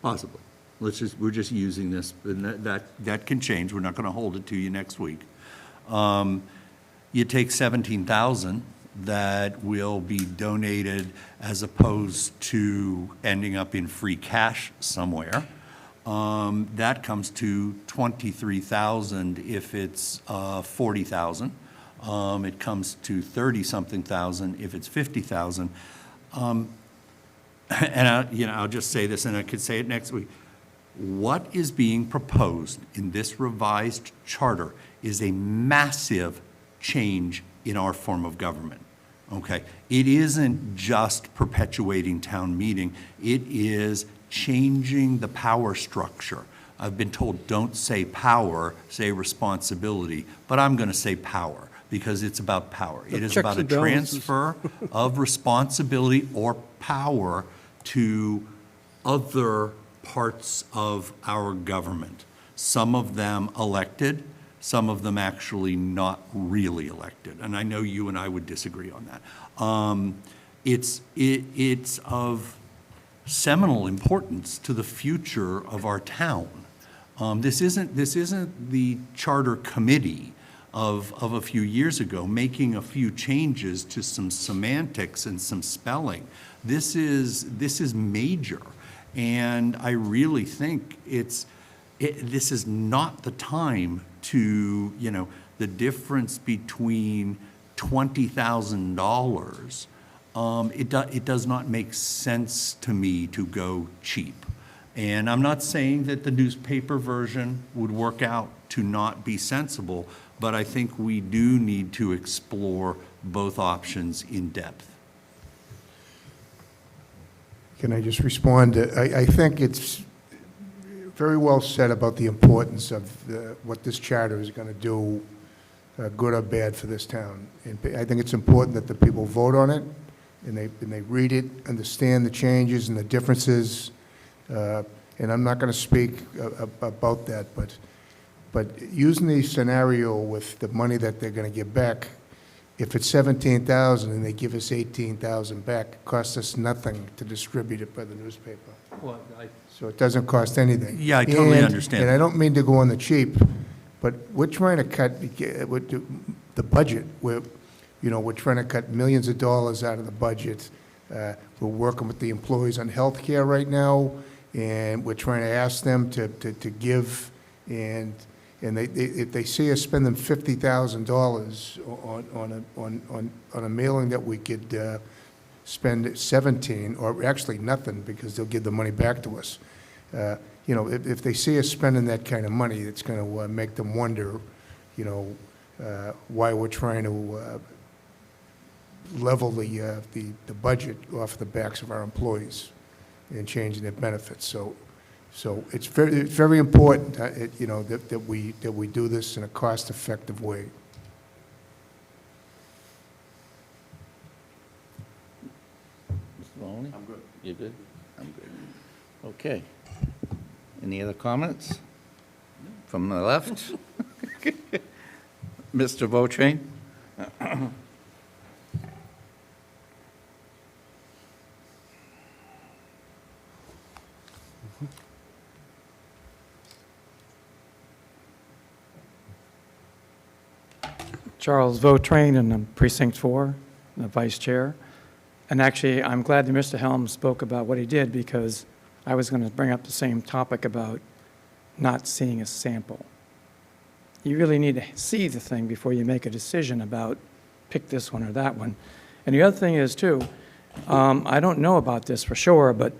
We're just using this, and that can change. We're not going to hold it to you next week. You take 17,000 that will be donated as opposed to ending up in free cash somewhere. That comes to 23,000 if it's 40,000. It comes to 30-something thousand if it's 50,000. And I'll just say this, and I could say it next week. What is being proposed in this revised charter is a massive change in our form of government. Okay, it isn't just perpetuating town meeting. It is changing the power structure. I've been told don't say power, say responsibility, but I'm going to say power because it's about power. It is about a transfer of responsibility or power to other parts of our government. Some of them elected, some of them actually not really elected. And I know you and I would disagree on that. It's of seminal importance to the future of our town. This isn't the charter committee of a few years ago making a few changes to some semantics and some spelling. This is major, and I really think this is not the time to, the difference between $20,000. It does not make sense to me to go cheap. And I'm not saying that the newspaper version would work out to not be sensible, but I think we do need to explore both options in depth. Can I just respond? I think it's very well said about the importance of what this charter is going to do, good or bad, for this town. And I think it's important that the people vote on it, and they read it, understand the changes and the differences. And I'm not going to speak about that, but using the scenario with the money that they're going to get back, If it's 17,000 and they give us 18,000 back, it costs us nothing to distribute it by the newspaper. Well, So it doesn't cost anything. Yeah, I totally And- understand. And I don't mean to go on the cheap, but we're trying to cut the budget. We're trying to cut millions of dollars out of the budget. We're working with the employees on health care right now, and we're trying to ask them to give, and if they see us spending $50,000 on a mailing that we could spend 17, or actually nothing, because they'll give the money back to us. If they see us spending that kind of money, it's going to make them wonder, why we're trying to level the budget off the backs of our employees and changing their benefits. So it's very important, that we do this in a cost-effective way. Mr. Mahoney? I'm good. You good? I'm good. Okay. Any other comments? From the left? Mr. Votrain? Charles Votrain, and I'm Precinct 4, the Vice Chair. And actually, I'm glad that Mr. Helm spoke about what he did, because I was going to bring up the same topic about not seeing a sample. You really need to see the thing before you make a decision about pick this one or that one. And the other thing is, too, I don't know about this for sure, but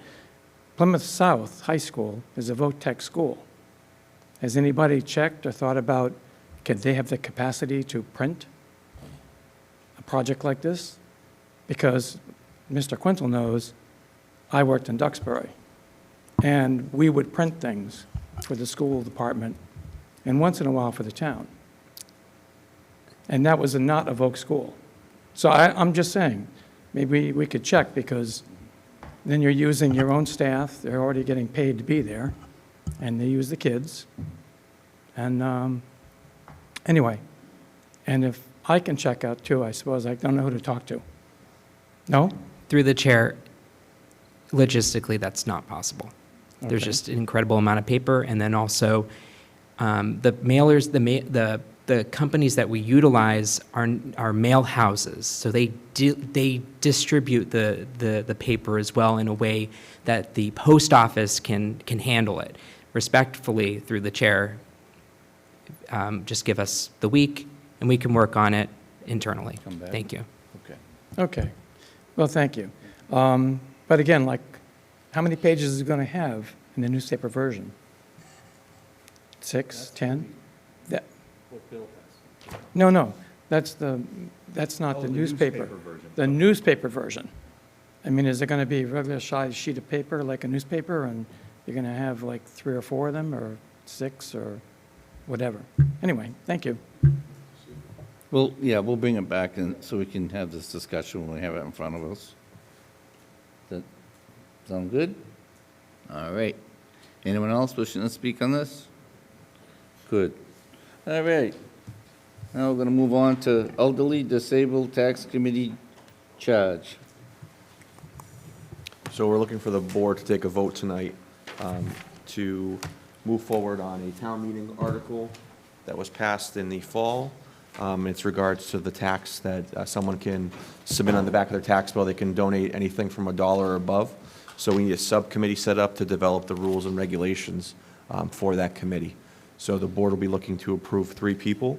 Plymouth South High School is a vote-tech school. Has anybody checked or thought about, could they have the capacity to print a project like this? Because Mr. Quintal knows I worked in Duxbury, and we would print things for the school department and once in a while for the town. And that was not a Voc school. So I'm just saying, maybe we could check, because then you're using your own staff, they're already getting paid to be there, and they use the kids. And anyway, and if I can check out too, I suppose I don't know who to talk to. No? Through the chair, logistically, that's not possible. There's Okay. just an incredible amount of paper, and then also the mailers, the companies that we utilize are mail houses, so they distribute the paper as well in a way that the post office can handle it. Respectfully, through the chair, just give us the week, and we can work on it internally. Come back. Thank you. Okay. Okay. Well, thank you. But again, like, how many pages is it going to have in the newspaper version? 6, 10? That, What Bill has. no, that's not the newspaper. version. The newspaper version. I mean, is it going to be a regular size sheet of paper like a newspaper, and you're going to have like 3 or 4 of them, or 6, or whatever? Anyway, thank you. Well, yeah, we'll bring it back and so we can have this discussion when we have it in front of us. That sound good? All right. Anyone else wishing to speak on this? Good. All right. Now we're going to move on to Elderly Disabled Tax Committee charge. So we're looking for the board to take a vote tonight to move forward on a town meeting article that was passed in the fall. It's regards to the tax that someone can submit on the back of their tax bill. They can donate anything from $1 or above. So we need a subcommittee set up to develop the rules and regulations for that committee. So the board will be looking to approve 3 people,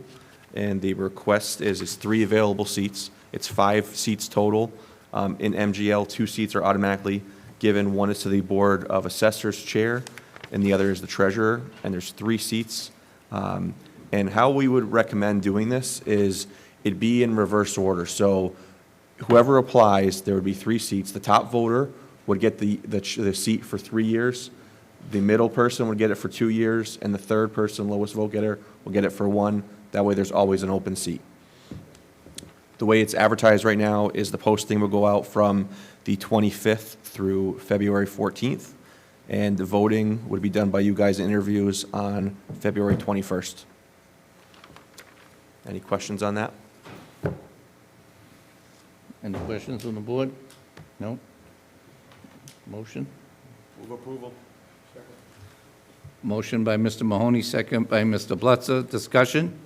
and the request is 3 available seats. It's 5 seats total. In MGL, 2 seats are automatically given. One is to the Board of Assessors Chair, and the other is the Treasurer, and there's 3 seats. And how we would recommend doing this is it'd be in reverse order. So whoever applies, there would be 3 seats. The top voter would get the seat for 3 years. The middle person would get it for 2 years, and the third person, lowest vote getter, will get it for 1. That way there's always an open seat. The way it's advertised right now is the posting will go out from the 25th through February 14th, and the voting would be done by you guys in interviews on February 21st. Any questions on that? Any questions from the board? No? Motion? Move approval. Motion by Mr. Mahoney, second by Mr. Blitzer. Discussion?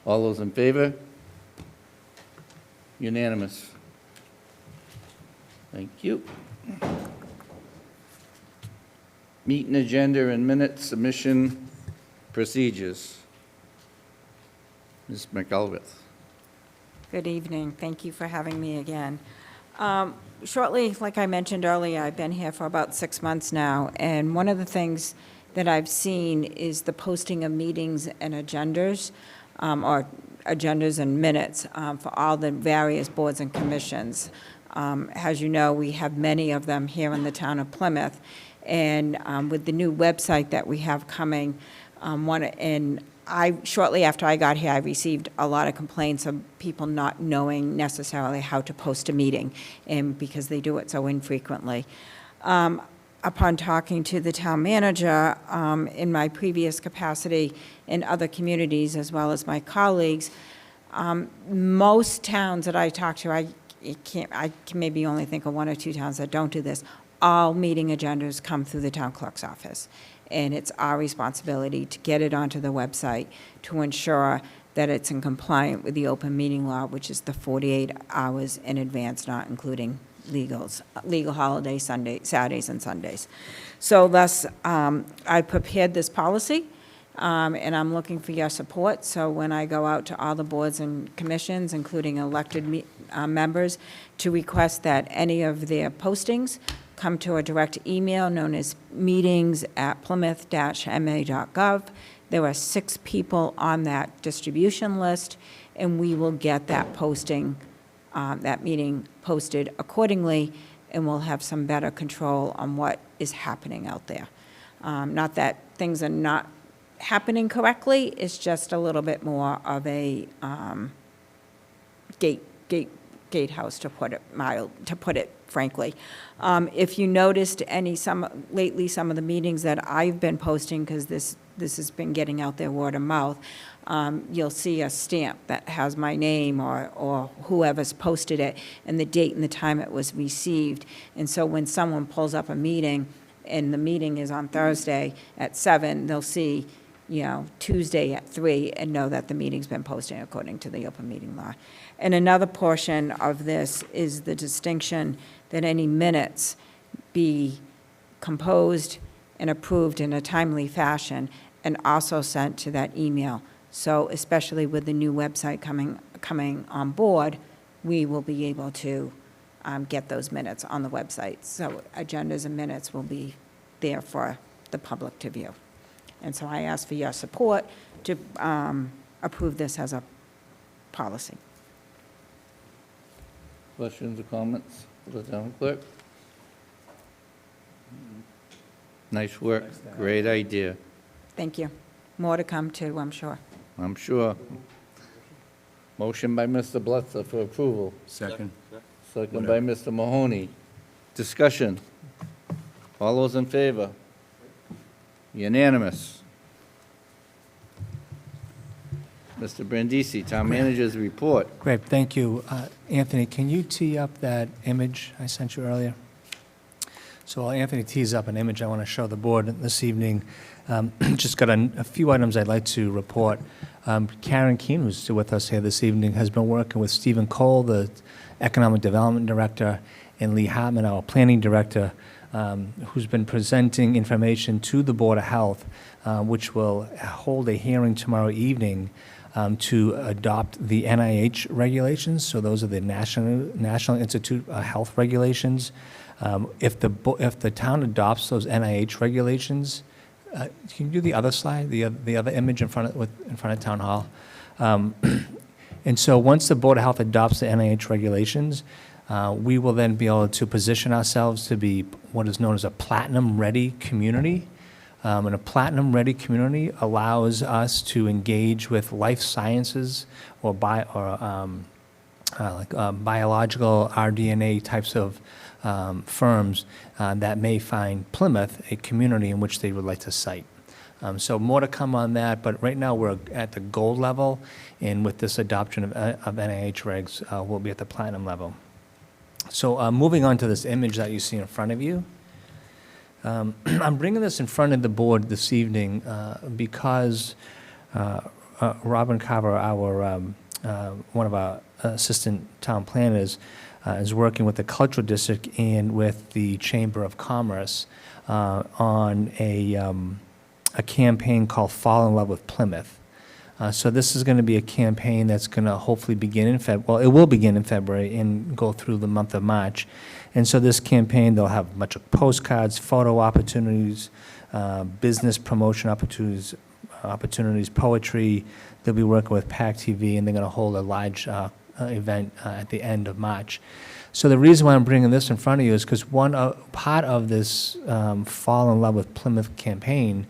All those in favor? Unanimous. Thank you. Meeting agenda and minutes submission procedures. Ms. McElrath. Good evening. Thank you for having me again. Shortly, like I mentioned earlier, I've been here for about 6 months now, and one of the things that I've seen is the posting of meetings and agendas, or agendas and minutes for all the various boards and commissions. As you know, we have many of them here in the town of Plymouth, and with the new website that we have coming, shortly after I got here, I received a lot of complaints of people not knowing necessarily how to post a meeting, and because they do it so infrequently. Upon talking to the town manager in my previous capacity in other communities, as well as my colleagues, most towns that I talk to, I can maybe only think of 1 or 2 towns that don't do this. All meeting agendas come through the town clerk's office. And it's our responsibility to get it onto the website to ensure that it's in compliance with the open meeting law, which is the 48 hours in advance, not including legal holidays, Saturdays and Sundays. So thus, I prepared this policy, and I'm looking for your support. So when I go out to all the boards and commissions, including elected members, to request that any of their postings come to a direct email known as meetings@plymouth-ma.gov. There are 6 people on that distribution list, and we will get that posting, that meeting posted accordingly, and we'll have some better control on what is happening out there. Not that things are not happening correctly, it's just a little bit more of a gatehouse, to put it frankly. If you noticed lately, some of the meetings that I've been posting, because this has been getting out there word of mouth, you'll see a stamp that has my name or whoever's posted it and the date and the time it was received. And so when someone pulls up a meeting and the meeting is on Thursday at 7, they'll see, Tuesday at 3 and know that the meeting's been posted according to the open meeting law. And another portion of this is the distinction that any minutes be composed and approved in a timely fashion and also sent to that email. So especially with the new website coming on board, we will be able to get those minutes on the website. So agendas and minutes will be there for the public to view. And so I ask for your support to approve this as a policy. Questions or comments for the town clerk? Nice work. Great idea. Thank you. More to come too, I'm sure. I'm sure. Motion by Mr. Blitzer for approval. Second. Second by Mr. Mahoney. Discussion. All those in favor? Unanimous. Mr. Brandisi, Town Manager's report. Great, thank you. Anthony, can you tee up that image I sent you earlier? So while Anthony tees up an image I want to show the board this evening, just got a few items I'd like to report. Karen Keene, who's still with us here this evening, has been working with Stephen Cole, the Economic Development Director, and Lee Hartman, our Planning Director, who's been presenting information to the Board of Health, which will hold a hearing tomorrow evening to adopt the NIH regulations. So those are the National Institute of Health regulations. If the town adopts those NIH regulations, can you do the other slide, the other image in front of Town Hall? And so once the Board of Health adopts the NIH regulations, we will then be able to position ourselves to be what is known as a platinum-ready community. And a platinum-ready community allows us to engage with life sciences or biological rDNA types of firms that may find Plymouth a community in which they would like to site. So more to come on that, but right now we're at the gold level, and with this adoption of NIH regs, we'll be at the platinum level. So moving on to this image that you see in front of you. I'm bringing this in front of the board this evening because Robin Carver, one of our assistant town planners, is working with the Cultural District and with the Chamber of Commerce on a campaign called Fall in Love with Plymouth. So this is going to be a campaign that's going to hopefully begin in February. Well, it will begin in February and go through the month of March. And so this campaign, they'll have a bunch of postcards, photo opportunities, business promotion opportunities, poetry. They'll be working with PAC TV, and they're going to hold a large event at the end of March. So the reason why I'm bringing this in front of you is because part of this Fall in Love with Plymouth campaign,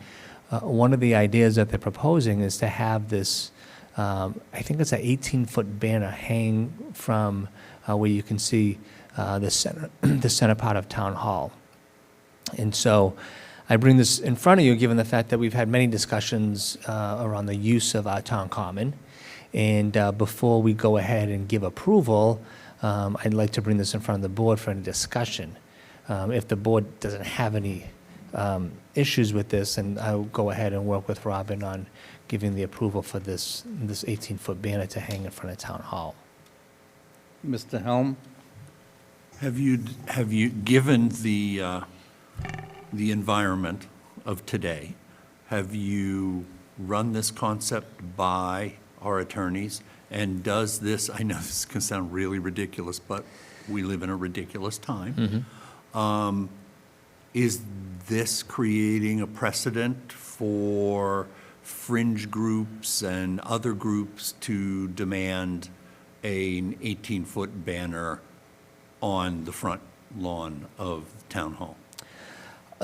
one of the ideas that they're proposing is to have this, I think it's an 18-foot banner hang from where you can see the center part of Town Hall. And so I bring this in front of you given the fact that we've had many discussions around the use of our town common. And before we go ahead and give approval, I'd like to bring this in front of the board for a discussion. If the board doesn't have any issues with this, and I'll go ahead and work with Robin on giving the approval for this 18-foot banner to hang in front of Town Hall. Mr. Helm? Have you, given the environment of today, have you run this concept by our attorneys? And does this, I know this can sound really ridiculous, but we live in a ridiculous time. Mm-hmm. Is this creating a precedent for fringe groups and other groups to demand an 18-foot banner on the front lawn of Town Hall?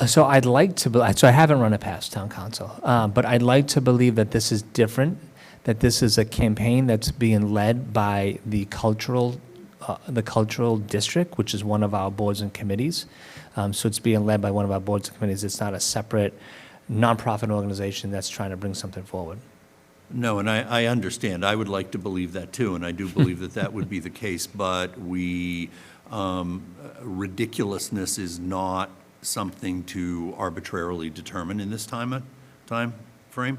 So I'd like to, so I haven't run it past Town Council, but I'd like to believe that this is different, that this is a campaign that's being led by the cultural district, which is one of our boards and committees. So it's being led by one of our boards and committees. It's not a separate nonprofit organization that's trying to bring something forward. No, and I understand. I would like to believe that too, and I do believe that that would be the case, but ridiculousness is not something to arbitrarily determine in this time frame.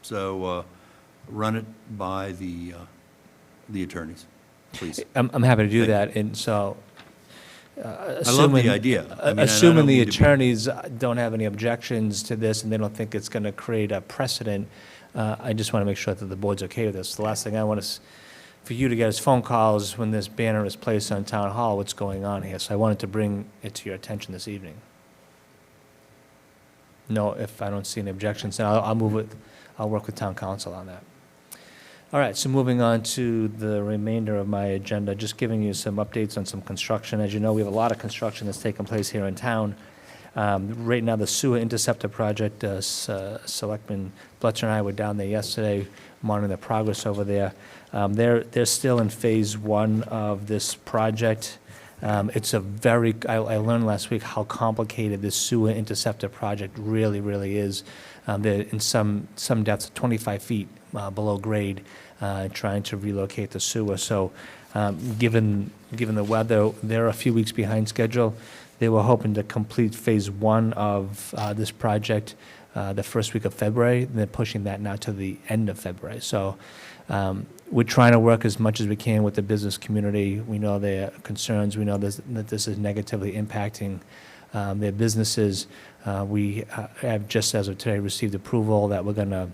So run it by the attorneys, please. I'm happy to do that, and so I love the idea. I mean, assuming the attorneys don't have any objections to this and they don't think it's going to create a precedent, I just want to make sure that the board's okay with this. The last thing I want is for you to get is phone calls when this banner is placed on Town Hall, what's going on here. So I wanted to bring it to your attention this evening. No, if I don't see any objections, then I'll move it. I'll work with Town Council on that. All right, so moving on to the remainder of my agenda, just giving you some updates on some construction. As you know, we have a lot of construction that's taking place here in town. Right now, the sewer interceptor project, Selectman Bletcher and I were down there yesterday monitoring the progress over there. They're still in phase one of this project. It's a very, I learned last week how complicated this sewer interceptor project really, really is. They're in some depths, 25 feet below grade, trying to relocate the sewer. So given the weather, they're a few weeks behind schedule. They were hoping to complete phase one of this project the first week of February. They're pushing that now to the end of February. So we're trying to work as much as we can with the business community. We know their concerns. We know that this is negatively impacting their businesses. We have, just as of today, received approval that we're going to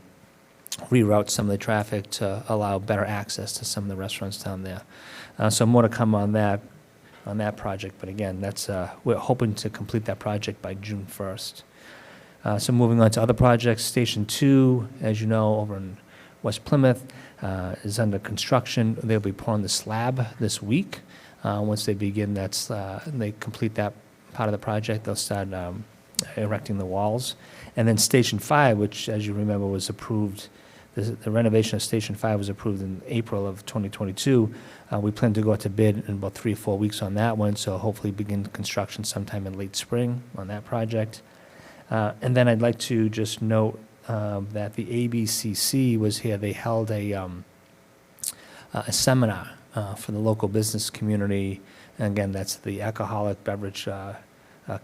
reroute some of the traffic to allow better access to some of the restaurants down there. So more to come on that project. But again, that's we're hoping to complete that project by June 1st. So moving on to other projects, Station 2, as you know, over in West Plymouth, is under construction. They'll be pouring the slab this week. Once they begin, they complete that part of the project, they'll start erecting the walls. And then Station 5, which, as you remember, was approved, the renovation of Station 5 was approved in April of 2022. We plan to go out to bid in about 3 or 4 weeks on that one, so hopefully begin construction sometime in late spring on that project. And then I'd like to just note that the ABCC was here. They held a seminar for the local business community. And again, that's the Alcoholic Beverage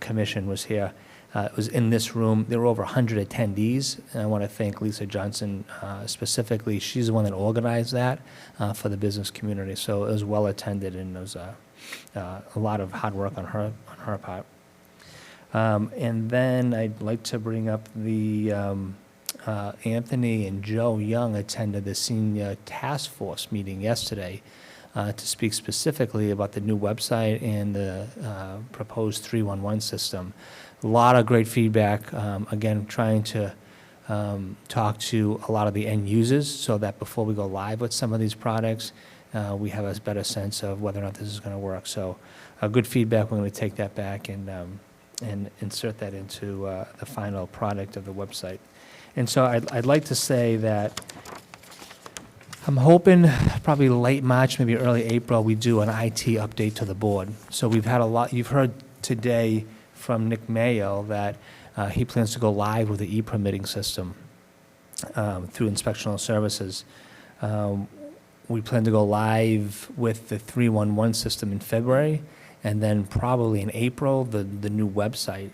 Commission was here. It was in this room. There were over 100 attendees. And I want to thank Lisa Johnson specifically. She's the one that organized that for the business community. So it was well attended, and there was a lot of hard work on her part. And then I'd like to bring up the Anthony and Joe Young attended the senior task force meeting yesterday to speak specifically about the new website and the proposed 311 system. A lot of great feedback, again, trying to talk to a lot of the end users so that before we go live with some of these products, we have a better sense of whether or not this is going to work. So good feedback. We're going to take that back and insert that into the final product of the website. And so I'd like to say that I'm hoping probably late March, maybe early April, we do an IT update to the board. So we've had a lot, you've heard today from Nick Mayo that he plans to go live with the e-permitting system through inspectional services. We plan to go live with the 311 system in February, and then probably in April, the new website.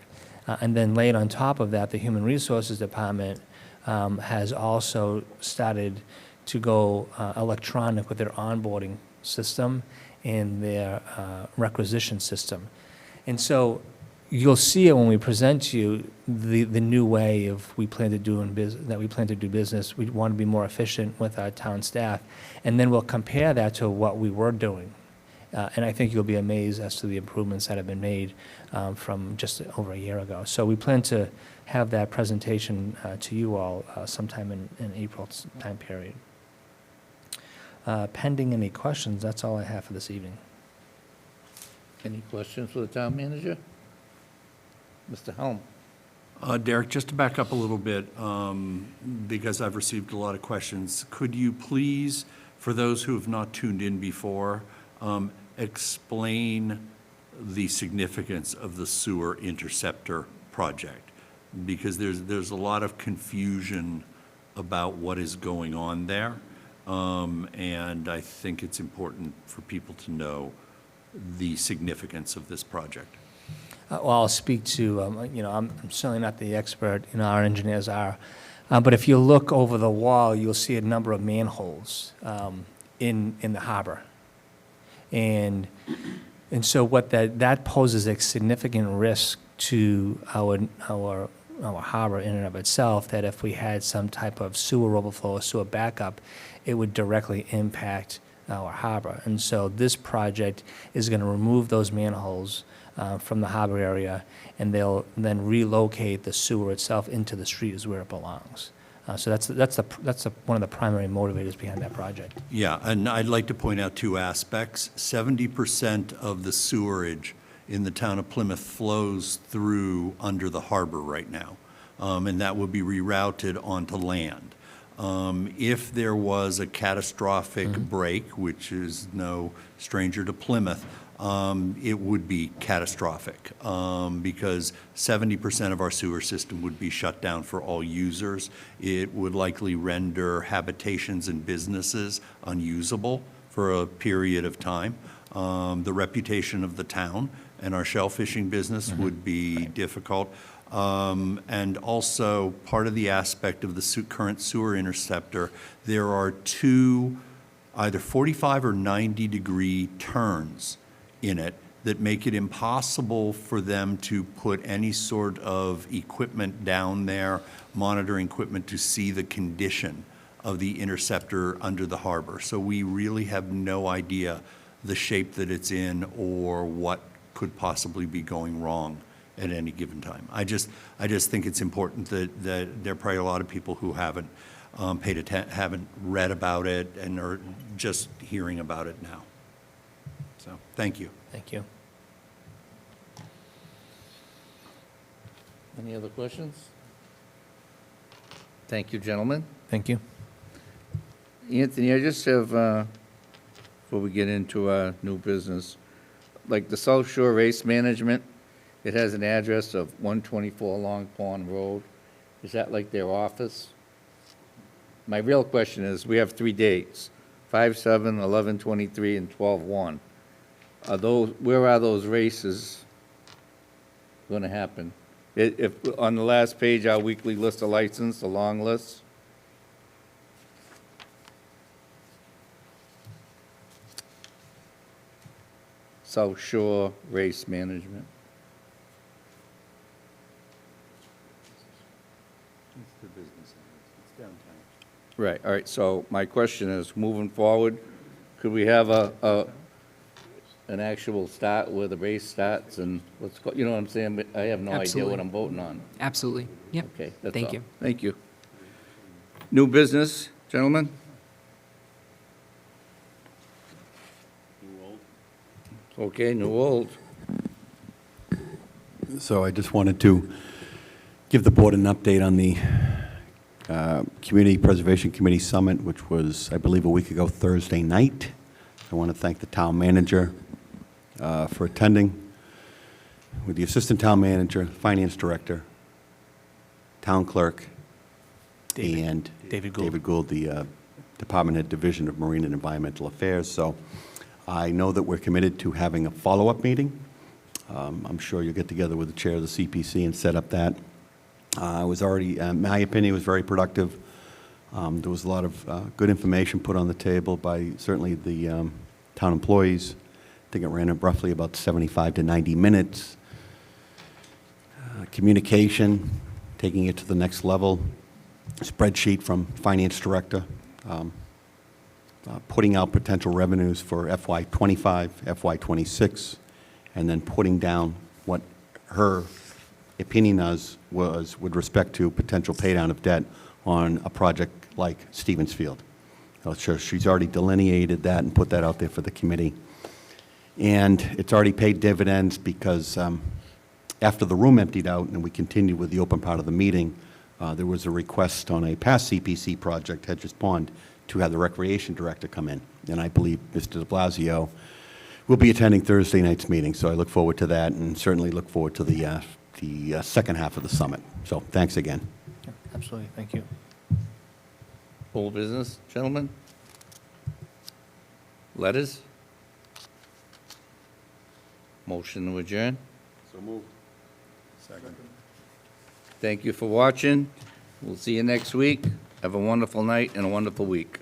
And then laid on top of that, the Human Resources Department has also started to go electronic with their onboarding system and their requisition system. And so you'll see it when we present to you the new way of we plan to do business. We want to be more efficient with our town staff, and then we'll compare that to what we were doing. And I think you'll be amazed as to the improvements that have been made from just over a year ago. So we plan to have that presentation to you all sometime in April time period. Pending any questions, that's all I have for this evening. Any questions for the town manager? Mr. Helm? Derek, just to back up a little bit, because I've received a lot of questions, could you please, for those who have not tuned in before, explain the significance of the sewer interceptor project? Because there's a lot of confusion about what is going on there, and I think it's important for people to know the significance of this project. Well, I'll speak to, I'm certainly not the expert, our engineers are. But if you look over the wall, you'll see a number of manholes in the harbor. And so what that poses a significant risk to our harbor in and of itself, that if we had some type of sewer overflow or sewer backup, it would directly impact our harbor. And so this project is going to remove those manholes from the harbor area, and they'll then relocate the sewer itself into the street is where it belongs. So that's one of the primary motivators behind that project. Yeah, and I'd like to point out two aspects. 70% of the sewerage in the town of Plymouth flows through under the harbor right now, and that will be rerouted onto land. If there was a catastrophic break, which is no stranger to Plymouth, it would be catastrophic because 70% of our sewer system would be shut down for all users. It would likely render habitations and businesses unusable for a period of time. The reputation of the town and our shell fishing business would be difficult. And also, part of the aspect of the current sewer interceptor, there are two either 45 or 90-degree turns in it that make it impossible for them to put any sort of equipment down there, monitoring equipment, to see the condition of the interceptor under the harbor. So we really have no idea the shape that it's in or what could possibly be going wrong at any given time. I just think it's important that there are probably a lot of people who haven't haven't read about it and are just hearing about it now. So, thank you. Thank you. Any other questions? Thank you, gentlemen. Thank you. Anthony, I just have, before we get into our new business, like the South Shore Race Management, it has an address of 124 Long Pond Road. Is that like their office? My real question is, we have 3 dates, 5/7, 11/23, and 12/1. Where are those races going to happen? If, on the last page, our weekly list of license, the long list? South Shore Race Management. Right, all right, so my question is, moving forward, could we have an actual start where the race starts and what's, you know what I'm saying? But I have no idea Absolutely. what I'm voting on. Absolutely. Yep. Okay, that's all. Thank you. Thank you. New business, gentlemen? Okay, new old. So I just wanted to give the board an update on the Community Preservation Committee Summit, which was, I believe, a week ago Thursday night. I want to thank the town manager for attending, with the assistant town manager, finance director, town clerk, and David Gould. David Gould, the Department Head Division of Marine and Environmental Affairs. So I know that we're committed to having a follow-up meeting. I'm sure you'll get together with the chair of the CPC and set up that. It was already, in my opinion, it was very productive. There was a lot of good information put on the table by certainly the town employees. I think it ran up roughly about 75 to 90 minutes. Communication, taking it to the next level. Spreadsheet from finance director, putting out potential revenues for FY25, FY26, and then putting down what her opinion was with respect to potential paydown of debt on a project like Stevens Field. So she's already delineated that and put that out there for the committee. And it's already paid dividends because after the room emptied out and we continued with the open part of the meeting, there was a request on a past CPC project, Hedges Pond, to have the recreation director come in. And I believe Mr. de Blasio will be attending Thursday night's meeting. So I look forward to that and certainly look forward to the second half of the summit. So thanks again. Yeah, absolutely, thank you. Old business, gentlemen? Letters? Motion to adjourn? So moved. Thank you for watching. We'll see you next week. Have a wonderful night and a wonderful week.